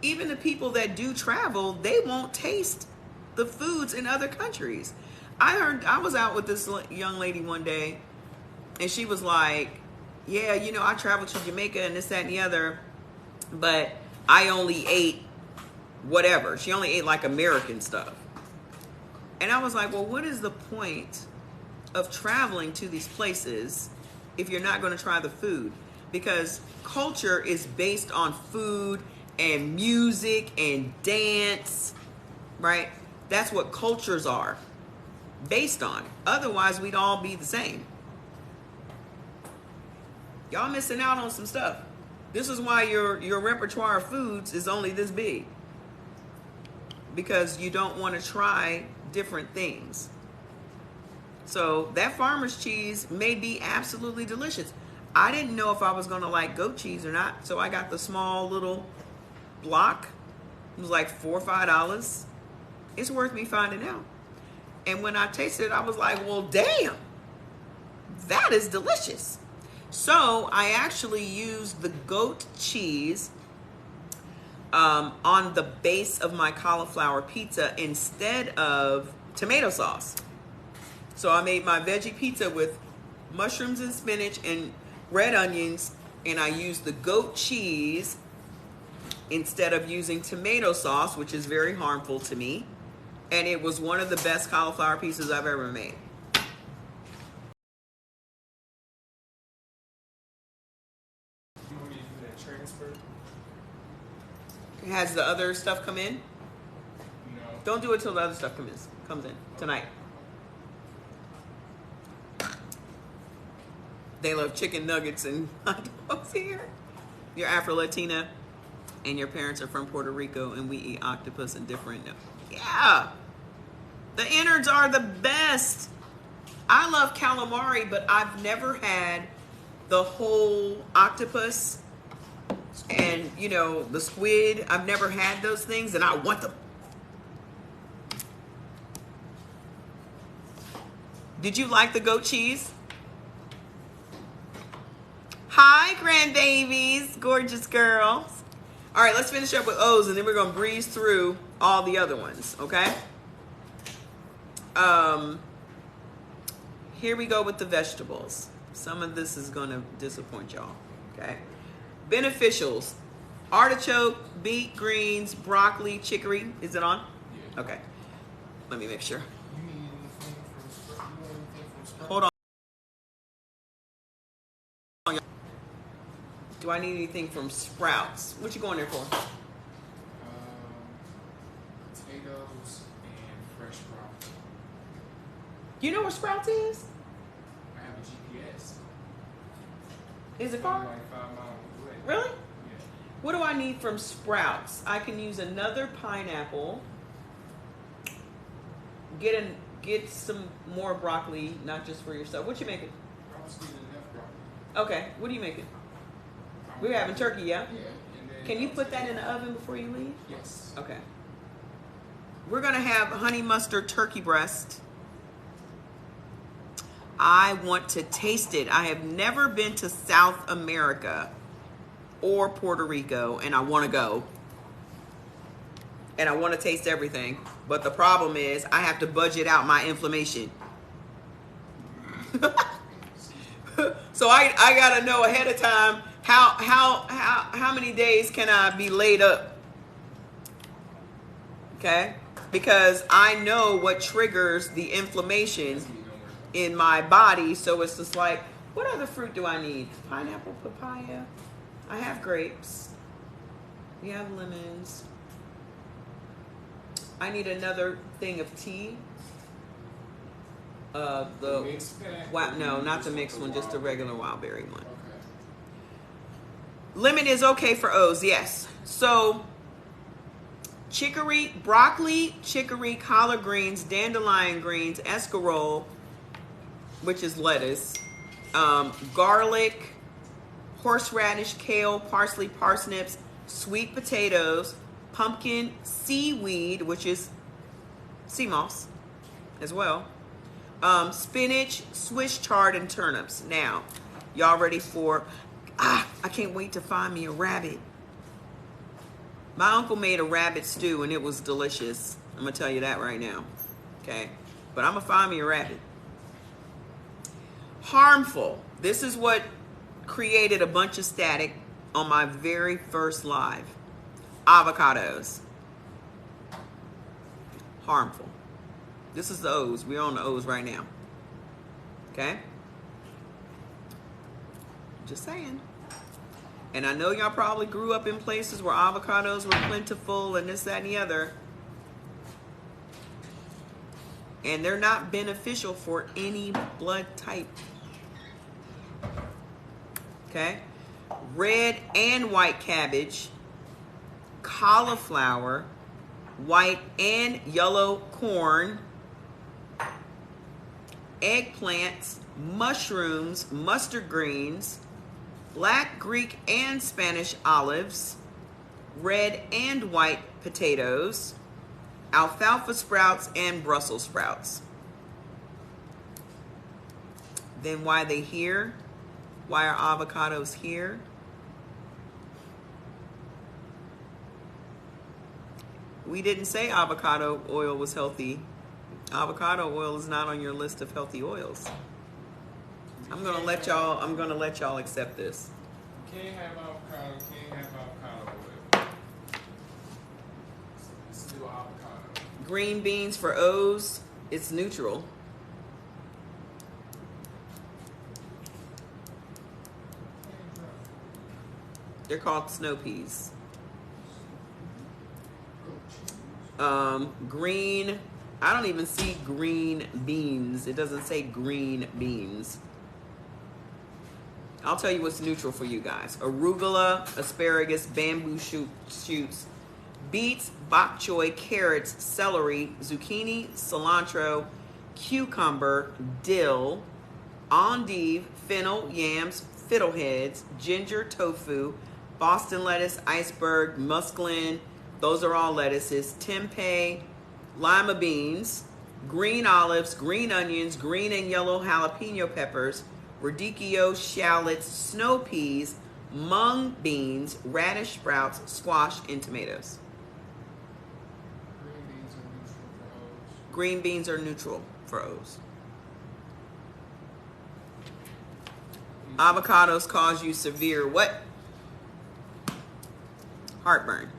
even the people that do travel, they won't taste the foods in other countries. I was out with this young lady one day, and she was like, yeah, I traveled to Jamaica and this, that, and the other, but I only ate whatever. She only ate like American stuff. And I was like, well, what is the point of traveling to these places if you're not going to try the food, because culture is based on food and music and dance, right? That's what cultures are based on. Otherwise, we'd all be the same. Y'all missing out on some stuff. This is why your repertoire of foods is only this big, because you don't want to try different things. So that farmer's cheese may be absolutely delicious. I didn't know if I was going to like goat cheese or not, so I got the small little block. It was like $4 or $5. It's worth me finding out. And when I tasted it, I was like, well, damn, that is delicious. So I actually used the goat cheese on the base of my cauliflower pizza instead of tomato sauce. So I made my veggie pizza with mushrooms and spinach and red onions, and I used the goat cheese instead of using tomato sauce, which is very harmful to me. And it was one of the best cauliflower pizzas I've ever made. You want me to do that transfer? Has the other stuff come in? No. Don't do it till the other stuff comes in tonight. They love chicken nuggets and hot dogs here. You're Afro-Latina and your parents are from Puerto Rico and we eat octopus and different. Yeah. The innards are the best. I love calamari, but I've never had the whole octopus and, you know, the squid. I've never had those things and I want them. Did you like the goat cheese? Hi, grandbabies, gorgeous girls. All right, let's finish up with O's, and then we're going to breeze through all the other ones, okay? Here we go with the vegetables. Some of this is going to disappoint y'all, okay? Beneficials: artichoke, beet, greens, broccoli, chicory. Is it on? Yeah. Okay. Let me make sure. You need anything from Hold on. Do I need anything from Sprouts? What you going there for? Potatoes and fresh broccoli. You know where Sprouts is? I have a GPS. Is it Only far? like 5 miles away. Really? Yeah. What do I need from Sprouts? I can use another pineapple. Get some more broccoli, not just for yourself. What you making? I was getting enough broccoli. Okay, what are you making? We're having turkey, yeah? Yeah. And then Can you put that in the oven before you leave? Yes. Okay. We're gonna have honey mustard turkey breast. I want to taste it. I have never been to South America or Puerto Rico, and I want to go. And I want to taste everything. But the problem is I have to budget out my inflammation. So I gotta know ahead of time how many days can I be laid up? Okay? Because I know what triggers the inflammation in my body. So it's just like, what other fruit do I need? Pineapple, papaya. I have grapes. We have lemons. I need another thing of tea. The mixed pack? no, not the mixed one, just the regular wild berry one. Okay. Lemon is okay for O's, yes. So chicory, broccoli, chicory, collard greens, dandelion greens, escarole, which is lettuce, garlic, horseradish, kale, parsley, parsnips, sweet potatoes, pumpkin, seaweed, which is sea moss as well, spinach, Swiss chard, and turnips. Now, y'all ready for, I can't wait to find me a rabbit. My uncle made a rabbit stew and it was delicious. I'm gonna tell you that right now, okay? But I'm gonna find me a rabbit. Harmful. This is what created a bunch of static on my very first live. Avocados. Harmful. This is the O's. We're on the O's right now. Okay? Just saying. And I know y'all probably grew up in places where avocados were plentiful and this, that, and the other. And they're not beneficial for any blood type. Okay? Red and white cabbage, cauliflower, white and yellow corn, eggplants, mushrooms, mustard greens, black Greek and Spanish olives, red and white potatoes, alfalfa sprouts, and Brussels sprouts. Then why are they here? Why are avocados here? We didn't say avocado oil was healthy. Avocado oil is not on your list of healthy oils. I'm gonna let y'all accept this. You can't have avocado, can't have avocado oil. It's still avocado. Green beans for O's, it's neutral. They're called snow peas. Green, I don't even see green beans. It doesn't say green beans. I'll tell you what's neutral for you guys. Arugula, asparagus, bamboo shoots, beets, bok choy, carrots, celery, zucchini, cilantro, cucumber, dill, endive, fennel, yams, fiddleheads, ginger, tofu, Boston lettuce, iceberg, musclin, those are all lettuces, tempeh, lima beans, green olives, green onions, green and yellow jalapeno peppers, radicchio, shallots, snow peas, mung beans, radish sprouts, squash, and tomatoes. Green beans are neutral for O's. Green beans are neutral for O's. Avocados cause you severe what? Heartburn.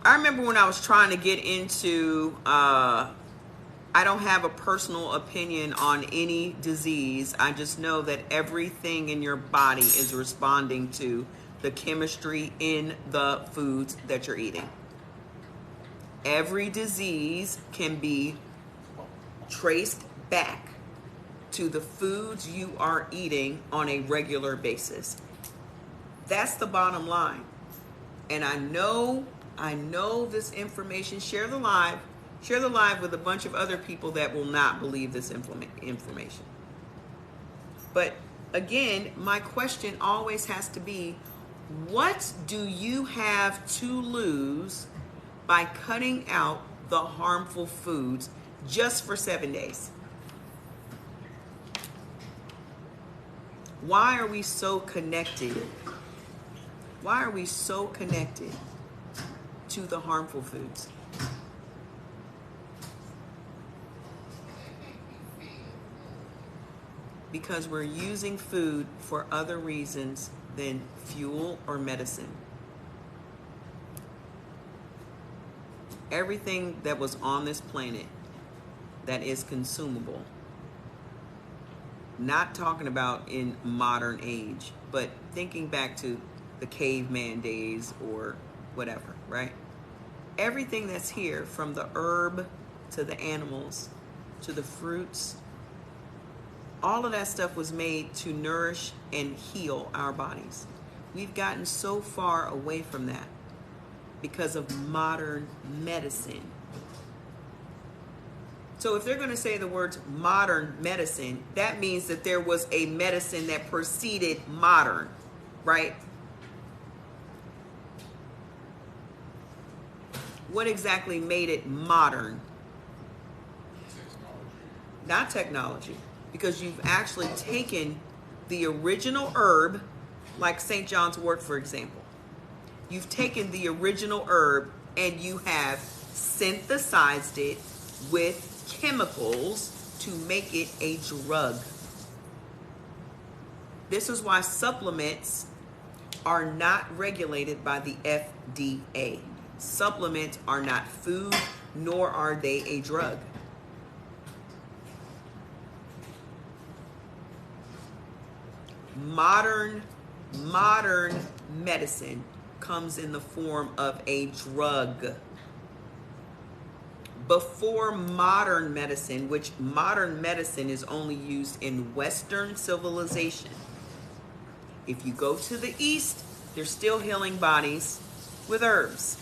I remember when I was trying to get into, I don't have a personal opinion on any disease. I just know that everything in your body is responding to the chemistry in the foods that you're eating. Every disease can be traced back to the foods you are eating on a regular basis. That's the bottom line. And I know this information. Share the live with a bunch of other people that will not believe this information. But again, my question always has to be, what do you have to lose by cutting out the harmful foods just for 7 days? Why are we so connected? Why are we so connected to the harmful foods? Because we're using food for other reasons than fuel or medicine. Everything that was on this planet that is consumable, not talking about in modern age, but thinking back to the caveman days or whatever, right? Everything that's here, from the herb to the animals to the fruits, all of that stuff was made to nourish and heal our bodies. We've gotten so far away from that because of modern medicine. So if they're going to say the words modern medicine, that means that there was a medicine that preceded modern, right? What exactly made it modern? Technology. Not technology, because you've actually taken the original herb, like St. John's wort, for example. You've taken the original herb and you have synthesized it with chemicals to make it a drug. This is why supplements are not regulated by the FDA. Supplements are not food, nor are they a drug. Modern medicine comes in the form of a drug. Before modern medicine, which modern medicine is only used in Western civilization. If you go to the East, they're still healing bodies with herbs.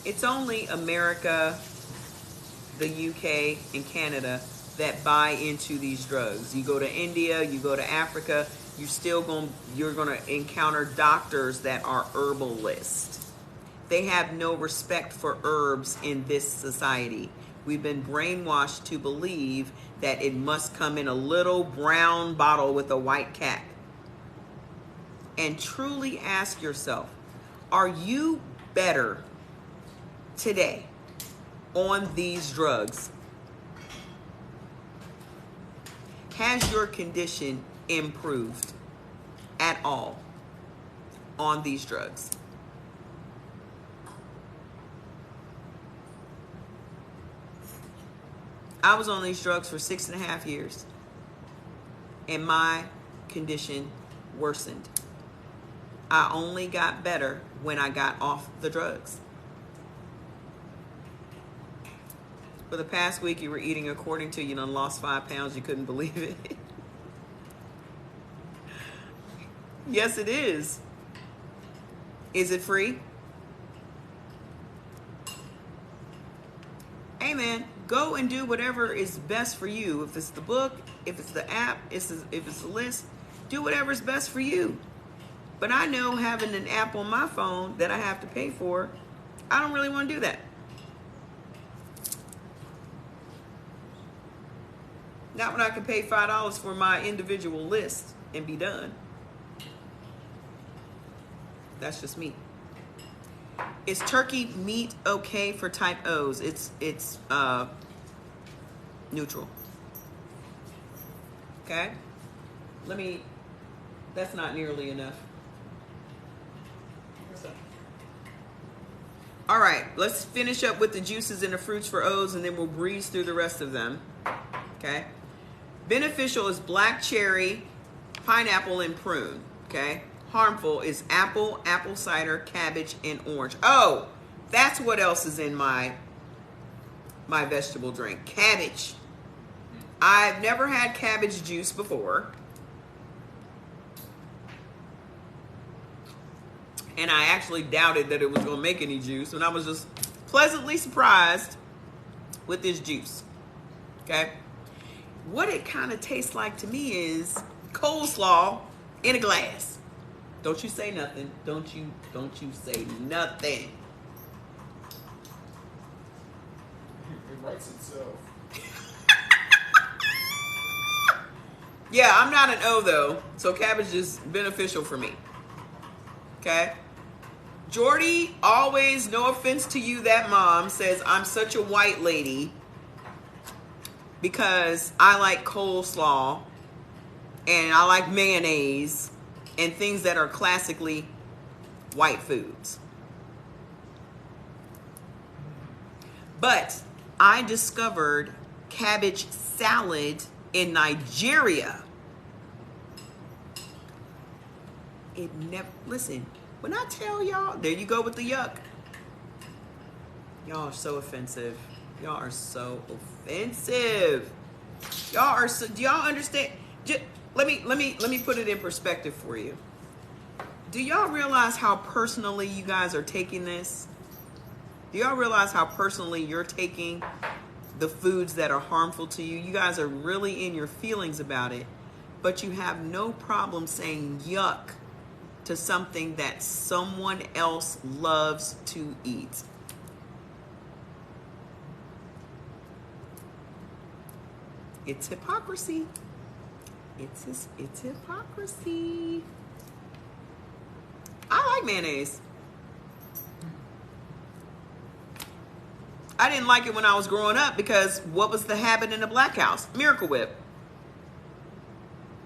It's only America, the UK, and Canada that buy into these drugs. You go to India, you go to Africa, you're gonna encounter doctors that are herbalists. They have no respect for herbs in this society. We've been brainwashed to believe that it must come in a little brown bottle with a white cap. And truly ask yourself, are you better today on these drugs? Has your condition improved at all on these drugs? I was on these drugs for 6.5 years, and my condition worsened. I only got better when I got off the drugs. For the past week, you were eating according to, lost 5 pounds. You couldn't believe it. Yes, it is. Is it free? Hey, man, go and do whatever is best for you. If it's the book, if it's the app, if it's the list, do whatever's best for you. But I know having an app on my phone that I have to pay for, I don't really want to do that. Not when I can pay $5 for my individual list and be done. That's just me. Is turkey meat okay for type O's? It's neutral. Okay? That's not nearly enough. All right, let's finish up with the juices and the fruits for O's, and then we'll breeze through the rest of them. Okay? Beneficial is black cherry, pineapple, and prune. Okay? Harmful is apple, apple cider, cabbage, and orange. Oh, that's what else is in my vegetable drink. Cabbage. I've never had cabbage juice before. And I actually doubted that it was going to make any juice. And I was just pleasantly surprised with this juice. Okay? What it kind of tastes like to me is coleslaw in a glass. Don't you say nothing. Don't you say nothing. It writes itself. Yeah, I'm not an O though, so cabbage is beneficial for me. Okay? Jordy, always, no offense to you, that mom, says I'm such a white lady because I like coleslaw and I like mayonnaise and things that are classically white foods. But I discovered cabbage salad in Nigeria. It never, listen, when I tell y'all, there you go with the yuck. Y'all are so offensive. Y'all are so offensive. Y'all are so, do y'all understand? Let me put it in perspective for you. Do y'all realize how personally you guys are taking this? Do y'all realize how personally you're taking the foods that are harmful to you? You guys are really in your feelings about it, but you have no problem saying yuck to something that someone else loves to eat. It's hypocrisy. It's hypocrisy. I like mayonnaise. I didn't like it when I was growing up because what was the habit in the Black House? Miracle Whip.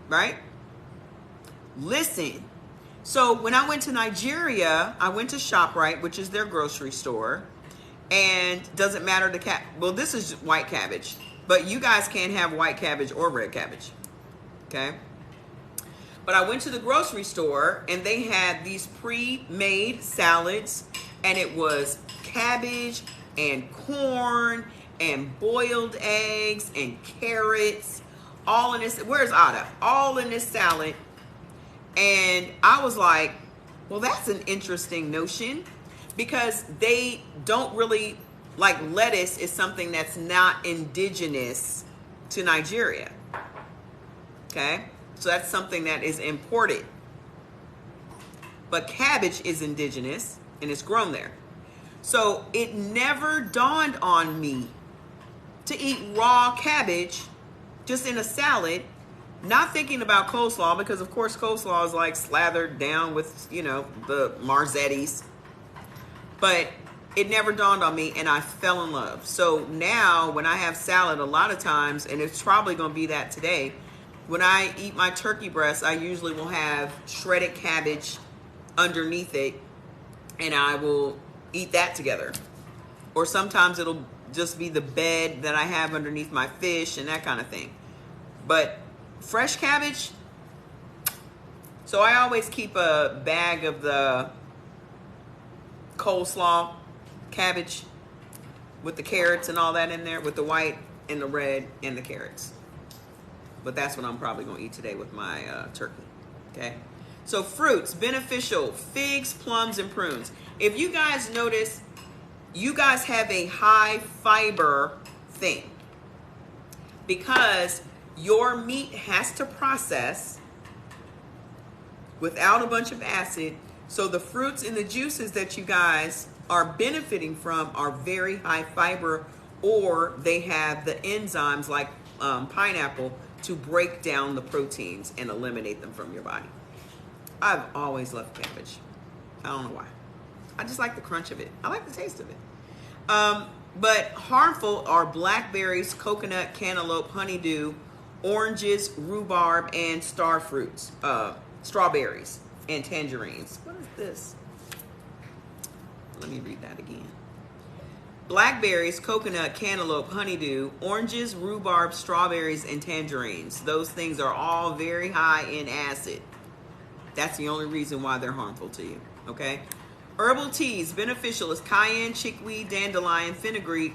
Right? Listen. So when I went to Nigeria, I went to ShopRite, which is their grocery store. And doesn't matter the well, this is white cabbage. But you guys can't have white cabbage or red cabbage. Okay? But I went to the grocery store and they had these pre-made salads, and it was cabbage and corn and boiled eggs and carrots, all in this. Where's Ada? All in this salad. And I was like, well, that's an interesting notion, because they don't really, like, lettuce is something that's not indigenous to Nigeria. Okay? So that's something that is imported. But cabbage is indigenous and it's grown there. So it never dawned on me to eat raw cabbage just in a salad, not thinking about coleslaw, because of course coleslaw is like slathered down with, you know, the Marzettis. But it never dawned on me, and I fell in love. So now when I have salad, a lot of times, and it's probably going to be that today, when I eat my turkey breast, I usually will have shredded cabbage underneath it, and I will eat that together. Or sometimes it'll just be the bed that I have underneath my fish and that kind of thing. But fresh cabbage, so I always keep a bag of the coleslaw cabbage with the carrots and all that in there, with the white and the red and the carrots. But that's what I'm probably going to eat today with my turkey. Okay? So fruits, beneficial, figs, plums, and prunes. If you guys notice, you guys have a high fiber thing, because your meat has to process without a bunch of acid. So the fruits and the juices that you guys are benefiting from are very high fiber, or they have the enzymes like pineapple to break down the proteins and eliminate them from your body. I've always loved cabbage. I don't know why. I just like the crunch of it. I like the taste of it. But harmful are blackberries, coconut, cantaloupe, honeydew, oranges, rhubarb, and star fruits, strawberries, and tangerines. What is this? Let me read that again. Blackberries, coconut, cantaloupe, honeydew, oranges, rhubarb, strawberries, and tangerines. Those things are all very high in acid. That's the only reason why they're harmful to you, okay? Herbal teas, beneficial is cayenne, chickweed, dandelion, fenugreek,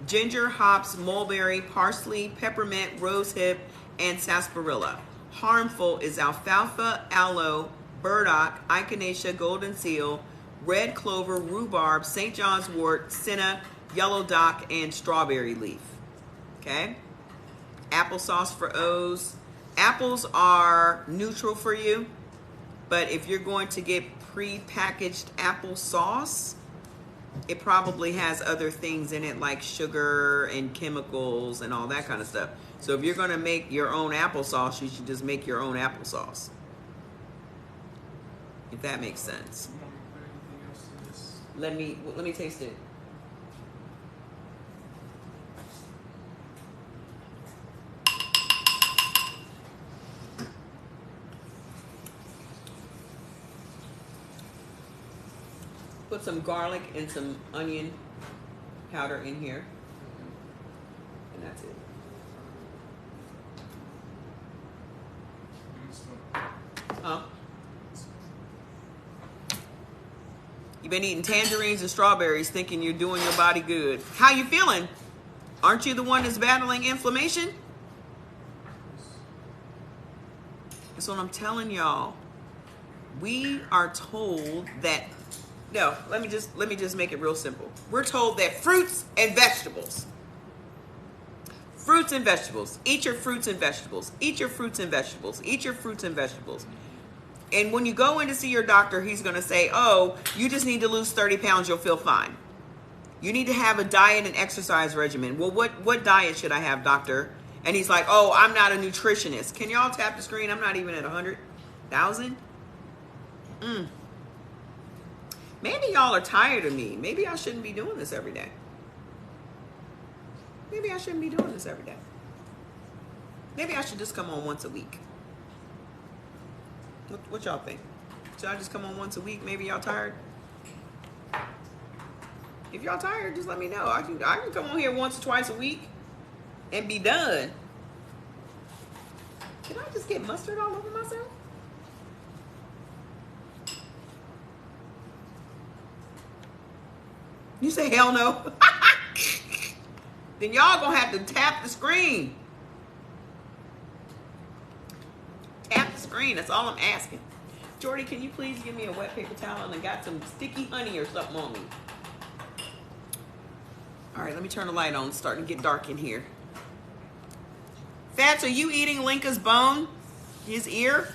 ginger, hops, mulberry, parsley, peppermint, rosehip, and sarsaparilla. Harmful is alfalfa, aloe, burdock, echinacea, golden seal, red clover, rhubarb, St. John's wort, senna, yellow dock, and strawberry leaf. Okay? Applesauce for O's. Apples are neutral for you, but if you're going to get pre-packaged applesauce, it probably has other things in it like sugar and chemicals and all that kind of stuff. So if you're going to make your own applesauce, you should just make your own applesauce. If that makes sense. Let me taste it. Put some garlic and some onion powder in here. And that's it. Huh? You've been eating tangerines and strawberries thinking you're doing your body good. How you feeling? Aren't you the one that's battling inflammation? That's what I'm telling y'all. We are told that, no, let me just make it real simple. We're told that fruits and vegetables. Fruits and vegetables. Eat your fruits and vegetables. Eat your fruits and vegetables. Eat your fruits and vegetables. And when you go in to see your doctor, he's going to say, oh, you just need to lose 30 pounds. You'll feel fine. You need to have a diet and exercise regimen. Well, what diet should I have, doctor? And he's like, oh, I'm not a nutritionist. Can y'all tap the screen? I'm not even at 100,000. Maybe y'all are tired of me. Maybe I shouldn't be doing this every day. Maybe I shouldn't be doing this every day. Maybe I should just come on once a week. What y'all think? Should I just come on once a week? Maybe y'all tired? If y'all tired, just let me know. I can come on here once or twice a week. and be done. Can I just get mustard all over myself? You say hell no. Then y'all gonna have to tap the screen. Tap the screen. That's all I'm asking. Jordy, can you please give me a wet paper towel and got some sticky honey or something on me? All right, let me turn the light on. It's starting to get dark in here. Fats, are you eating Linka's bone? His ear?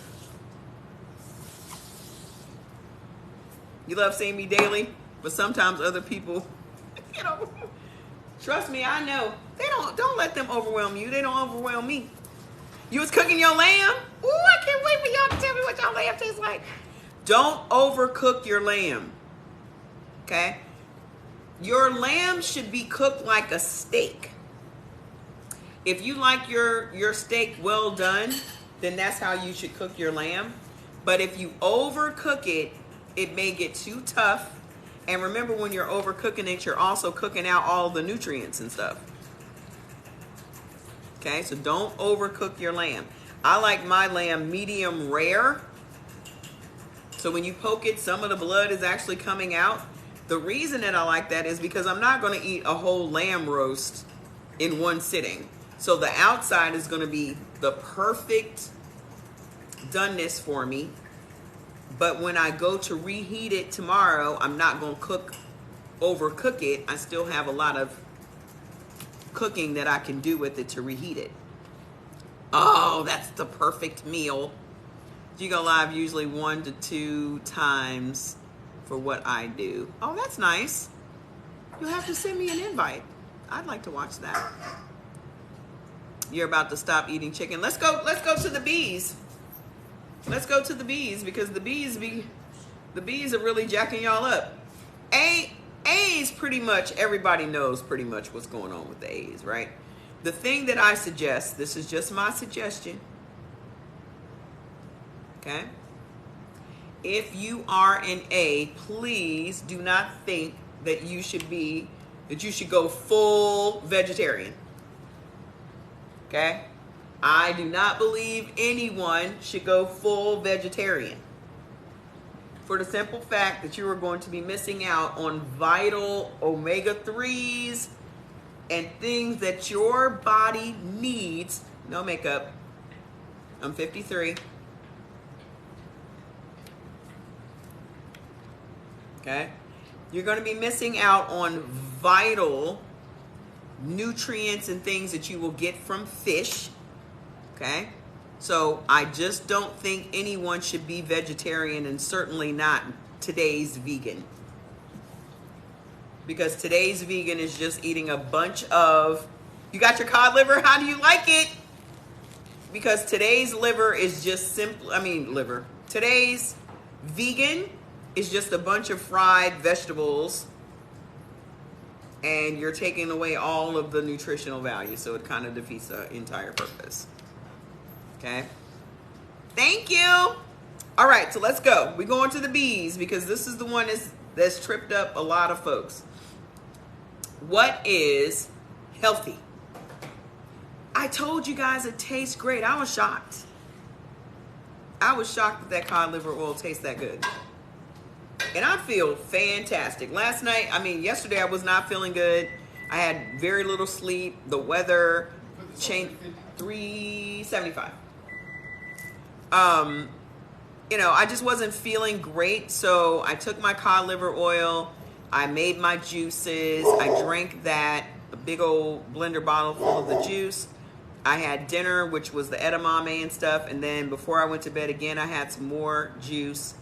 You love seeing me daily, but sometimes other people, you know, trust me, I know. Don't let them overwhelm you. They don't overwhelm me. You was cooking your lamb? Ooh, I can't wait for y'all to tell me what y'all lamb tastes like. Don't overcook your lamb. Okay? Your lamb should be cooked like a steak. If you like your steak well done, then that's how you should cook your lamb. But if you overcook it, it may get too tough. And remember, when you're overcooking it, you're also cooking out all the nutrients and stuff. Okay, so don't overcook your lamb. I like my lamb medium rare. So when you poke it, some of the blood is actually coming out. The reason that I like that is because I'm not going to eat a whole lamb roast in one sitting. So the outside is going to be the perfect doneness for me. But when I go to reheat it tomorrow, I'm not going to overcook it. I still have a lot of cooking that I can do with it to reheat it. Oh, that's the perfect meal. You go live usually 1 to 2 times for what I do. Oh, that's nice. You'll have to send me an invite. I'd like to watch that. You're about to stop eating chicken. Let's go to the bees. Let's go to the bees, because the bees are really jacking y'all up. A's pretty much, everybody knows pretty much what's going on with the A's, right? The thing that I suggest, this is just my suggestion, okay? If you are an A, please do not think that you should go full vegetarian, okay? I do not believe anyone should go full vegetarian, for the simple fact that you are going to be missing out on vital omega-3s and things that your body needs. No makeup. I'm 53. Okay? You're going to be missing out on vital nutrients and things that you will get from fish. Okay? So I just don't think anyone should be vegetarian, and certainly not today's vegan. Because today's vegan is just eating a bunch of, you got your cod liver, how do you like it? Because today's liver is just today's vegan is just a bunch of fried vegetables, and you're taking away all of the nutritional value, so it kind of defeats the entire purpose. Okay. Thank you. All right, so let's go. We're going to the bees, because this is the one that's tripped up a lot of folks. What is healthy? I told you guys it tastes great. I was shocked. I was shocked that cod liver oil tastes that good. And I feel fantastic. Yesterday I was not feeling good. I had very little sleep. The weather changed. 375. I just wasn't feeling great, so I took my cod liver oil, I made my juices, I drank that, a big old blender bottle full of the juice. I had dinner, which was the edamame and stuff, and then before I went to bed again, I had some more juice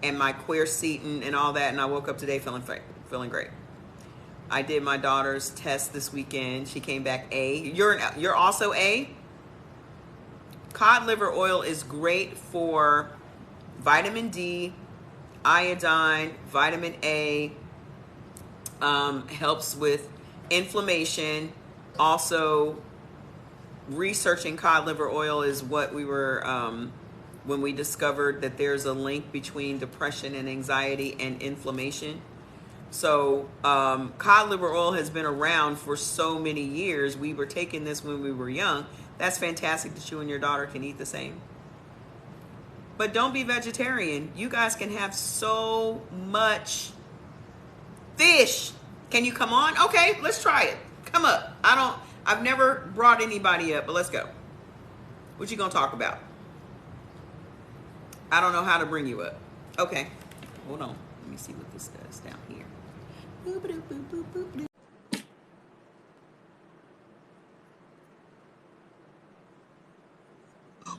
and my quercetin and all that, and I woke up today feeling great. I did my daughter's test this weekend. She came back A. You're also A? Cod liver oil is great for vitamin D, iodine, vitamin A, helps with inflammation. Also, researching cod liver oil is what we were, when we discovered that there's a link between depression and anxiety and inflammation. So, cod liver oil has been around for so many years. We were taking this when we were young. That's fantastic that you and your daughter can eat the same. But don't be vegetarian. You guys can have so much fish. Can you come on? Okay, let's try it. Come up. I've never brought anybody up, but let's go. What you gonna talk about? I don't know how to bring you up. Okay, hold on. Let me see what this does down here. Boop, boop, boop, boop, boop, boop.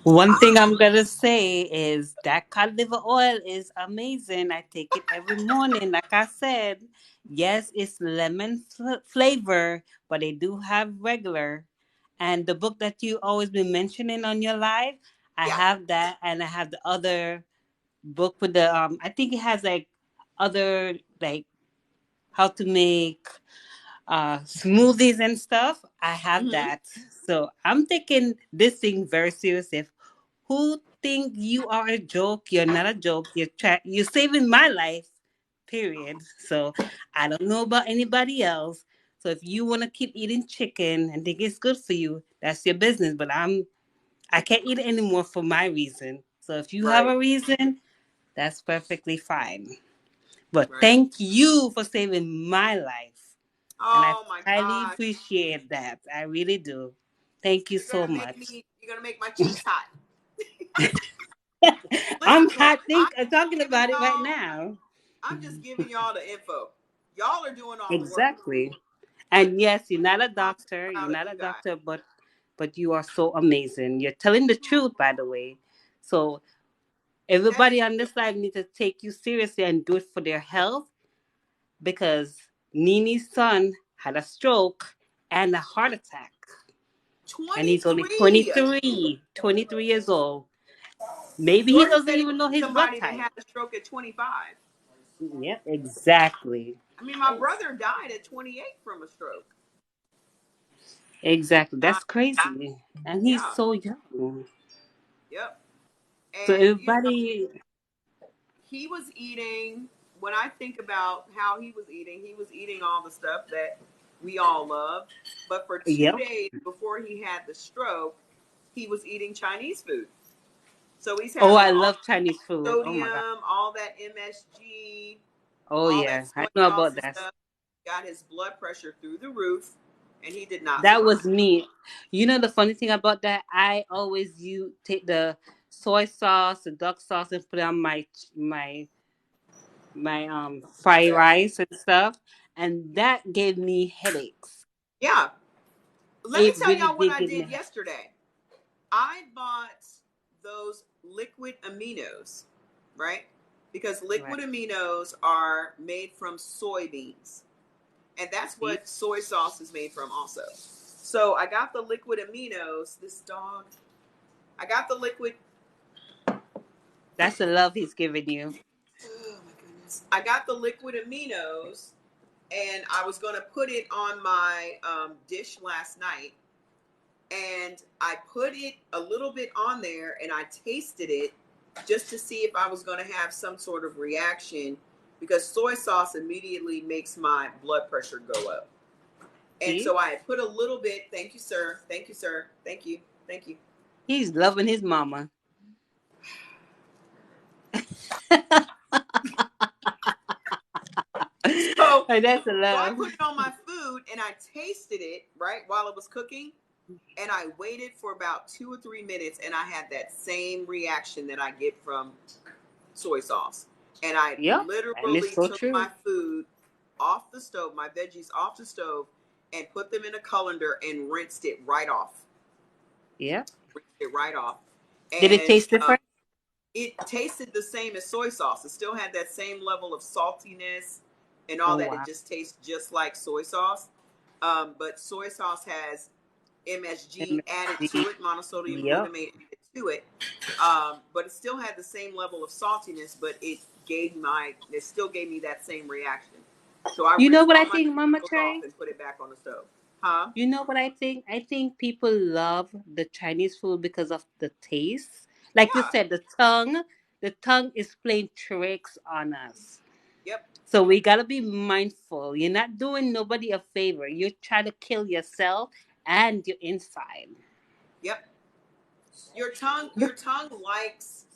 One thing I'm gonna say is that cod liver oil is amazing. I take it every morning. Like I said, yes, it's lemon flavor, but they do have regular. And the book that you always been mentioning on your live, I Yeah. have that, and I have the other book with the I think it has like other like how to make smoothies and stuff. I have Mm-hmm. that. So I'm taking this thing very serious. If who think you are a joke, you're not a joke. You're saving my life. Period. So I don't know about anybody else. So if you want to keep eating chicken and think it's good for you, that's your business. But I can't eat it anymore for my reason. So if you have Right. a reason, that's perfectly fine. But Right. thank you for saving my life. And I Oh my highly gosh. appreciate that. I really do. Thank you so much. You're gonna make my cheeks hot. I'm Listen, hot I'm think just talking giving about it right y'all now. I'm just giving y'all the info. Y'all are doing all the work. Exactly. But And yes, you're not a I'm doctor. You're proud of not you a guys. doctor, but you are so amazing. You're telling the truth, by the way. So That everybody is on this side needs to take you seriously and do it for their health because Nini's son had a stroke and a heart attack. And he's only 23. 23, 23 years old. Maybe he Jordan doesn't said he even know knew his blood somebody that type. had a stroke at 25. Yep, exactly. I mean, my brother died at 28 from a stroke. Exactly. Uh, That's crazy. And he's yeah. so young. Yep. So And everybody, he was eating. When I think about how he was eating all the stuff that we all love. But for two yep. days before he had the stroke, he was eating Chinese food. So he's Oh, having I all love Chinese food. Oh my God. sodium, all that MSG, Oh all that yeah. I soy know sauce about and that. stuff. Got his blood pressure through the roof, and he did not That was survive. me. You know the funny thing about that? I always take the soy sauce, the duck sauce, and put it on my fried rice and stuff, and that gave me headaches. Yeah. Let me It tell really y'all what did I give did me. yesterday. I bought those liquid aminos, right? Because Right. liquid aminos are made from soybeans. And that's See? what soy sauce is made from, also. So I got the liquid aminos. This dog. I got the liquid. That's the love he's giving you. Oh my goodness. I got the liquid aminos, and I was going to put it on my dish last night. And I put it a little bit on there, and I tasted it just to see if I was going to have some sort of reaction, because soy sauce immediately makes my blood pressure go up. And See? so I put a little bit. Thank you, sir. Thank you, sir. Thank you. Thank you. He's loving his mama. So, And that's a so I love. put it on my food, and I tasted it right while it was cooking, and I waited for about 2 or 3 minutes, and I had that same reaction that I get from soy sauce. And I Yep. And it's literally so took my true. food off the stove, my veggies off the stove, and put them in a colander and rinsed it right off. Yep. Rinsed it right off. Did it And taste different? it tasted the same as soy sauce. It still had that same level of saltiness and Oh all that. It wow. just tastes just like soy sauce. But soy sauce has MSG added to MSG. it, monosodium Yep. glutamate added to it. But it still had the same level of saltiness, but it still gave me that same reaction. So I You know rinsed what I all my think, Mama vegetables off Trey? and put it back on the stove. Huh? You know what I think? I think people love the Chinese food because of the taste. Like you Yeah. said, the tongue is playing tricks on us. Yep. So we gotta be mindful. You're not doing nobody a favor. You're trying to kill yourself and your inside. Yep. Your tongue likes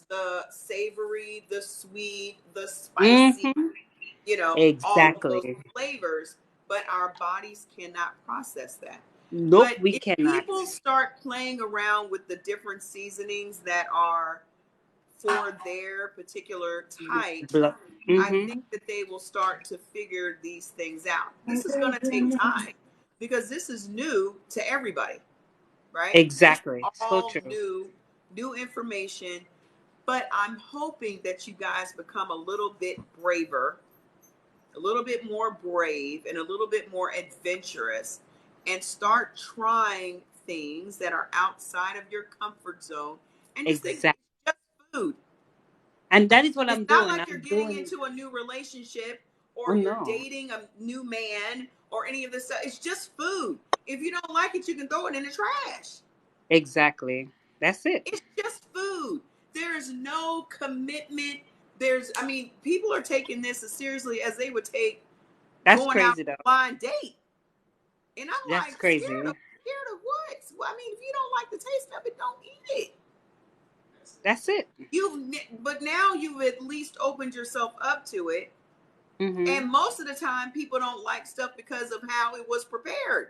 the savory, the sweet, the spicy, Mm-hmm. all of those Exactly. flavors, but our bodies cannot process that. Nope, But we if cannot. people start playing around with the different seasonings that are for their particular type, I think Mm-hmm. that they will start to figure these things out. This is going to take time because this is new to everybody, right? This is Exactly. So all true. new information. But I'm hoping that you guys become a little bit braver, a little bit more brave, and a little bit more adventurous, and start trying things that are outside of your comfort zone. And just think, Exactly. it's just food. And that is what It's I'm not doing. like you're I'm getting doing. into a new relationship Oh or you're no. dating a new man or any of this stuff. It's just food. If you don't like it, you can throw it in the trash. Exactly. That's it. It's just food. There is no commitment. I mean, people are taking this as seriously as they would take That's going out crazy though. on a blind date. And I'm That's like, scared crazy. of what? Well, I mean, if you don't like the taste of it, don't eat it. That's it. But now you've at least opened yourself up to it. Mm-hmm. And most of the time, people don't like stuff because of how it was prepared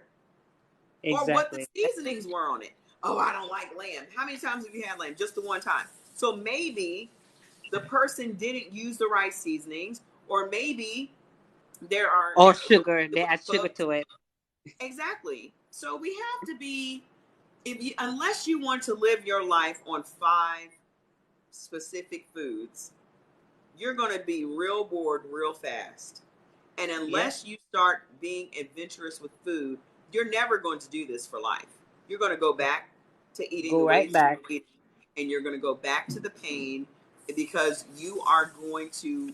or what the Exactly. seasonings were on it. Oh, I don't like lamb. How many times have you had lamb? Just the one time. So maybe the person didn't use the right seasonings, or maybe there are Or the way sugar. it They was add sugar cooked. to it. Exactly. So we have to be, if you unless you want to live your life on 5 specific foods, you're going to be real bored real fast. And Yep. unless you start being adventurous with food, you're never going to do this for life. You're going to go back to eating the Go way right that you back. were eating, and you're going to go back to the pain because you are going to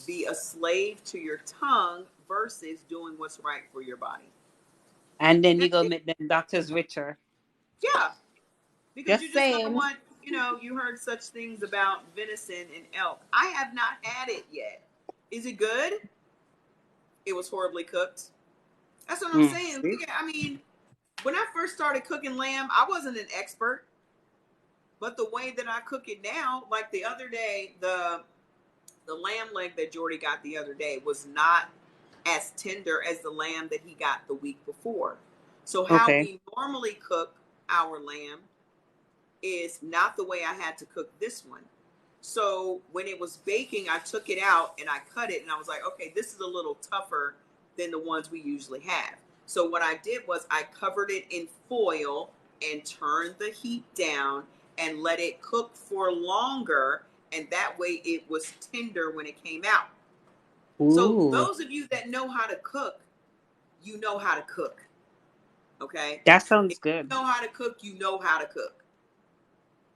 be a slave to your tongue versus doing what's right for your body. And then you That's go it. make them doctors richer. Yeah, because you Just just don't saying. want, you heard such things about venison and elk. I have not had it yet. Is it good? It was horribly cooked. That's what I'm saying. See? I mean, when I first started cooking lamb, I wasn't an expert, but the way that I cook it now, like the other day, the lamb leg that Jordy got the other day was not as tender as the lamb that he got the week before. So how Okay. we normally cook our lamb is not the way I had to cook this one. So when it was baking, I took it out and I cut it and I was like, okay, this is a little tougher than the ones we usually have. So what I did was I covered it in foil and turned the heat down and let it cook for longer. And that way it was tender when it came out. So Ooh. those of you that know how to cook, you know how to cook. Okay. That sounds If good. you know how to cook, you know how to cook.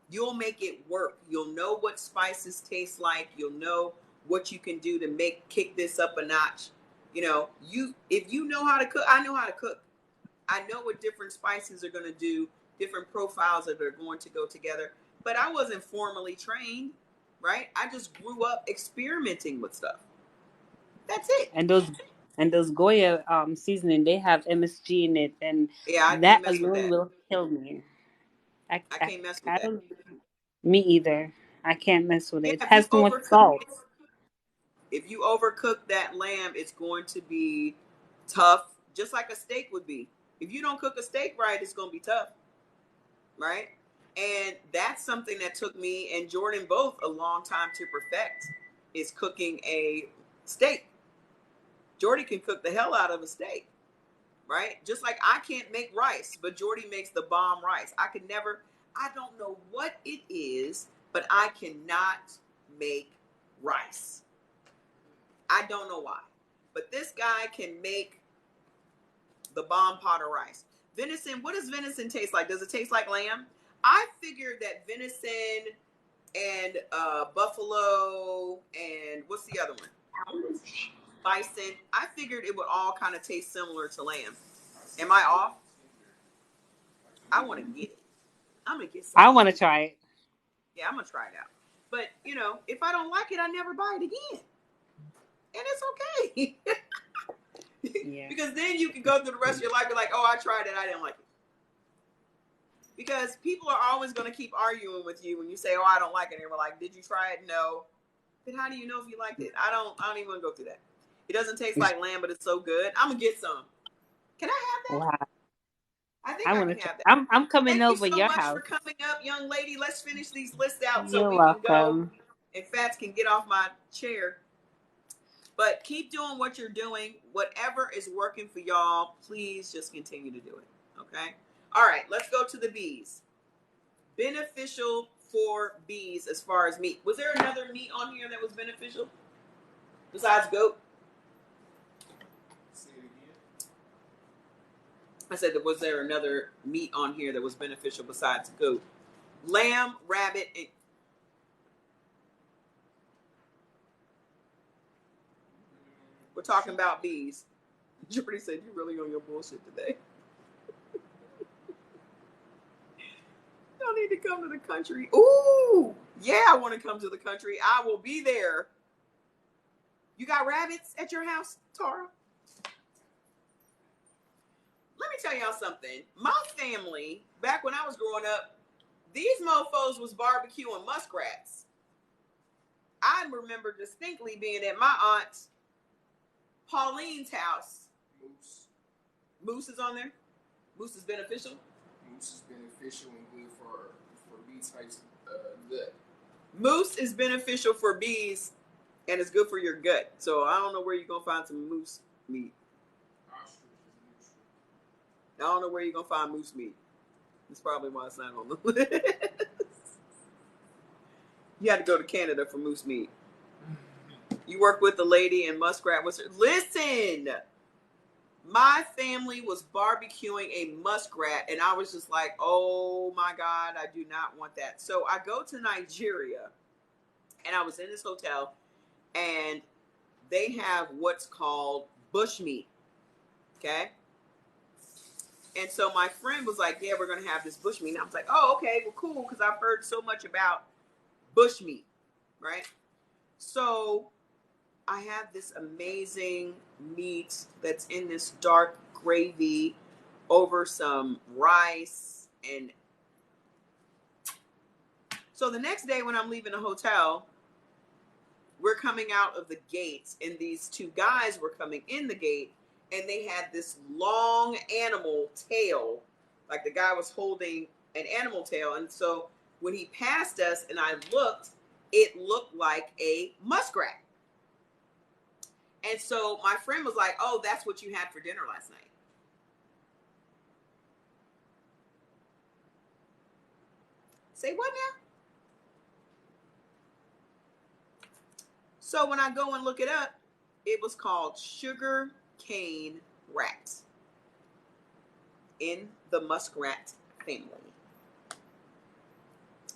You'll make it work. You'll know what spices taste like. You'll know what you can do to kick this up a notch. If you know how to cook, I know how to cook. I know what different spices are going to do, different profiles that are going to go together. But I wasn't formally trained, right? I just grew up experimenting with stuff. That's it. And those Goya seasoning, they have MSG in it, and Yeah, I can't that mess with alone that. will kill me. I, I I, can't mess with I that. don't. Me either. I can't mess with Yeah, it. It if you has too much overcook salt. it, if you overcook that lamb, it's going to be tough, just like a steak would be. If you don't cook a steak right, it's going to be tough, right? And that's something that took me and Jordan both a long time to perfect is cooking a steak. Jordy can cook the hell out of a steak, right? Just like I can't make rice, but Jordy makes the bomb rice. I don't know what it is, but I cannot make rice. I don't know why. But this guy can make the bomb pot of rice. Venison, what does venison taste like? Does it taste like lamb? I figured that venison and buffalo and what's the other one? Bison. I figured it would all kind of taste similar to lamb. Am I off? I want to get it. I'm going to get some. I want to try it. Yeah, I'm going to try it out. But, you know, if I don't like it, I never buy it again. And it's okay. Yeah. Because then you can go through the rest of your life and be like, oh, I tried it, I didn't like it. Because people are always going to keep arguing with you when you say, oh, I don't like it. And they're like, did you try it? No. Then how do you know if you liked it? I don't even want to go through that. It doesn't taste like lamb, but it's so good. I'm going to get some. Can I have that? Wow. I think I I want can to try. have that. I'm coming Thank you over so your much house. for coming up, young lady. Let's finish these lists out so You're we can go welcome. and Fats can get off my chair. But keep doing what you're doing. Whatever is working for y'all, please just continue to do it. Okay? All right, let's go to the bees. Beneficial for bees as far as meat. Was there another meat on here that was beneficial besides goat? Say it again. I said, was there another meat on here that was beneficial besides goat? Lamb, rabbit, and we're talking about bees. Jordy said, you really on your bullshit today. Y'all need to come to the country. Ooh, yeah, I want to come to the country. I will be there. You got rabbits at your house, Tara? Let me tell y'all something. My family, back when I was growing up, these mofos was barbecuing muskrats. I remember distinctly being at my aunt Pauline's house. Moose. Moose is on there? Moose is beneficial? Moose is beneficial and good for bee types gut. Moose is beneficial for bees and it's good for your gut. So I don't know where you're going to find some moose meat. Ostrich is I don't know where you're going to find moose meat. That's probably why it's not on the list. You had to go to Canada for moose meat. You work with the lady in muskrat. Listen, my family was barbecuing a muskrat, and I was just like, oh my God, I do not want that. So I go to Nigeria, and I was in this hotel, and they have what's called bushmeat. Okay? And so my friend was like, yeah, we're going to have this bushmeat. And I was like, oh, okay, well, cool, because I've heard so much about bushmeat, right? So I have this amazing meat that's in this dark gravy over some rice. And so the next day when I'm leaving the hotel, we're coming out of the gates, and these two guys were coming in the gate, and they had this long animal tail, like the guy was holding an animal tail. And so when he passed us and I looked, it looked like a muskrat. And so my friend was like, oh, that's what you had for dinner last night. Say what now? So when I go and look it up, it was called sugar cane rat in the muskrat family.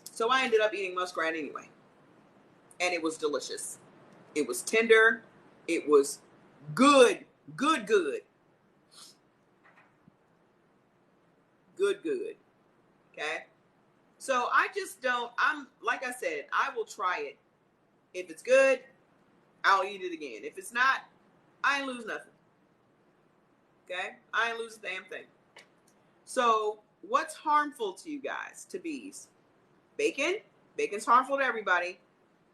So I ended up eating muskrat anyway. And it was delicious. It was tender. It was good. Good. Okay? So I just don't, like I said, I will try it. If it's good, I'll eat it again. If it's not, I ain't lose nothing. Okay? I ain't lose a damn thing. So what's harmful to you guys, to bees? Bacon. Bacon's harmful to everybody.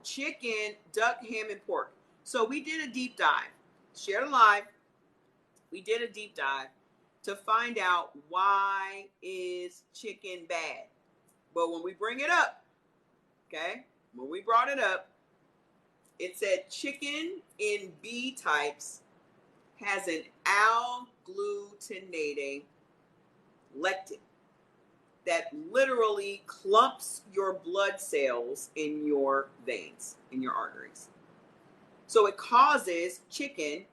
Chicken, duck, ham, and pork. So we did a deep dive. Shared Alive. We did a deep dive to find out why is chicken bad. But when we bring it up, okay, when we brought it up, it said chicken in bee types has an agglutinating lectin that literally clumps your blood cells in your veins, in your arteries. So it causes, chicken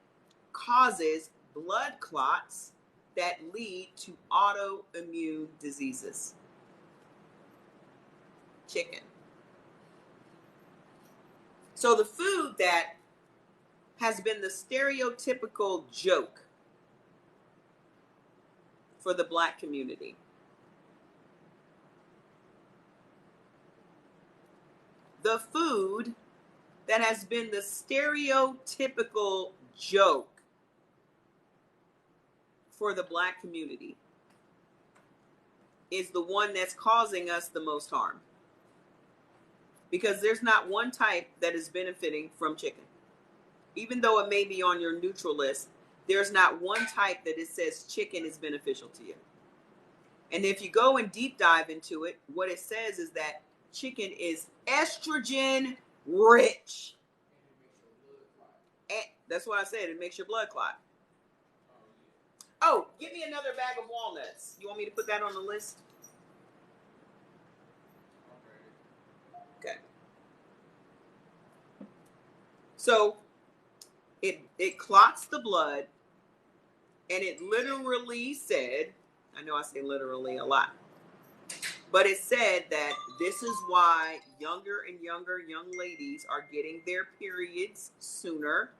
causes blood clots that lead to autoimmune diseases. Chicken. So the food that has been the stereotypical joke for the Black community. the food that has been the stereotypical joke for the Black community is the one that's causing us the most harm. Because there's not one type that is benefiting from chicken. Even though it may be on your neutral list, there's not one type that it says chicken is beneficial to you. And if you go and deep dive into it, what it says is that chicken is estrogen rich. And that's what I said. It makes your blood clot. Oh, give me another bag of walnuts. You want me to put that on the list? Okay. So it clots the blood, and it literally said, I know I say literally a lot, but it said that this is why younger and younger young ladies are getting their periods sooner.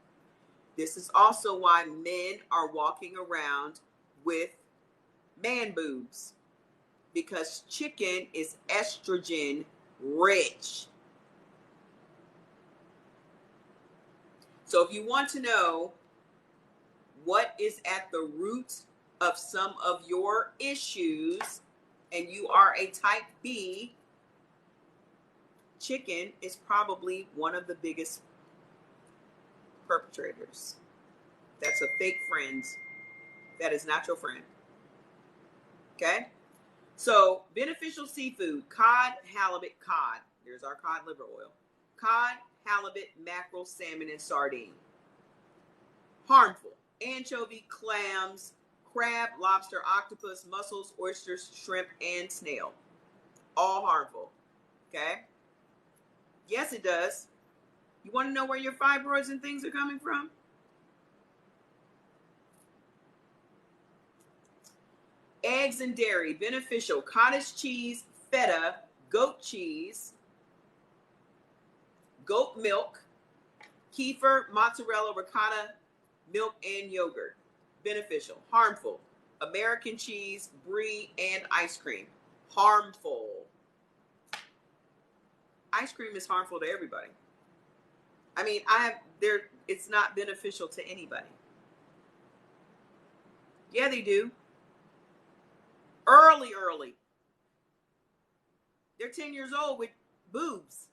This is also why men are walking around with man boobs, because chicken is estrogen rich. So if you want to know what is at the root of some of your issues, and you are a type B, chicken is probably one of the biggest perpetrators. That's a fake friend. That is not your friend. Okay? So, beneficial seafood: cod, halibut, cod. There's our cod liver oil. Cod, halibut, mackerel, salmon, and sardine. Harmful: anchovy, clams, crab, lobster, octopus, mussels, oysters, shrimp, and snail. All harmful. Okay? Yes, it does. You want to know where your fibroids and things are coming from? Eggs and dairy, beneficial: cottage cheese, feta, goat cheese, goat milk, kefir, mozzarella, ricotta, milk, and yogurt. Beneficial. Harmful: American cheese, brie, and ice cream. Harmful. Ice cream is harmful to everybody. I mean, it's not beneficial to anybody. Yeah, they do. Early. They're 10 years old with boobs.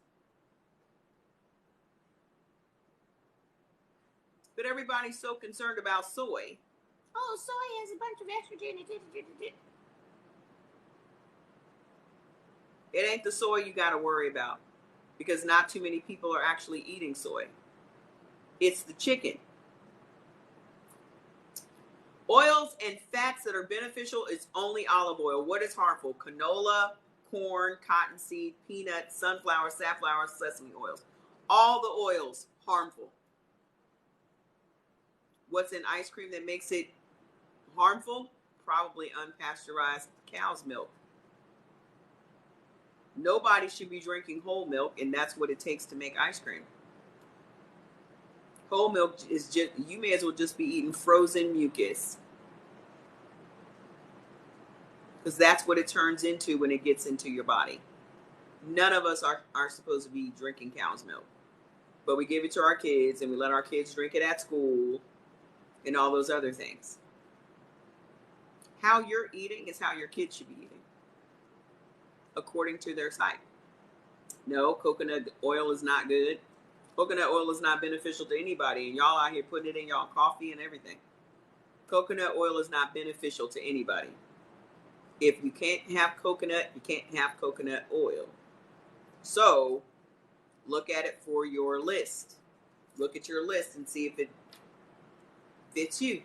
But everybody's so concerned about soy. Oh, soy has a bunch of estrogen. It ain't the soy you got to worry about, because not too many people are actually eating soy. It's the chicken. Oils and fats that are beneficial is only olive oil. What is harmful? Canola, corn, cottonseed, peanut, sunflower, safflower, sesame oils. All the oils harmful. What's in ice cream that makes it harmful? Probably unpasteurized cow's milk. Nobody should be drinking whole milk, and that's what it takes to make ice cream. Whole milk is just, you may as well just be eating frozen mucus, because that's what it turns into when it gets into your body. None of us are supposed to be drinking cow's milk, but we give it to our kids, and we let our kids drink it at school and all those other things. How you're eating is how your kids should be eating, according to their site. No, coconut oil is not good. Coconut oil is not beneficial to anybody, and y'all out here putting it in y'all coffee and everything. Coconut oil is not beneficial to anybody. If you can't have coconut, you can't have coconut oil. So, look at it for your list. Look at your list and see if it fits you.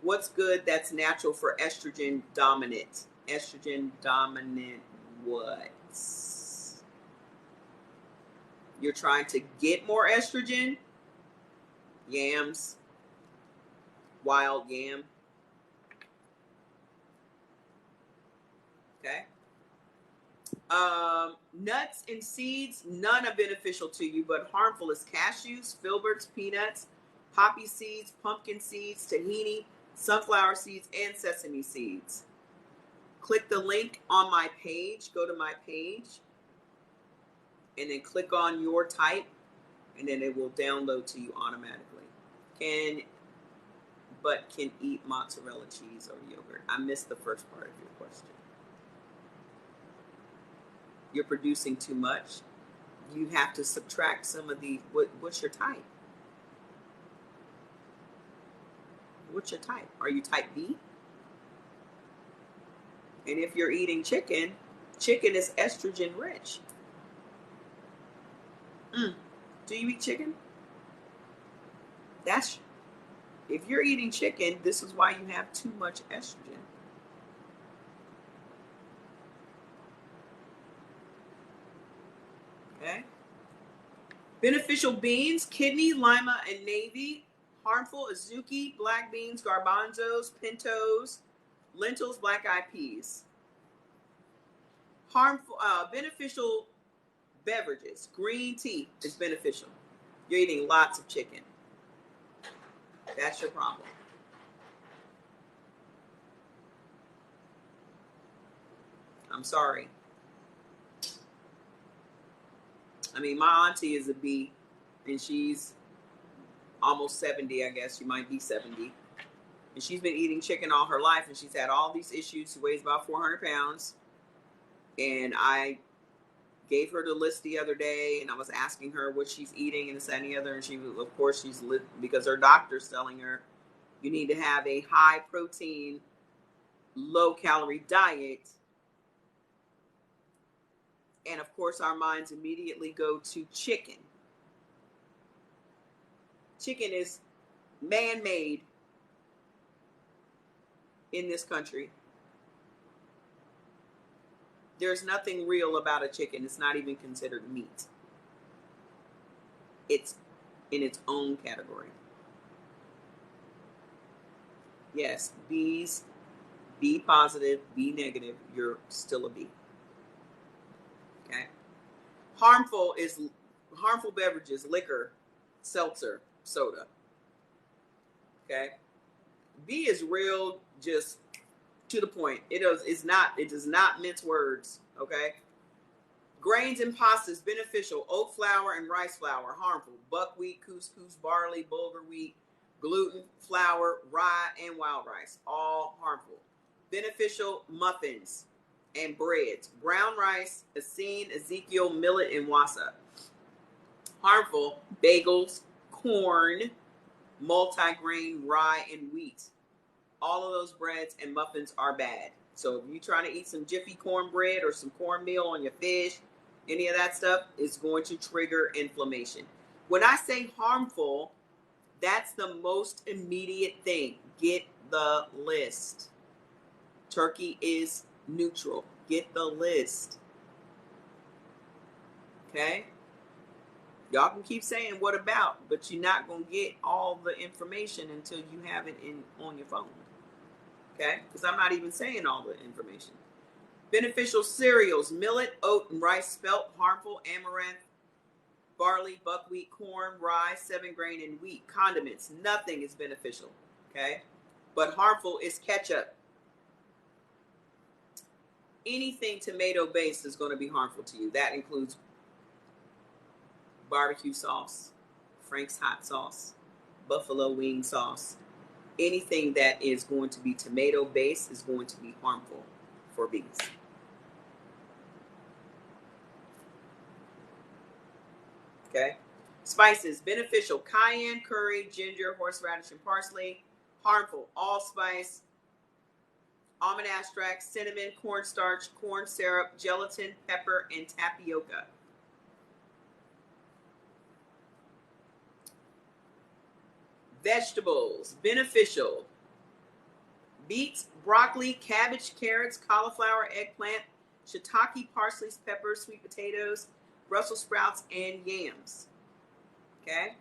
What's good that's natural for estrogen dominant? Estrogen dominant what? You're trying to get more estrogen? Yams. Wild yam. Okay. Nuts and seeds, none are beneficial to you, but harmful is cashews, filberts, peanuts, poppy seeds, pumpkin seeds, tahini, sunflower seeds, and sesame seeds. Click the link on my page. Go to my page and then click on your type, and then it will download to you automatically. Can eat mozzarella cheese or yogurt. I missed the first part of your question. You're producing too much. You have to subtract some of the, what's your type? What's your type? Are you type B? And if you're eating chicken, chicken is estrogen rich. Do you eat chicken? If you're eating chicken, this is why you have too much estrogen. Okay. Beneficial beans: kidney, lima, and navy. Harmful: azuki, black beans, garbanzos, pintos, lentils, black-eyed peas. Harmful, beneficial beverages: green tea is beneficial. You're eating lots of chicken. That's your problem. I'm sorry. I mean, my auntie is a B, and she's almost 70, I guess. She might be 70. And she's been eating chicken all her life, and she's had all these issues. She weighs about 400 pounds. And I gave her the list the other day, and I was asking her what she's eating and this, that, and the other. And she was, of course, because her doctor's telling her, you need to have a high protein, low calorie diet. And of course, our minds immediately go to chicken. Chicken is man-made in this country. There's nothing real about a chicken. It's not even considered meat. It's in its own category. Yes, B's, B positive, B negative, you're still a B. Okay. Harmful beverages: liquor, seltzer, soda. Okay. B is real, just to the point. It does not mince words. Okay. Grains and pastas: beneficial: oat flour and rice flour. Harmful: buckwheat, couscous, barley, bulgur wheat, gluten, flour, rye, and wild rice. All harmful. Beneficial: muffins and breads: brown rice, Essene, Ezekiel, millet, and wasa. Harmful: bagels, corn, multigrain, rye, and wheat. All of those breads and muffins are bad. So if you're trying to eat some Jiffy cornbread or some cornmeal on your fish, any of that stuff is going to trigger inflammation. When I say harmful, that's the most immediate thing. Get the list. Turkey is neutral. Get the list. Okay? Y'all can keep saying what about, but you're not going to get all the information until you have it on your phone. Okay? Because I'm not even saying all the information. Beneficial cereals: millet, oat, and rice spelt. Harmful: amaranth, barley, buckwheat, corn, rye, 7-grain, and wheat. Condiments: nothing is beneficial. Okay? But harmful is ketchup. Anything tomato-based is going to be harmful to you. That includes barbecue sauce, Frank's hot sauce, buffalo wing sauce. Anything that is going to be tomato-based is going to be harmful for bees. Okay. Spices: beneficial: cayenne, curry, ginger, horseradish, and parsley. Harmful: allspice, almond extract, cinnamon, cornstarch, corn syrup, gelatin, pepper, and tapioca. Vegetables: beneficial: beets, broccoli, cabbage, carrots, cauliflower, eggplant, shiitake, parsley, peppers, sweet potatoes, Brussels sprouts, and yams. Okay?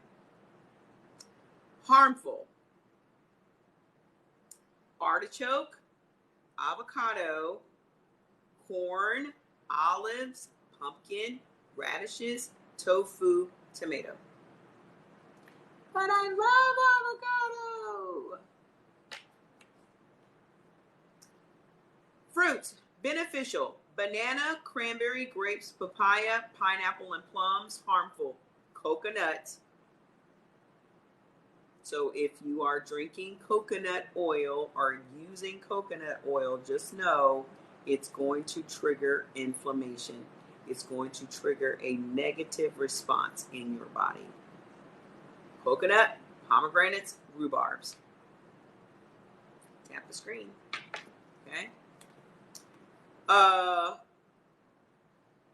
Harmful: artichoke, avocado, corn, olives, pumpkin, radishes, tofu, tomato. But I love avocado. Fruit: beneficial: Banana, cranberry, grapes, papaya, pineapple, and plums, harmful. Coconut. So if you are drinking coconut oil or using coconut oil, just know it's going to trigger inflammation. It's going to trigger a negative response in your body. Coconut, pomegranates, rhubarbs. Tap the screen. Okay.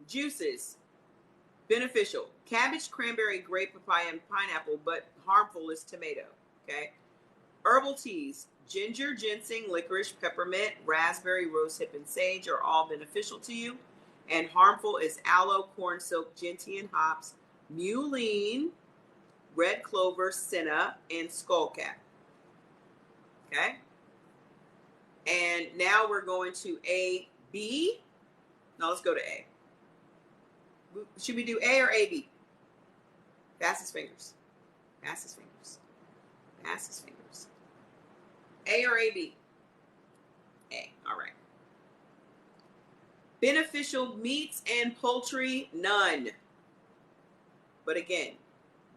Juices. Beneficial. Cabbage, cranberry, grape, papaya, and pineapple, but harmful is tomato. Okay. Herbal teas. Ginger, ginseng, licorice, peppermint, raspberry, rosehip, and sage are all beneficial to you. And harmful is aloe, corn silk, gentian hops, mullein, red clover, senna, and skullcap. Okay. And now we're going to A, B. Now let's go to A. Should we do A or A, B? Fastest fingers. Fastest fingers. Fastest fingers. A or A, B? A. All right. Beneficial meats and poultry, none. But again,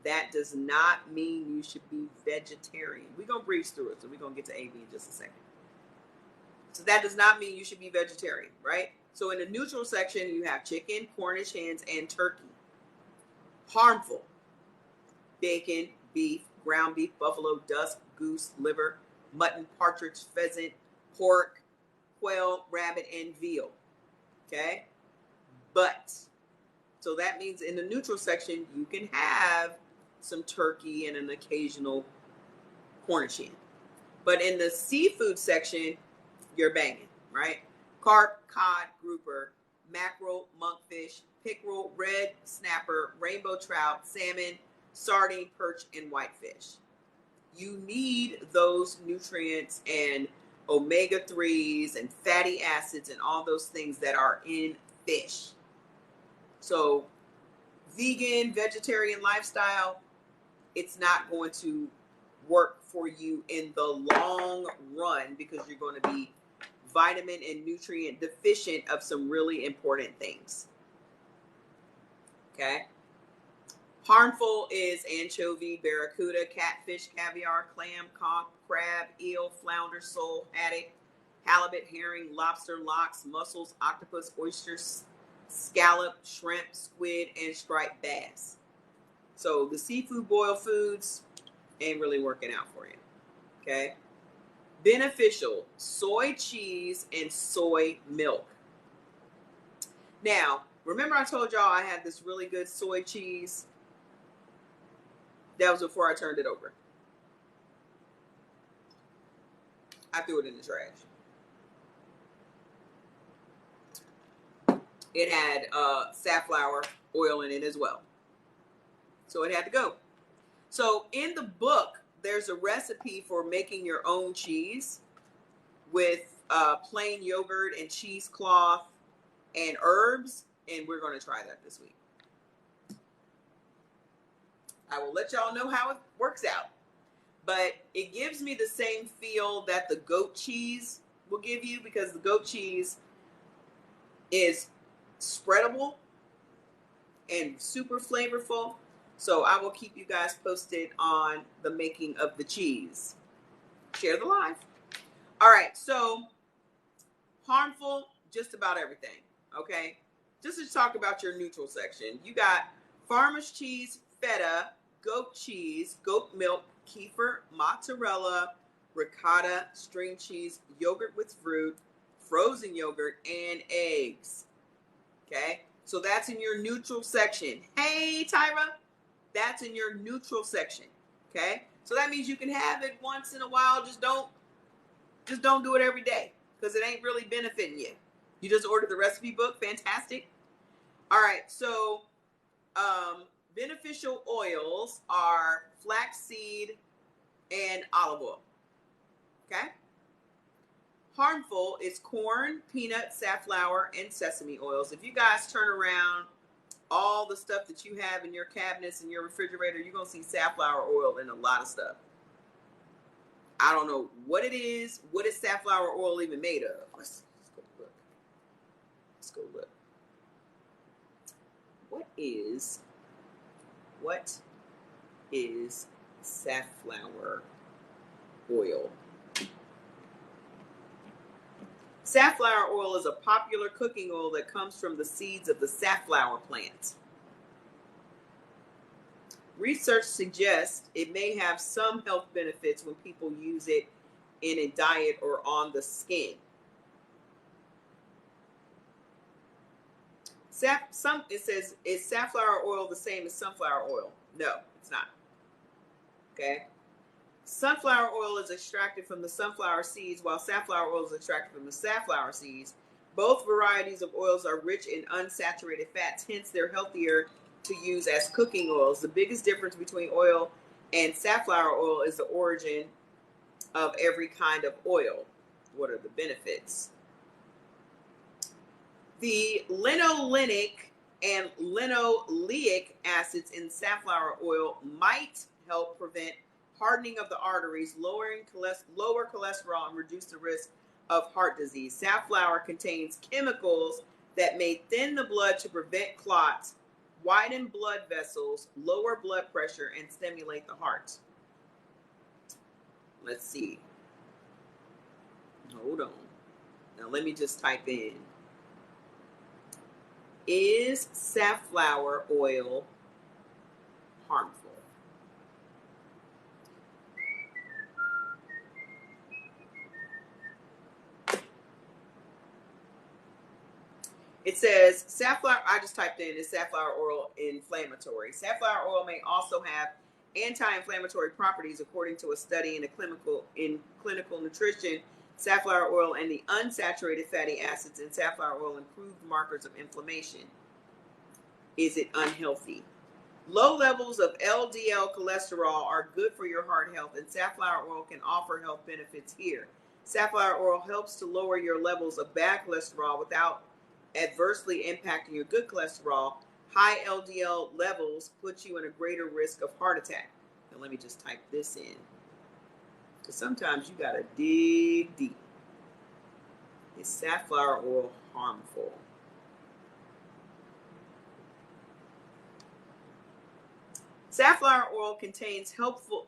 that does not mean you should be vegetarian. We're going to breeze through it, so we're going to get to A, B in just a second. So that does not mean you should be vegetarian, right? So in the neutral section, you have chicken, Cornish hens, and turkey. Harmful. Bacon, beef, ground beef, buffalo, duck, goose, liver, mutton, partridge, pheasant, pork, quail, rabbit, and veal. Okay? But, so that means in the neutral section, you can have some turkey and an occasional Cornish hen. But in the seafood section, you're banging, right? Carp, cod, grouper, mackerel, monkfish, pickerel, red snapper, rainbow trout, salmon, sardine, perch, and whitefish. You need those nutrients and omega-3s and fatty acids and all those things that are in fish. So vegan, vegetarian lifestyle, it's not going to work for you in the long run because you're going to be vitamin and nutrient deficient of some really important things. Okay. Harmful is anchovy, barracuda, catfish, caviar, clam, conch, crab, eel, flounder, sole, haddock, halibut, herring, lobster, lox, mussels, octopus, oysters, scallop, shrimp, squid, and striped bass. So the seafood boiled foods ain't really working out for you. Okay. Beneficial, soy cheese and soy milk. Now, remember I told y'all I had this really good soy cheese? That was before I turned it over. I threw it in the trash. It had safflower oil in it as well. So it had to go. So in the book, there's a recipe for making your own cheese with plain yogurt and cheesecloth and herbs. And we're going to try that this week. I will let y'all know how it works out. But it gives me the same feel that the goat cheese will give you because the goat cheese is spreadable and super flavorful. So I will keep you guys posted on the making of the cheese. Share the live. All right, so harmful, just about everything, okay? Just to talk about your neutral section. You got farmer's cheese, feta, goat cheese, goat milk, kefir, mozzarella, ricotta, string cheese, yogurt with fruit, frozen yogurt, and eggs, okay? So that's in your neutral section. Hey, Tyra. That's in your neutral section, okay? So that means you can have it once in a while. Just don't do it every day because it ain't really benefiting you. You just ordered the recipe book. Fantastic. All right, so beneficial oils are flaxseed and olive oil, okay? Harmful is corn, peanut, safflower, and sesame oils. If you guys turn around all the stuff that you have in your cabinets and your refrigerator, you're going to see safflower oil in a lot of stuff. I don't know what it is. What is safflower oil even made of? Let's go look. Let's go look. What is safflower oil? Safflower oil is a popular cooking oil that comes from the seeds of the safflower plant. Research suggests it may have some health benefits when people use it in a diet or on the skin. It says, is safflower oil the same as sunflower oil? No, it's not. Okay. Sunflower oil is extracted from the sunflower seeds, while safflower oil is extracted from the safflower seeds. Both varieties of oils are rich in unsaturated fats, hence they're healthier to use as cooking oils. The biggest difference between oil and safflower oil is the origin of every kind of oil. What are the benefits? The linolenic and linoleic acids in safflower oil might help prevent hardening of the arteries, lower cholesterol, and reduce the risk of heart disease. Safflower contains chemicals that may thin the blood to prevent clots, widen blood vessels, lower blood pressure, and stimulate the heart. Let's see. Hold on. Now let me just type in. Is safflower oil harmful? It says safflower, I just typed in, is safflower oil inflammatory? Safflower oil may also have anti-inflammatory properties according to a study in clinical nutrition. Safflower oil and the unsaturated fatty acids in safflower oil improve markers of inflammation. Is it unhealthy? Low levels of LDL cholesterol are good for your heart health, and safflower oil can offer health benefits here. Safflower oil helps to lower your levels of bad cholesterol without adversely impacting your good cholesterol. High LDL levels put you in a greater risk of heart attack. Now let me just type this in, because sometimes you gotta dig deep. Is safflower oil harmful? Safflower oil contains healthful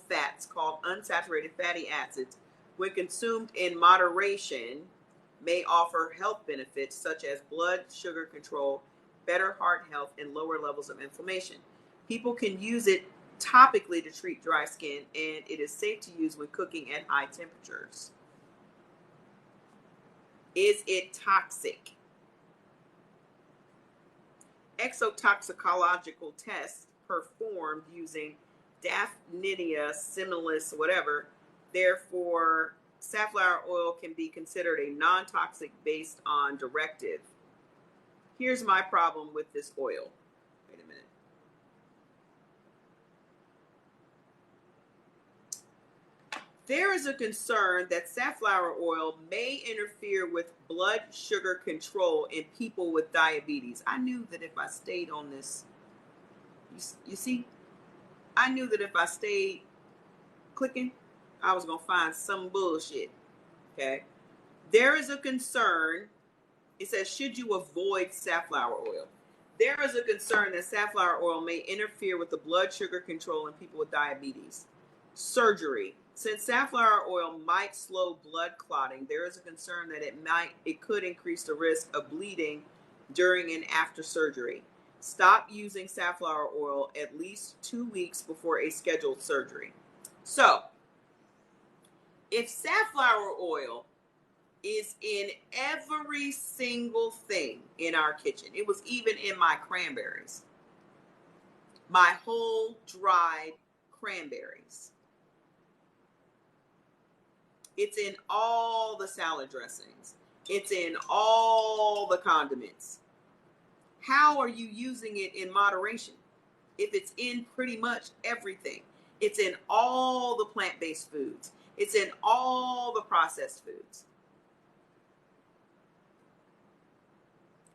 fats called unsaturated fatty acids. When consumed in moderation, may offer health benefits such as blood sugar control, better heart health, and lower levels of inflammation. People can use it topically to treat dry skin, and it is safe to use when cooking at high temperatures. Is it toxic? Exotoxicological tests performed using Daphnia similis, whatever. Therefore, safflower oil can be considered a non-toxic based on directive. Here's my problem with this oil. Wait a minute. There is a concern that safflower oil may interfere with blood sugar control in people with diabetes. I knew that if I stayed on this, you see, I knew that if I stayed clicking, I was going to find some bullshit. Okay. There is a concern. It says, should you avoid safflower oil? There is a concern that safflower oil may interfere with the blood sugar control in people with diabetes. Surgery. Since safflower oil might slow blood clotting, there is a concern that it could increase the risk of bleeding during and after surgery. Stop using safflower oil at least 2 weeks before a scheduled surgery. So, if safflower oil is in every single thing in our kitchen, it was even in my cranberries, my whole dried cranberries. It's in all the salad dressings. It's in all the condiments. How are you using it in moderation? If it's in pretty much everything. It's in all the plant-based foods. It's in all the processed foods.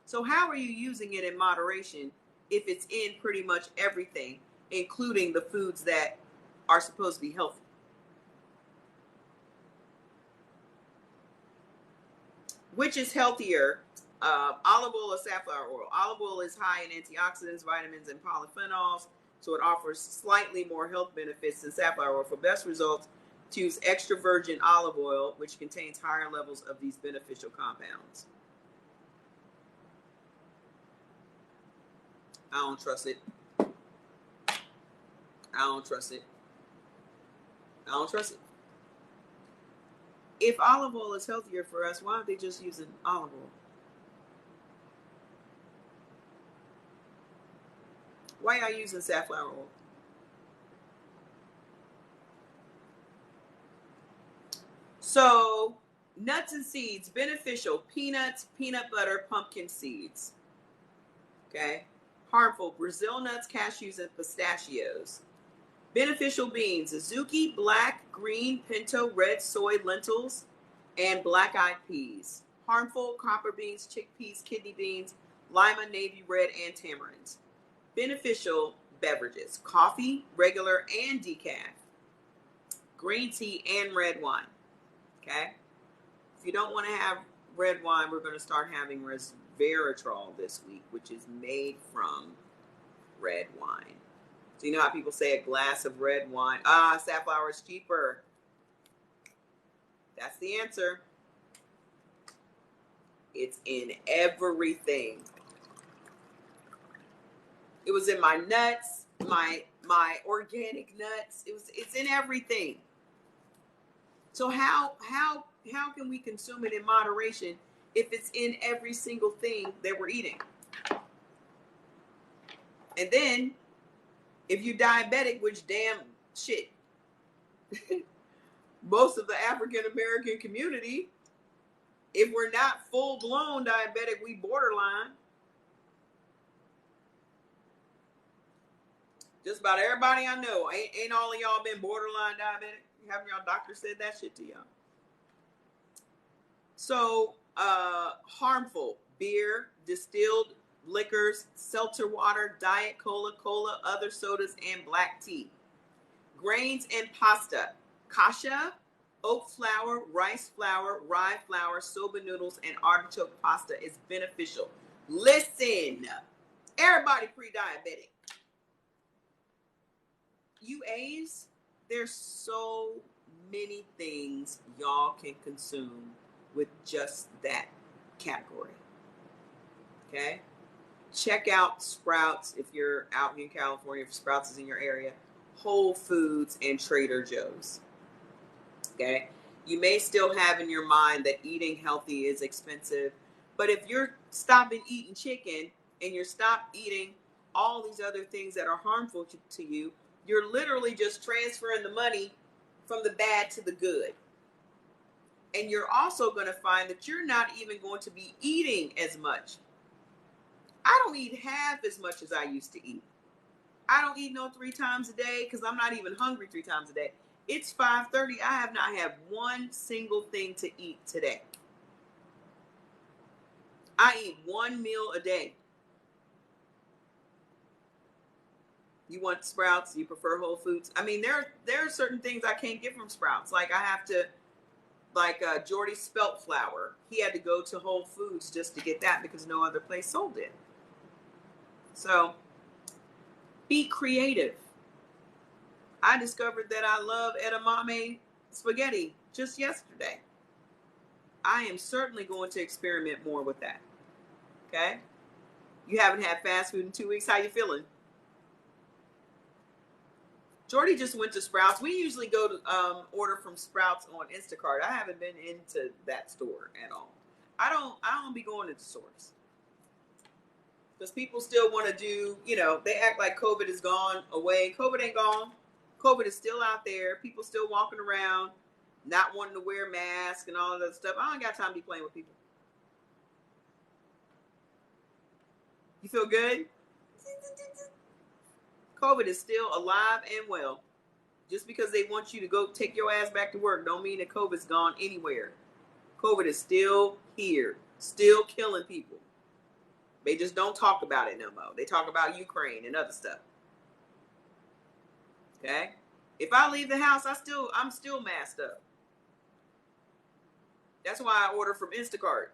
So how are you using it in moderation if it's in pretty much everything, including the foods that are supposed to be healthy? Which is healthier, Olive oil or safflower oil. Olive oil is high in antioxidants, vitamins, and polyphenols, so it offers slightly more health benefits than safflower oil. For best results, choose extra virgin olive oil, which contains higher levels of these beneficial compounds. I don't trust it. I don't trust it. I don't trust it. If olive oil is healthier for us, why aren't they just using olive oil? Why are you using safflower oil? So, nuts and seeds, beneficial: peanuts, peanut butter, pumpkin seeds. Okay. Harmful: Brazil nuts, cashews, and pistachios. Beneficial beans: azuki, black, green, pinto, red, soy, lentils, and black-eyed peas. Harmful: copper beans, chickpeas, kidney beans, lima, navy red, and tamarinds. Beneficial beverages: coffee, regular and decaf, green tea, and red wine. Okay? If you don't want to have red wine, we're going to start having resveratrol this week, which is made from red wine. So you know how people say a glass of red wine, safflower is cheaper. That's the answer. It's in everything. It was in my nuts, my organic nuts. It's in everything. So how can we consume it in moderation if it's in every single thing that we're eating? And then, if you're diabetic, which damn shit, most of the African American community, if we're not full blown diabetic, we borderline. Just about everybody I know, ain't all of y'all been borderline diabetic? Haven't y'all doctor said that shit to y'all? So, harmful: beer, distilled liquors, seltzer water, diet cola, other sodas, and black tea. Grains and pasta: kasha, oat flour, rice flour, rye flour, soba noodles, and artichoke pasta is beneficial. Listen, everybody pre-diabetic. UAs, there's so many things y'all can consume with just that category. Okay? Check out Sprouts if you're out in California, if Sprouts is in your area, Whole Foods, and Trader Joe's. Okay? You may still have in your mind that eating healthy is expensive, but if you're stopping eating chicken and you're stopped eating all these other things that are harmful to you, you're literally just transferring the money from the bad to the good. And you're also going to find that you're not even going to be eating as much. I don't eat half as much as I used to eat. I don't eat no 3 times a day because I'm not even hungry 3 times a day. It's 5:30. I have not had one single thing to eat today. I eat 1 meal a day. You want Sprouts? You prefer Whole Foods? I mean, there are certain things I can't get from Sprouts. Like I have to, Jordy spelt flour. He had to go to Whole Foods just to get that because no other place sold it. So, be creative. I discovered that I love edamame spaghetti just yesterday. I am certainly going to experiment more with that. Okay? You haven't had fast food in 2 weeks. How you feeling? Jordy just went to Sprouts. We usually go to order from Sprouts on Instacart. I haven't been into that store at all. I don't be going into stores because people still want to do. They act like COVID is gone away. COVID ain't gone. COVID is still out there. People still walking around, not wanting to wear masks and all of that stuff. I don't got time to be playing with people. You feel good? COVID is still alive and well. Just because they want you to go take your ass back to work don't mean that COVID's gone anywhere. COVID is still here, still killing people. They just don't talk about it no more. They talk about Ukraine and other stuff. Okay? If I leave the house, I'm still masked up. That's why I order from Instacart.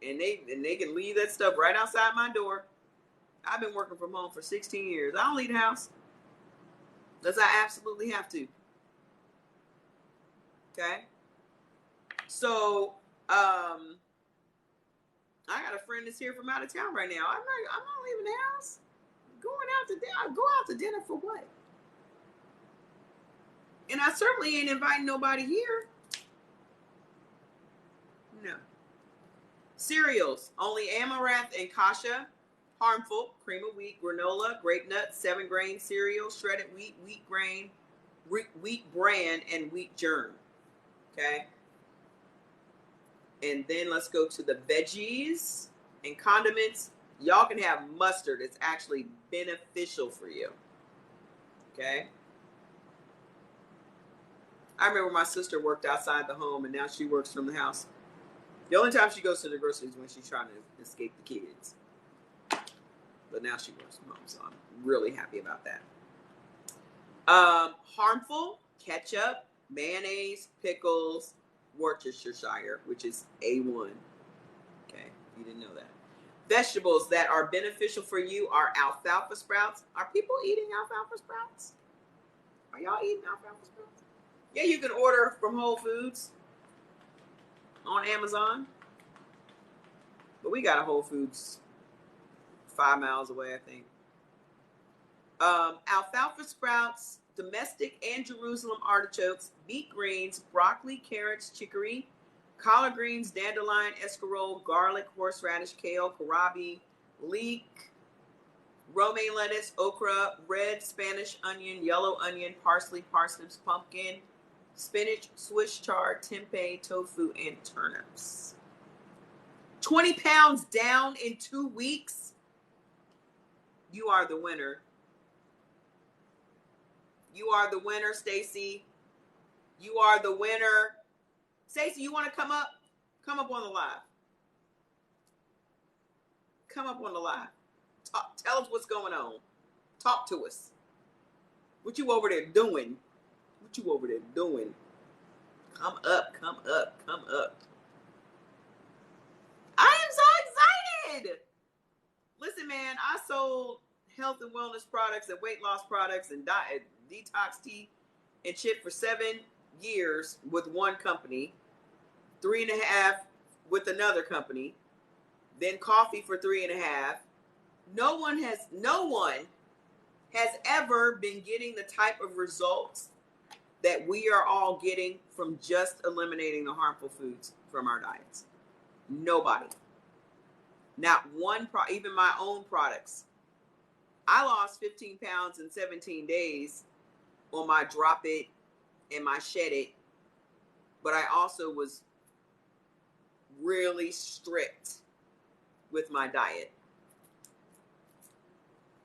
and they can leave that stuff right outside my door. I've been working from home for 16 years. I don't leave the house unless I absolutely have to. Okay. So, I got a friend that's here from out of town right now. I'm not leaving the house. Going out to dinner. I go out to dinner for what? And I certainly ain't inviting nobody here. No. Cereals. Only Amaranth and Kasha. Harmful. Cream of wheat, granola, grape nuts, 7-grain cereal, shredded wheat, wheat grain, wheat bran, and wheat germ. Okay. And then let's go to the veggies and condiments. Y'all can have mustard. It's actually beneficial for you. Okay. I remember my sister worked outside the home and now she works from the house. The only time she goes to the groceries is when she's trying to escape the kids. But now she works from home, so I'm really happy about that. Harmful, ketchup, mayonnaise, pickles, Worcestershire, which is A1. Okay, you didn't know that. Vegetables that are beneficial for you are alfalfa sprouts. Are people eating alfalfa sprouts? Are y'all eating alfalfa sprouts? Yeah, you can order from Whole Foods on Amazon. But we got a Whole Foods 5 miles away, I think. Alfalfa sprouts, domestic and Jerusalem artichokes, beet greens, broccoli, carrots, chicory, collard greens, dandelion, escarole, garlic, horseradish, kale, kohlrabi, leek, romaine lettuce, okra, red Spanish onion, yellow onion, parsley, parsnips, pumpkin, spinach, Swiss chard, tempeh, tofu, and turnips. 20 pounds down in 2 weeks. You are the winner. You are the winner, Stacy. You are the winner. Stacy, you want to come up? Come up on the live. Come up on the live. Tell us what's going on. Talk to us. What you over there doing? What you over there doing? Come up, come up, come up. I am so excited. Listen, man, I sold health and wellness products and weight loss products and diet, detox tea and shit for 7 years with one company, 3.5 with another company, then coffee for 3.5. No one has ever been getting the type of results that we are all getting from just eliminating the harmful foods from our diets. Nobody. Not one, even my own products. I lost 15 pounds in 17 days on my Drop It and my Shed It, but I also was really strict with my diet.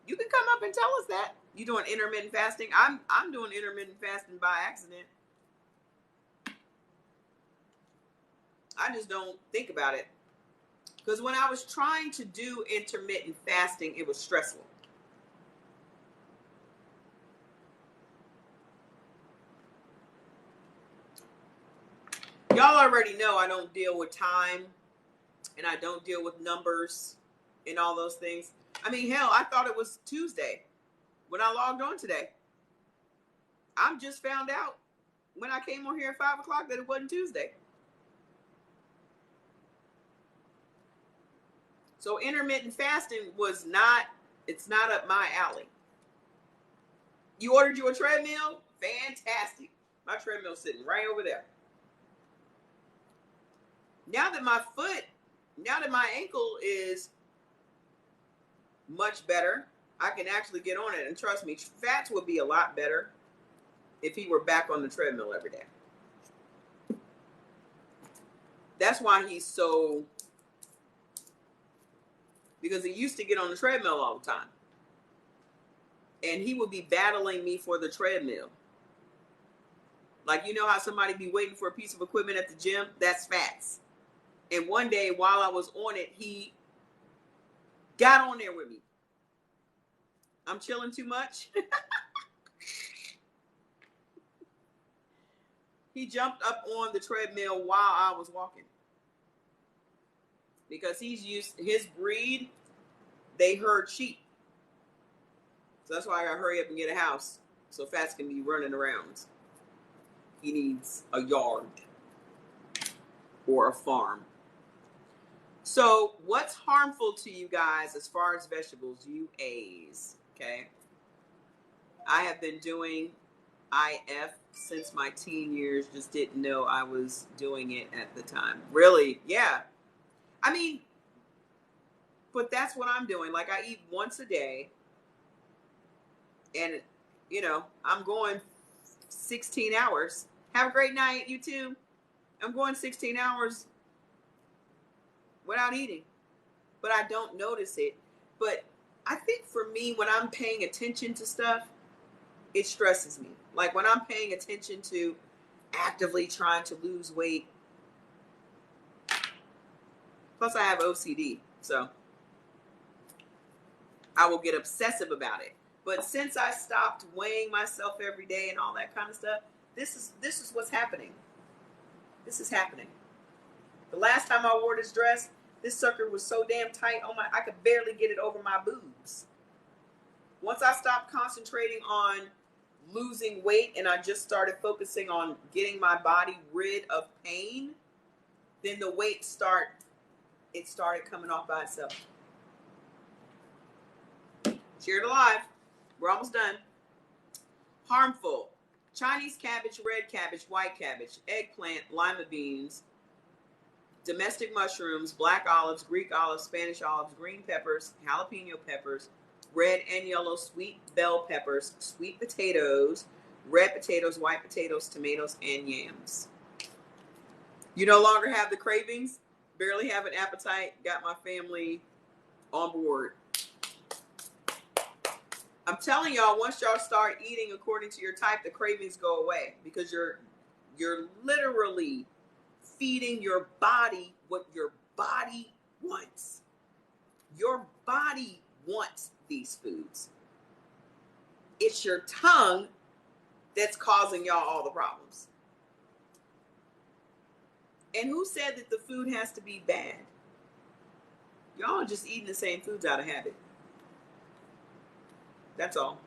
You can come up and tell us that. You doing intermittent fasting? I'm doing intermittent fasting by accident. I just don't think about it. Because when I was trying to do intermittent fasting, it was stressful. Y'all already know I don't deal with time and I don't deal with numbers and all those things. I mean, hell, I thought it was Tuesday when I logged on today. I just found out when I came on here at 5 o'clock that it wasn't Tuesday. So intermittent fasting it's not up my alley. You ordered you a treadmill? Fantastic. My treadmill's sitting right over there. Now that my ankle is much better, I can actually get on it. And trust me, Fats would be a lot better if he were back on the treadmill every day. That's why he's so, because he used to get on the treadmill all the time. And he would be battling me for the treadmill. Like, you know how somebody be waiting for a piece of equipment at the gym? That's Fats. And one day while I was on it, he got on there with me. I'm chilling too much. He jumped up on the treadmill while I was walking. because his breed, they herd sheep. So that's why I gotta hurry up and get a house so Fats can be running around. He needs a yard or a farm. So what's harmful to you guys as far as vegetables? UAs, okay? I have been doing IF since my teen years, just didn't know I was doing it at the time. Really? Yeah. I mean, but that's what I'm doing. Like, I eat once a day, and, you know, I'm going 16 hours. Have a great night, you too. I'm going 16 hours without eating, but I don't notice it. But I think for me, when I'm paying attention to stuff, it stresses me. Like when I'm paying attention to actively trying to lose weight. Plus I have OCD, so I will get obsessive about it. But since I stopped weighing myself every day and all that kind of stuff, this is what's happening. This is happening. The last time I wore this dress, this sucker was so damn tight. Oh my, I could barely get it over my boobs. Once I stopped concentrating on losing weight and I just started focusing on getting my body rid of pain, then the weight started coming off by itself. Shared alive. We're almost done. Harmful. Chinese cabbage, red cabbage, white cabbage, eggplant, lima beans, domestic mushrooms, black olives, Greek olives, Spanish olives, green peppers, jalapeno peppers, red and yellow sweet bell peppers, sweet potatoes, red potatoes, white potatoes, tomatoes, and yams. You no longer have the cravings, barely have an appetite, got my family on board. I'm telling y'all, once y'all start eating according to your type, the cravings go away because you're literally feeding your body what your body wants. Your body wants these foods. It's your tongue that's causing y'all all the problems. And who said that the food has to be bad? Y'all are just eating the same foods out of habit. That's all.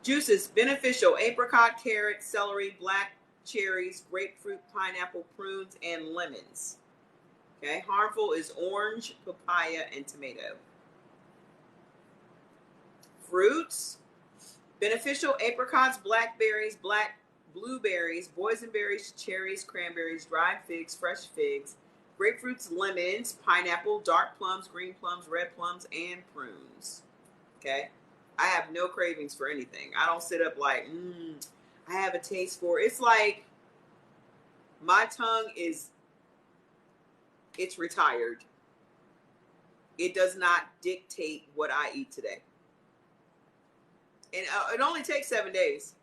Juices, beneficial: apricot, carrot, celery, black cherries, grapefruit, pineapple, prunes, and lemons. Okay, harmful is orange, papaya, and tomato. Fruits, beneficial: apricots, blackberries, blueberries, boysenberries, cherries, cranberries, dried figs, fresh figs, grapefruits, lemons, pineapple, dark plums, green plums, red plums, and prunes. Okay, I have no cravings for anything. I don't sit up like, I have a taste for it. It's like my tongue it's retired. It does not dictate what I eat today. And it only takes 7 days.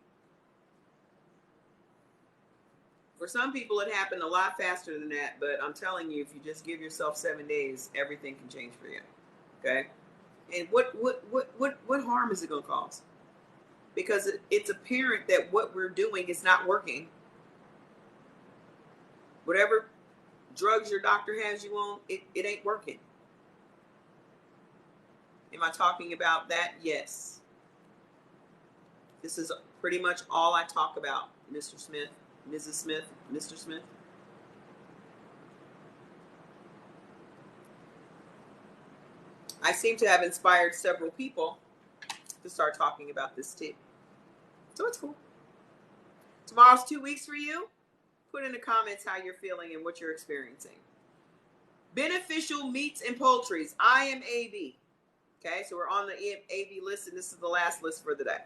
For some people, it happened a lot faster than that. But I'm telling you, if you just give yourself 7 days, everything can change for you. Okay? And what harm is it going to cause? Because it's apparent that what we're doing is not working. Whatever drugs your doctor has you on, it ain't working. Am I talking about that? Yes. This is pretty much all I talk about, Mr. Smith, Mrs. Smith, Mr. Smith. I seem to have inspired several people to start talking about this too. So it's cool. Tomorrow's 2 weeks for you. Put in the comments how you're feeling and what you're experiencing. Beneficial meats and poultries. I am AB. Okay, so we're on the AB list, and this is the last list for the day.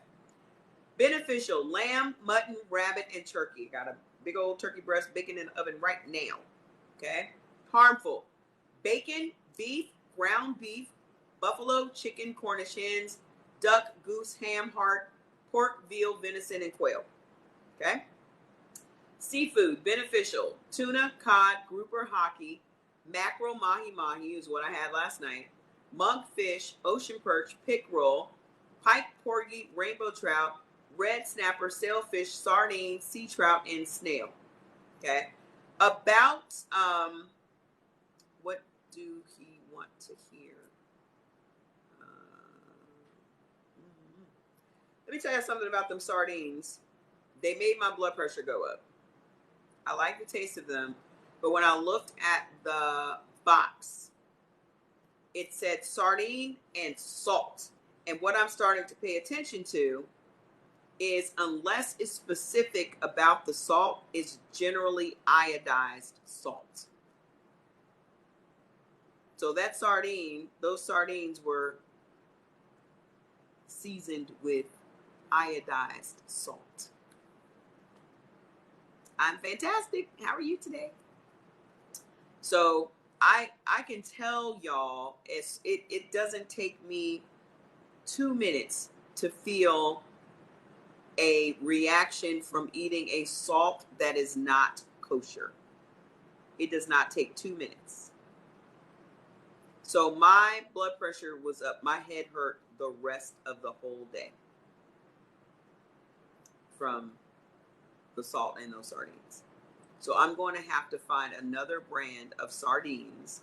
Beneficial: lamb, mutton, rabbit, and turkey. Got a big old turkey breast baking in the oven right now. Okay. Harmful: bacon, beef, ground beef, buffalo, chicken, Cornish hens, duck, goose, ham, heart, pork, veal, venison, and quail. Okay. Seafood: beneficial: tuna, cod, grouper, hockey, mackerel, mahi-mahi is what I had last night, monkfish, ocean perch, pickerel, pike, porgy, rainbow trout, red snapper, sailfish, sardines, sea trout, and snail. Okay. About what do he want to hear? Let me tell you something about them sardines. They made my blood pressure go up. I like the taste of them, but when I looked at the box, it said sardine and salt. And what I'm starting to pay attention to is, unless it's specific about the salt, it's generally iodized salt. So that sardine, those sardines were seasoned with iodized salt. I'm fantastic. How are you today? So I can tell y'all, it doesn't take me 2 minutes to feel a reaction from eating a salt that is not kosher. It does not take 2 minutes. So my blood pressure was up. My head hurt the rest of the whole day from the salt in those sardines. So I'm going to have to find another brand of sardines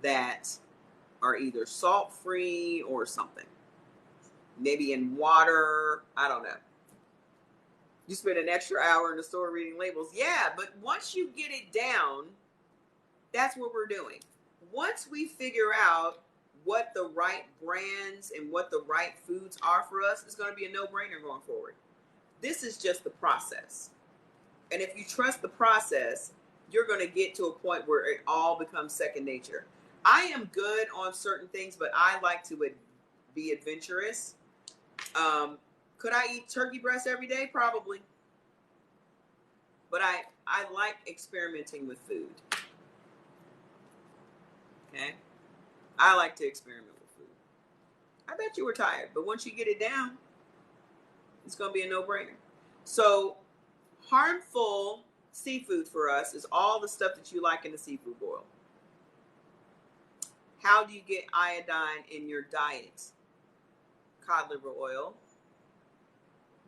that are either salt-free or something. Maybe in water. I don't know. You spend an extra hour in the store reading labels. Yeah, but once you get it down, that's what we're doing. Once we figure out what the right brands and what the right foods are for us, it's going to be a no-brainer going forward. This is just the process. And if you trust the process, you're going to get to a point where it all becomes second nature. I am good on certain things, but I like to be adventurous. Could I eat turkey breast every day? Probably. But I like experimenting with food. Okay? I like to experiment with food. I bet you were tired, but once you get it down, it's going to be a no-brainer. So harmful seafood for us is all the stuff that you like in the seafood boil. How do you get iodine in your diet? Cod liver oil,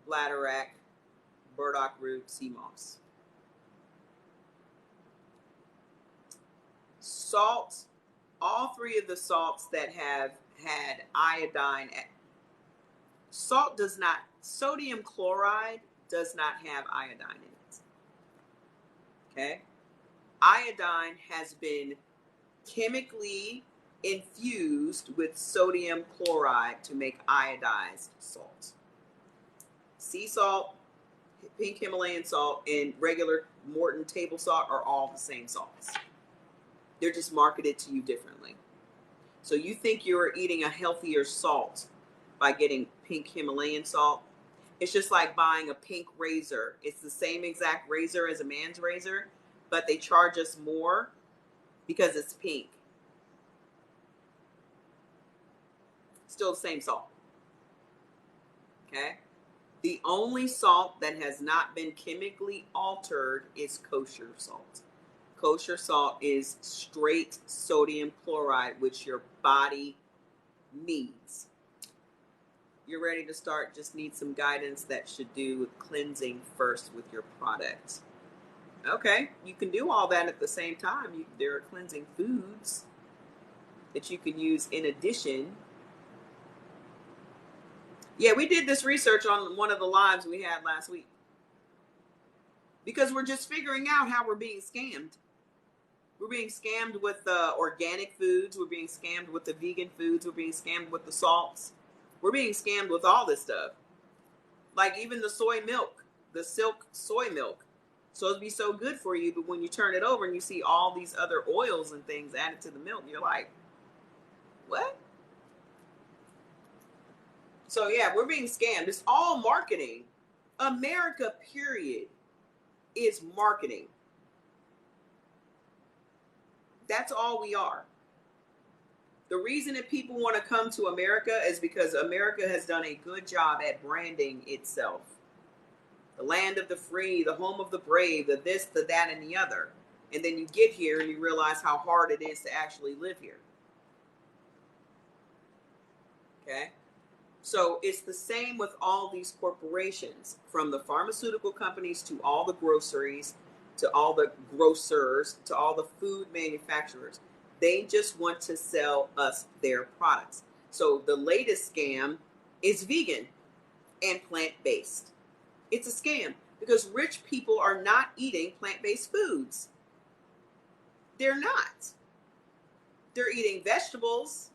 bladderwrack, burdock root, sea moss. Salt, all three of the salts that have had iodine. Salt does not, sodium chloride does not have iodine in it. Okay? Iodine has been chemically infused with sodium chloride to make iodized salt. Sea salt, pink Himalayan salt, and regular Morton table salt are all the same salts. They're just marketed to you differently. So you think you're eating a healthier salt by getting pink Himalayan salt. It's just like buying a pink razor. It's the same exact razor as a man's razor, but they charge us more because it's pink. Still the same salt. Okay? The only salt that has not been chemically altered is kosher salt. Kosher salt is straight sodium chloride, which your body needs. You're ready to start, just need some guidance that should do with cleansing first with your product. Okay, you can do all that at the same time. There are cleansing foods that you can use in addition. Yeah, we did this research on one of the lives we had last week. Because we're just figuring out how we're being scammed. We're being scammed with the organic foods. We're being scammed with the vegan foods. We're being scammed with the salts. We're being scammed with all this stuff. Like even the soy milk, the silk soy milk. So it'd be so good for you, but when you turn it over and you see all these other oils and things added to the milk, you're like, what? So yeah, we're being scammed. It's all marketing. America, period, is marketing. That's all we are. The reason that people want to come to America is because America has done a good job at branding itself. The land of the free, the home of the brave, the this, the that, and the other. And then you get here and you realize how hard it is to actually live here. Okay? So it's the same with all these corporations, from the pharmaceutical companies to all the groceries, to all the grocers, to all the food manufacturers. They just want to sell us their products. So the latest scam is vegan and plant-based. It's a scam because rich people are not eating plant-based foods. They're not. They're eating vegetables,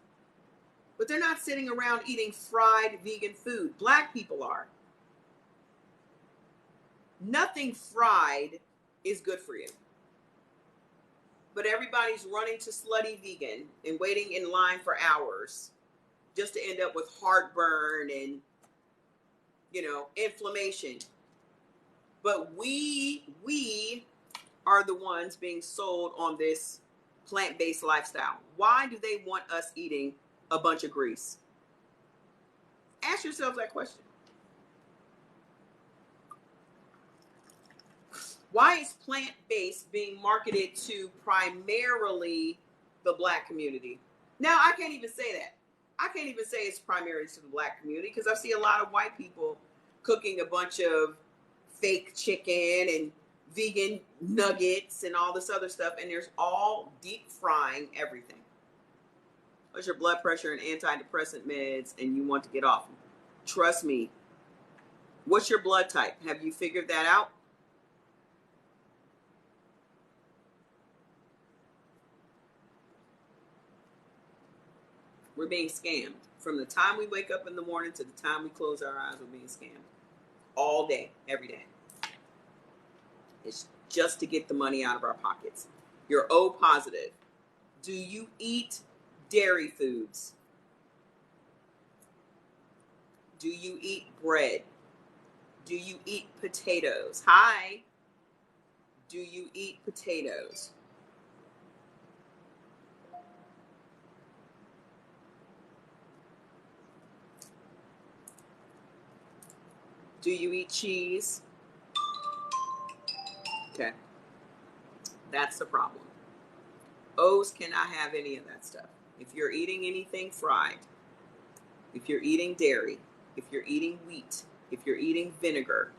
but they're not sitting around eating fried vegan food. Black people are. Nothing fried is good for you. But everybody's running to slutty vegan and waiting in line for hours just to end up with heartburn and, inflammation. But we are the ones being sold on this plant-based lifestyle. Why do they want us eating a bunch of grease? Ask yourself that question. Why is plant-based being marketed to primarily the Black community? Now, I can't even say that. I can't even say it's primarily to the Black community because I see a lot of white people cooking a bunch of fake chicken and vegan nuggets and all this other stuff, and there's all deep frying everything. What's your blood pressure and antidepressant meds and you want to get off them? Trust me. What's your blood type? Have you figured that out? We're being scammed. From the time we wake up in the morning to the time we close our eyes, we're being scammed. All day, every day. It's just to get the money out of our pockets. You're O positive. Do you eat dairy foods? Do you eat bread? Do you eat potatoes? Hi. Do you eat potatoes? Do you eat cheese? Okay. That's the problem. O's cannot have any of that stuff. If you're eating anything fried, if you're eating dairy, if you're eating wheat, if you're eating vinegar,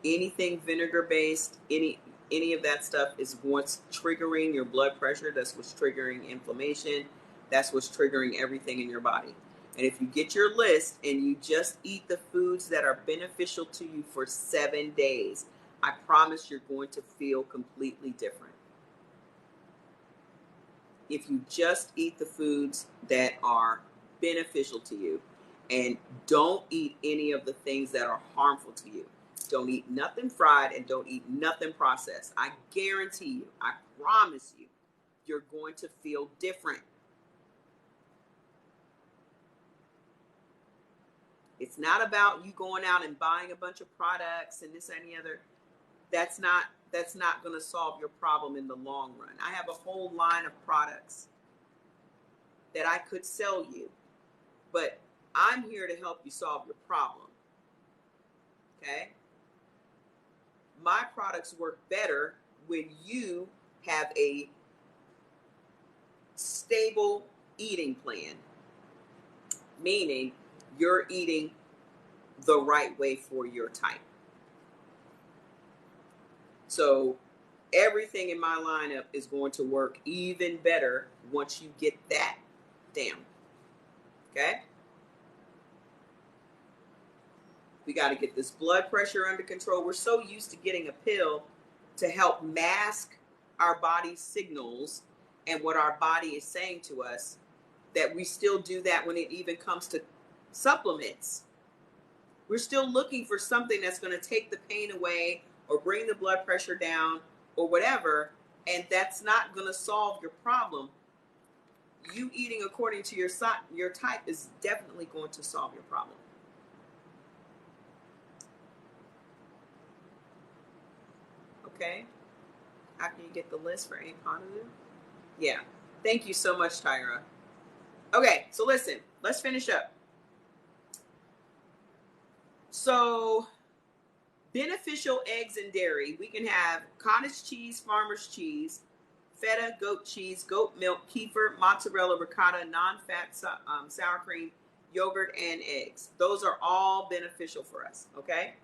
anything vinegar based, any of that stuff is what's triggering your blood pressure. That's what's triggering inflammation. That's what's triggering everything in your body. And if you get your list and you just eat the foods that are beneficial to you for 7 days, I promise you're going to feel completely different. If you just eat the foods that are beneficial to you and don't eat any of the things that are harmful to you. Don't eat nothing fried and don't eat nothing processed. I guarantee you, I promise you, you're going to feel different. It's not about you going out and buying a bunch of products and this and the other. That's not going to solve your problem in the long run. I have a whole line of products that I could sell you, but I'm here to help you solve your problem. Okay? My products work better when you have a stable eating plan, meaning you're eating the right way for your type. So everything in my lineup is going to work even better once you get that down. Okay? We got to get this blood pressure under control. We're so used to getting a pill to help mask our body's signals and what our body is saying to us that we still do that when it even comes to supplements. We're still looking for something that's going to take the pain away or bring the blood pressure down or whatever, and that's not going to solve your problem. You eating according to your type is definitely going to solve your problem. Okay? How can you get the list for A positive? Yeah. Thank you so much, Tyra. Okay, so listen, let's finish up. So, beneficial eggs and dairy. We can have cottage cheese, farmer's cheese, feta, goat cheese, goat milk, kefir, mozzarella, ricotta, non-fat sour cream, yogurt, and eggs. Those are all beneficial for us, okay?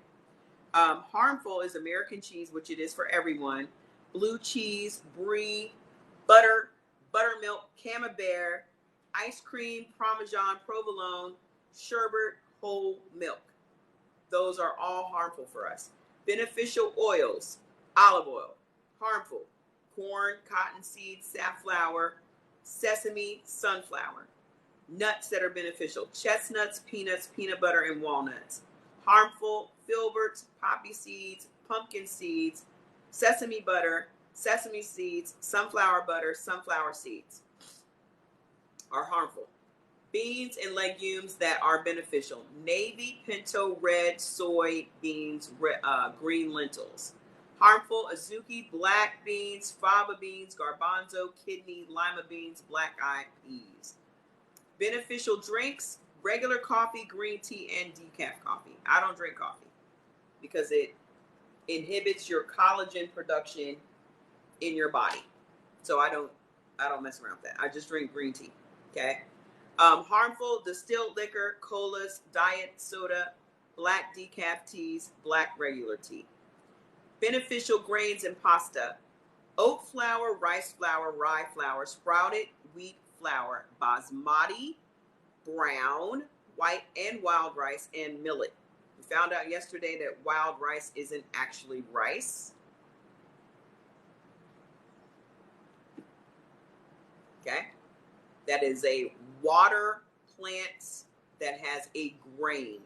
Harmful is American cheese, which it is for everyone. Blue cheese, brie, butter, buttermilk, camembert, ice cream, parmesan, provolone, sherbet, whole milk. Those are all harmful for us. Beneficial oils, olive oil, harmful. Corn, cottonseed, safflower, sesame, sunflower. Nuts that are beneficial, chestnuts, peanuts, peanut butter, and walnuts. Harmful, filberts, poppy seeds, pumpkin seeds, sesame butter, sesame seeds, sunflower butter, sunflower seeds are harmful. Beans and legumes that are beneficial: navy, pinto, red, soy beans, green lentils. Harmful: azuki, black beans, fava beans, garbanzo, kidney, lima beans, black-eyed peas. Beneficial drinks: regular coffee, green tea, and decaf coffee. I don't drink coffee because it inhibits your collagen production in your body. So I don't mess around with that. I just drink green tea. Okay. Harmful: distilled liquor, colas, diet soda, black decaf teas, black regular tea. Beneficial grains and pasta: oat flour, rice flour, rye flour, sprouted wheat flour, basmati, brown, white, and wild rice, and millet. We found out yesterday that wild rice isn't actually rice. Okay. That is a water plant that has a grain.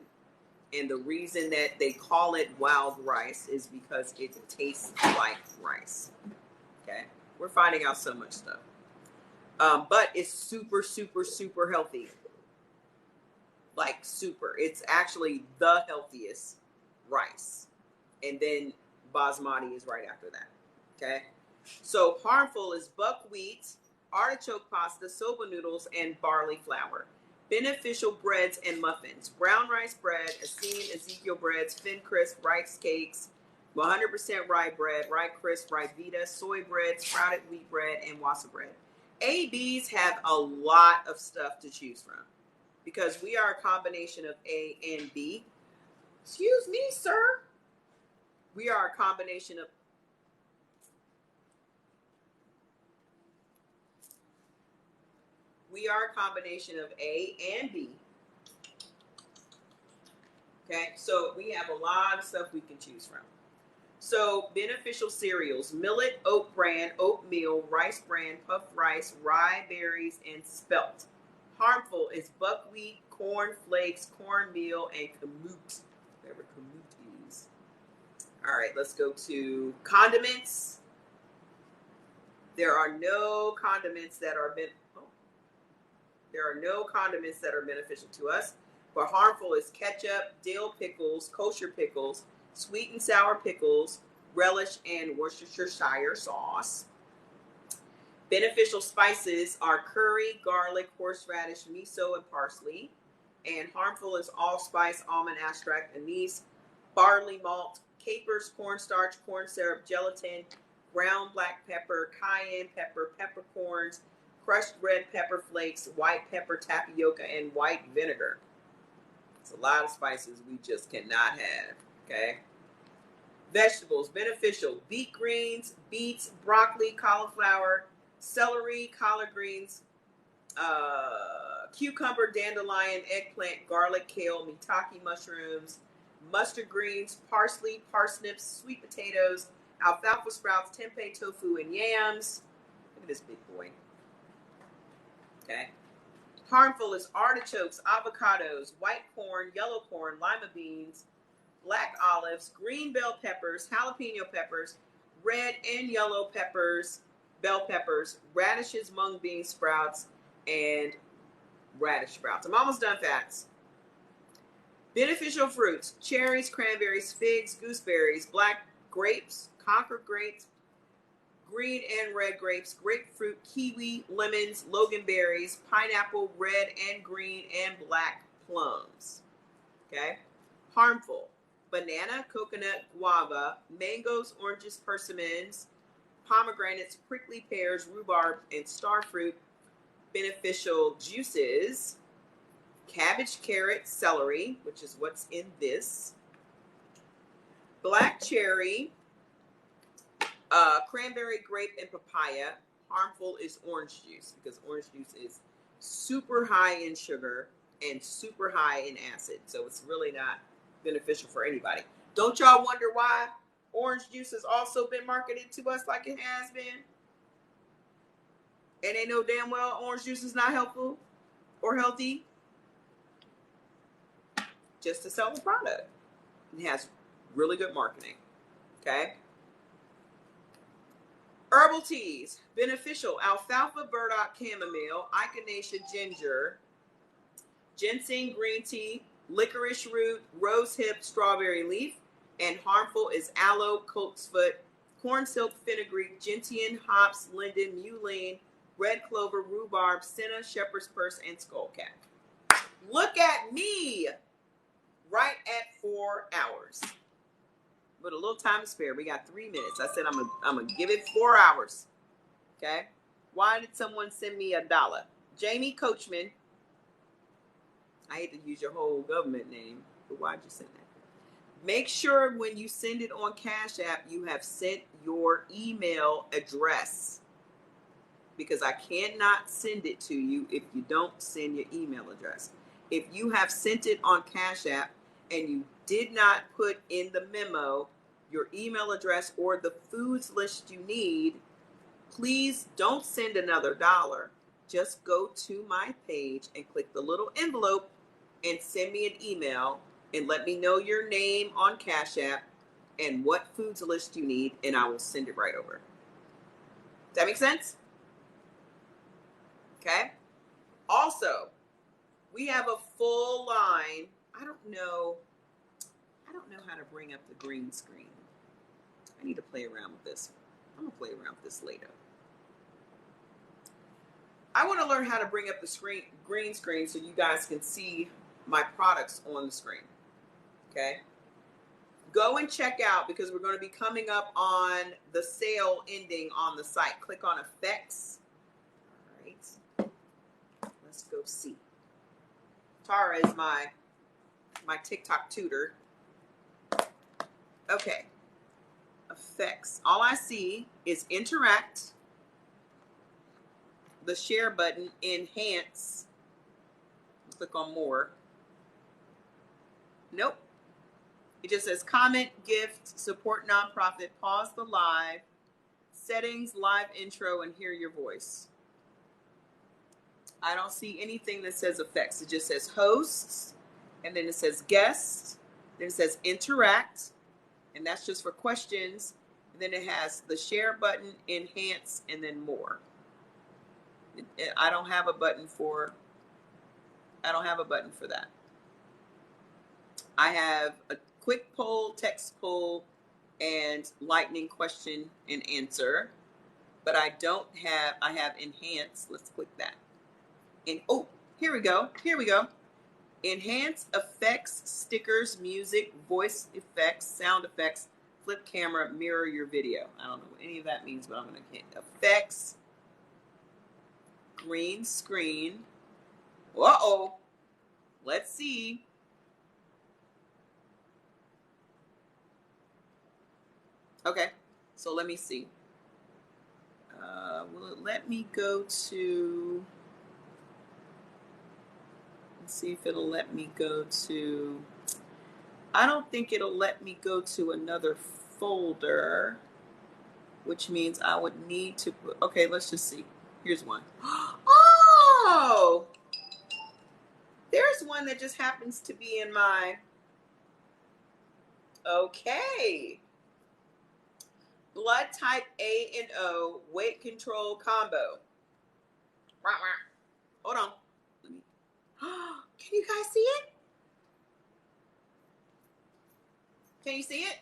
And the reason that they call it wild rice is because it tastes like rice. Okay. We're finding out so much stuff. But it's super, super, super healthy. Like super. It's actually the healthiest rice. And then basmati is right after that. Okay. So harmful is buckwheat, artichoke pasta, soba noodles, and barley flour. Beneficial breads and muffins: brown rice bread, Essene, Ezekiel breads, thin crisp, rice cakes, 100% rye bread, rye crisp, rye vita, soy bread, sprouted wheat bread, and wasa bread. ABs have a lot of stuff to choose from because we are a combination of A and B. Excuse me, sir. We are a combination of A and B. Okay, so we have a lot of stuff we can choose from. So beneficial cereals: millet, oat bran, oatmeal, rice bran, puffed rice, rye berries, and spelt. Harmful is buckwheat, corn flakes, cornmeal, and kamut, whatever kamut is. All right, let's go to condiments. There are no condiments that are beneficial to us. But harmful is ketchup, dill pickles, kosher pickles, sweet and sour pickles, relish, and Worcestershire sauce. Beneficial spices are curry, garlic, horseradish, miso, and parsley. And harmful is allspice, almond extract, anise, barley malt, capers, cornstarch, corn syrup, gelatin, ground black pepper, cayenne pepper, peppercorns, crushed red pepper flakes, white pepper, tapioca, and white vinegar. It's a lot of spices we just cannot have. Okay. Vegetables: beneficial: beet greens, beets, broccoli, cauliflower, celery, collard greens, cucumber, dandelion, eggplant, garlic, kale, maitake mushrooms, mustard greens, parsley, parsnips, sweet potatoes, alfalfa sprouts, tempeh, tofu, and yams. Look at this big boy. Okay. Harmful is artichokes, avocados, white corn, yellow corn, lima beans, black olives, green bell peppers, jalapeno peppers, red and yellow peppers, bell peppers, radishes, mung bean sprouts, and radish sprouts. I'm almost done, facts. Beneficial fruits: cherries, cranberries, figs, gooseberries, black grapes, Concord grapes, green and red grapes, grapefruit, kiwi, lemons, loganberries, pineapple, red and green, and black plums. Okay. Harmful: banana, coconut, guava, mangoes, oranges, persimmons, pomegranates, prickly pears, rhubarb, and starfruit. Beneficial juices: cabbage, carrot, celery, which is what's in this, black cherry, cranberry, grape, and papaya. harmful is orange juice, because orange juice is super high in sugar and super high in acid. So it's really not beneficial for anybody. Don't y'all wonder why orange juice has also been marketed to us like it has been? And they know damn well orange juice is not helpful or healthy, just to sell the product. It has really good marketing. Okay. Herbal teas, beneficial: alfalfa, burdock, chamomile, echinacea, ginger, ginseng green tea, licorice root, rose hip, strawberry leaf. And harmful is aloe, coltsfoot, corn silk, fenugreek, gentian, hops, linden, mullein, red clover, rhubarb, senna, shepherd's purse, and skullcap. Look at me, right at 4 hours. With a little time to spare. We got 3 minutes. I said I'm gonna give it 4 hours. Okay. Why did someone send me $1? Jamie Coachman. I hate to use your whole government name, but why'd you send that? Make sure when you send it on Cash App, you have sent your email address, because I cannot send it to you if you don't send your email address. If you have sent it on Cash App and you did not put in the memo your email address or the foods list you need, please don't send another $1. Just go to my page and click the little envelope and send me an email and let me know your name on Cash App and what foods list you need, and I will send it right over. Does that make sense? Okay. Also, we have a full line. I don't know how to bring up the green screen. I need to play around with this. I'm gonna play around with this later. I want to learn how to bring up the green screen so you guys can see my products on the screen. Okay. Go and check out, because we're going to be coming up on the sale ending on the site. Click on effects. All right. Let's go see. Tara is my TikTok tutor. Okay. Effects. All I see is interact, the share button, enhance. Click on more. Nope. It just says comment, gift, support nonprofit, pause the live, settings, live intro, and hear your voice. I don't see anything that says effects. It just says hosts, and then it says guests, then it says interact, and that's just for questions. And then it has the share button, enhance, and then more. I don't have a button for that. I have a quick poll, text poll, and lightning question and answer, but I have enhance. Let's click that. And oh, here we go. Enhance effects, stickers, music, voice effects, sound effects, flip camera, mirror your video. I don't know what any of that means, but I'm going to hit effects, green screen. Uh-oh. Let's see. Okay, so let me see. Will it let me go to... Let's see if it'll let me go to... I don't think it'll let me go to another folder, which means I would need to put... Okay, let's just see. Here's one. Oh! There's one that just happens to be in my... Okay. Blood type A and O, weight control combo. Hold on. Can you guys see it? Can you see it?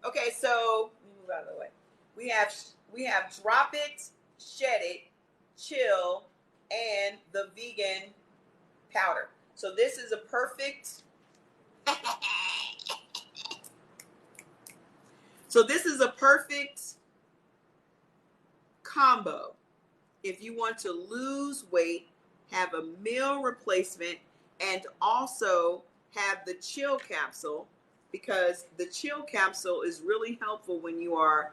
Okay, so move out of the way. We have drop it, shed it, chill, and the vegan powder. So this is a perfect combo if you want to lose weight, have a meal replacement, and also have the chill capsule, because the chill capsule is really helpful when you are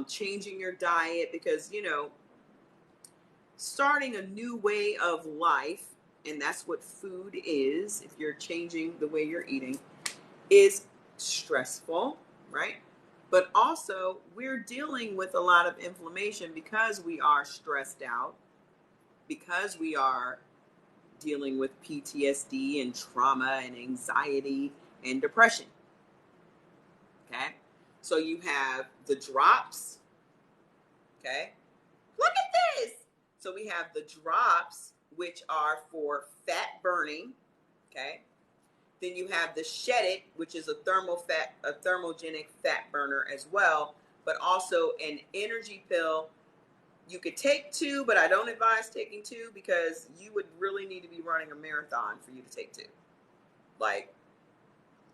changing your diet, because, you know, starting a new way of life, and that's what food is, if you're changing the way you're eating, is stressful, right? But also, we're dealing with a lot of inflammation because we are stressed out, because we are dealing with PTSD and trauma and anxiety and depression. Okay? So you have the drops. Okay? Look at this. So we have the drops, which are for fat burning. Okay? Then you have the Shed It, which is a thermogenic fat burner as well, but also an energy pill. You could take 2, but I don't advise taking 2 because you would really need to be running a marathon for you to take 2. Like,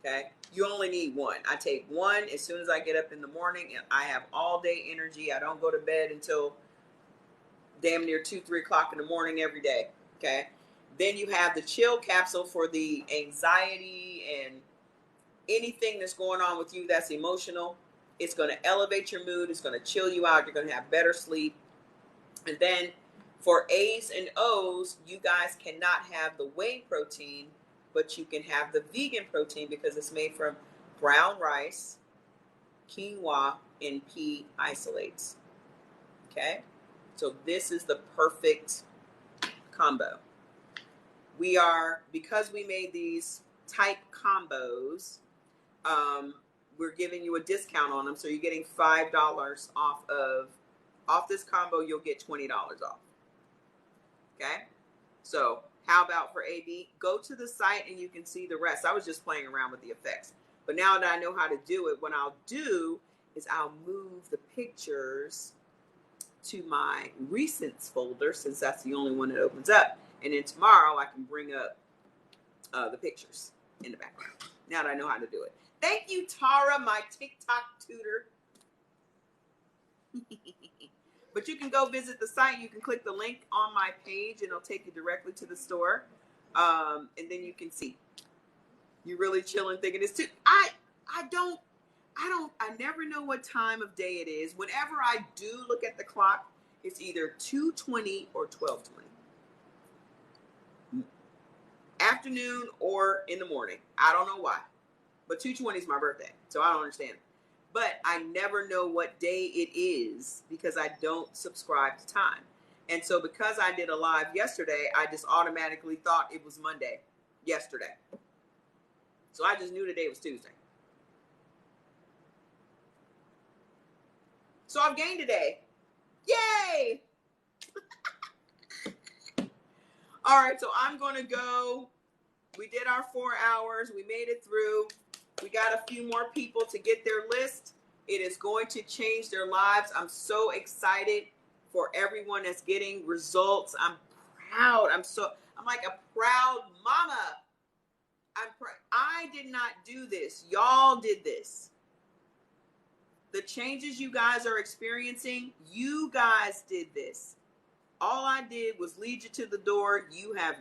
okay, you only need 1. I take 1 as soon as I get up in the morning, and I have all day energy. I don't go to bed until damn near 2-3 o'clock in the morning every day. Okay. Then you have the chill capsule for the anxiety and anything that's going on with you that's emotional. It's going to elevate your mood. It's going to chill you out. You're going to have better sleep. And then for A's and O's, you guys cannot have the whey protein, but you can have the vegan protein because it's made from brown rice, quinoa, and pea isolates. Okay? So this is the perfect combo. Because we made these type combos, we're giving you a discount on them. So you're getting $5 off this combo. You'll get $20 off. Okay. So how about for AB? Go to the site and you can see the rest. I was just playing around with the effects, but now that I know how to do it, what I'll do is I'll move the pictures to my recents folder, since that's the only one that opens up. And then tomorrow I can bring up the pictures in the background. Now that I know how to do it. Thank you, Tara, my TikTok tutor. But you can go visit the site. You can click the link on my page and it'll take you directly to the store. And then you can see. You're really chilling thinking it's too. I never know what time of day it is. Whenever I do look at the clock, it's either 2:20 or 12:20. Afternoon or in the morning. I don't know why. But 2:20 is my birthday, so I don't understand. But I never know what day it is because I don't subscribe to time. And so because I did a live yesterday, I just automatically thought it was Monday yesterday. So I just knew today was Tuesday. So I've gained a day. Yay! All right, so I'm going to go. We did our 4 hours. We made it through. We got a few more people to get their list. It is going to change their lives. I'm so excited for everyone that's getting results. I'm proud. I'm like a proud mama. I did not do this. Y'all did this. The changes you guys are experiencing, you guys did this. All I did was lead you to the door. You have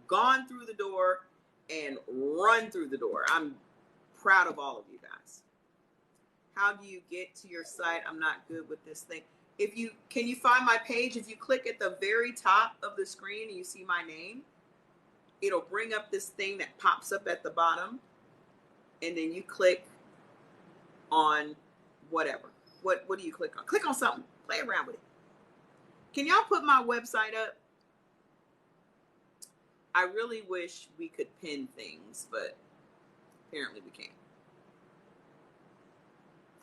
gone through the door and run through the door. I'm proud of all of you guys. How do you get to your site? I'm not good with this thing. Can you find my page? If you click at the very top of the screen and you see my name, it'll bring up this thing that pops up at the bottom. And then you click on whatever. What do you click on? Click on something. Play around with it. Can y'all put my website up? I really wish we could pin things, but apparently we can't.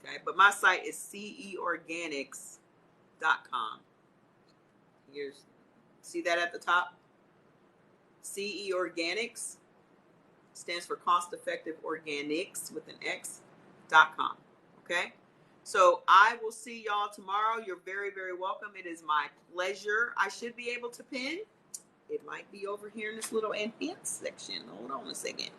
Okay, but my site is ceorganics.com. See that at the top? CE Organics stands for Cost Effective Organics with an X.com. Okay? So I will see y'all tomorrow. You're very, very welcome. It is my pleasure. I should be able to pin. It might be over here in this little enhance section. Hold on a second.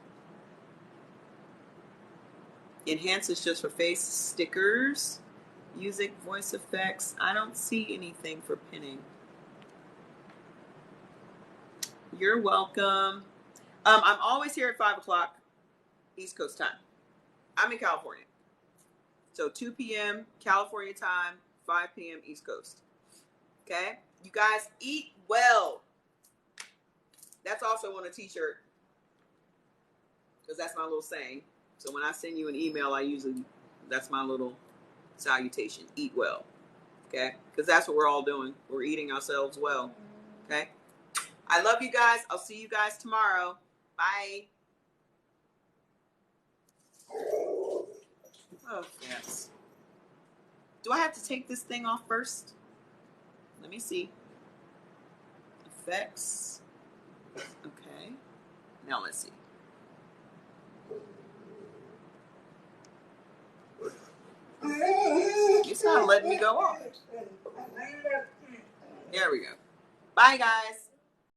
Enhance is just for face stickers, music, voice effects. I don't see anything for pinning. You're welcome. I'm always here at 5 o'clock East Coast time. I'm in California. So 2 p.m. California time, 5 p.m. East Coast. Okay? You guys eat well. That's also on a t-shirt, because that's my little saying. So when I send you an email, that's my little salutation. Eat well. Okay? Because that's what we're all doing. We're eating ourselves well. Okay? I love you guys. I'll see you guys tomorrow. Bye. Oh, yes. Do I have to take this thing off first? Let me see. Effects. Okay. Now let's see. It's not letting me go off. There we go. Bye, guys.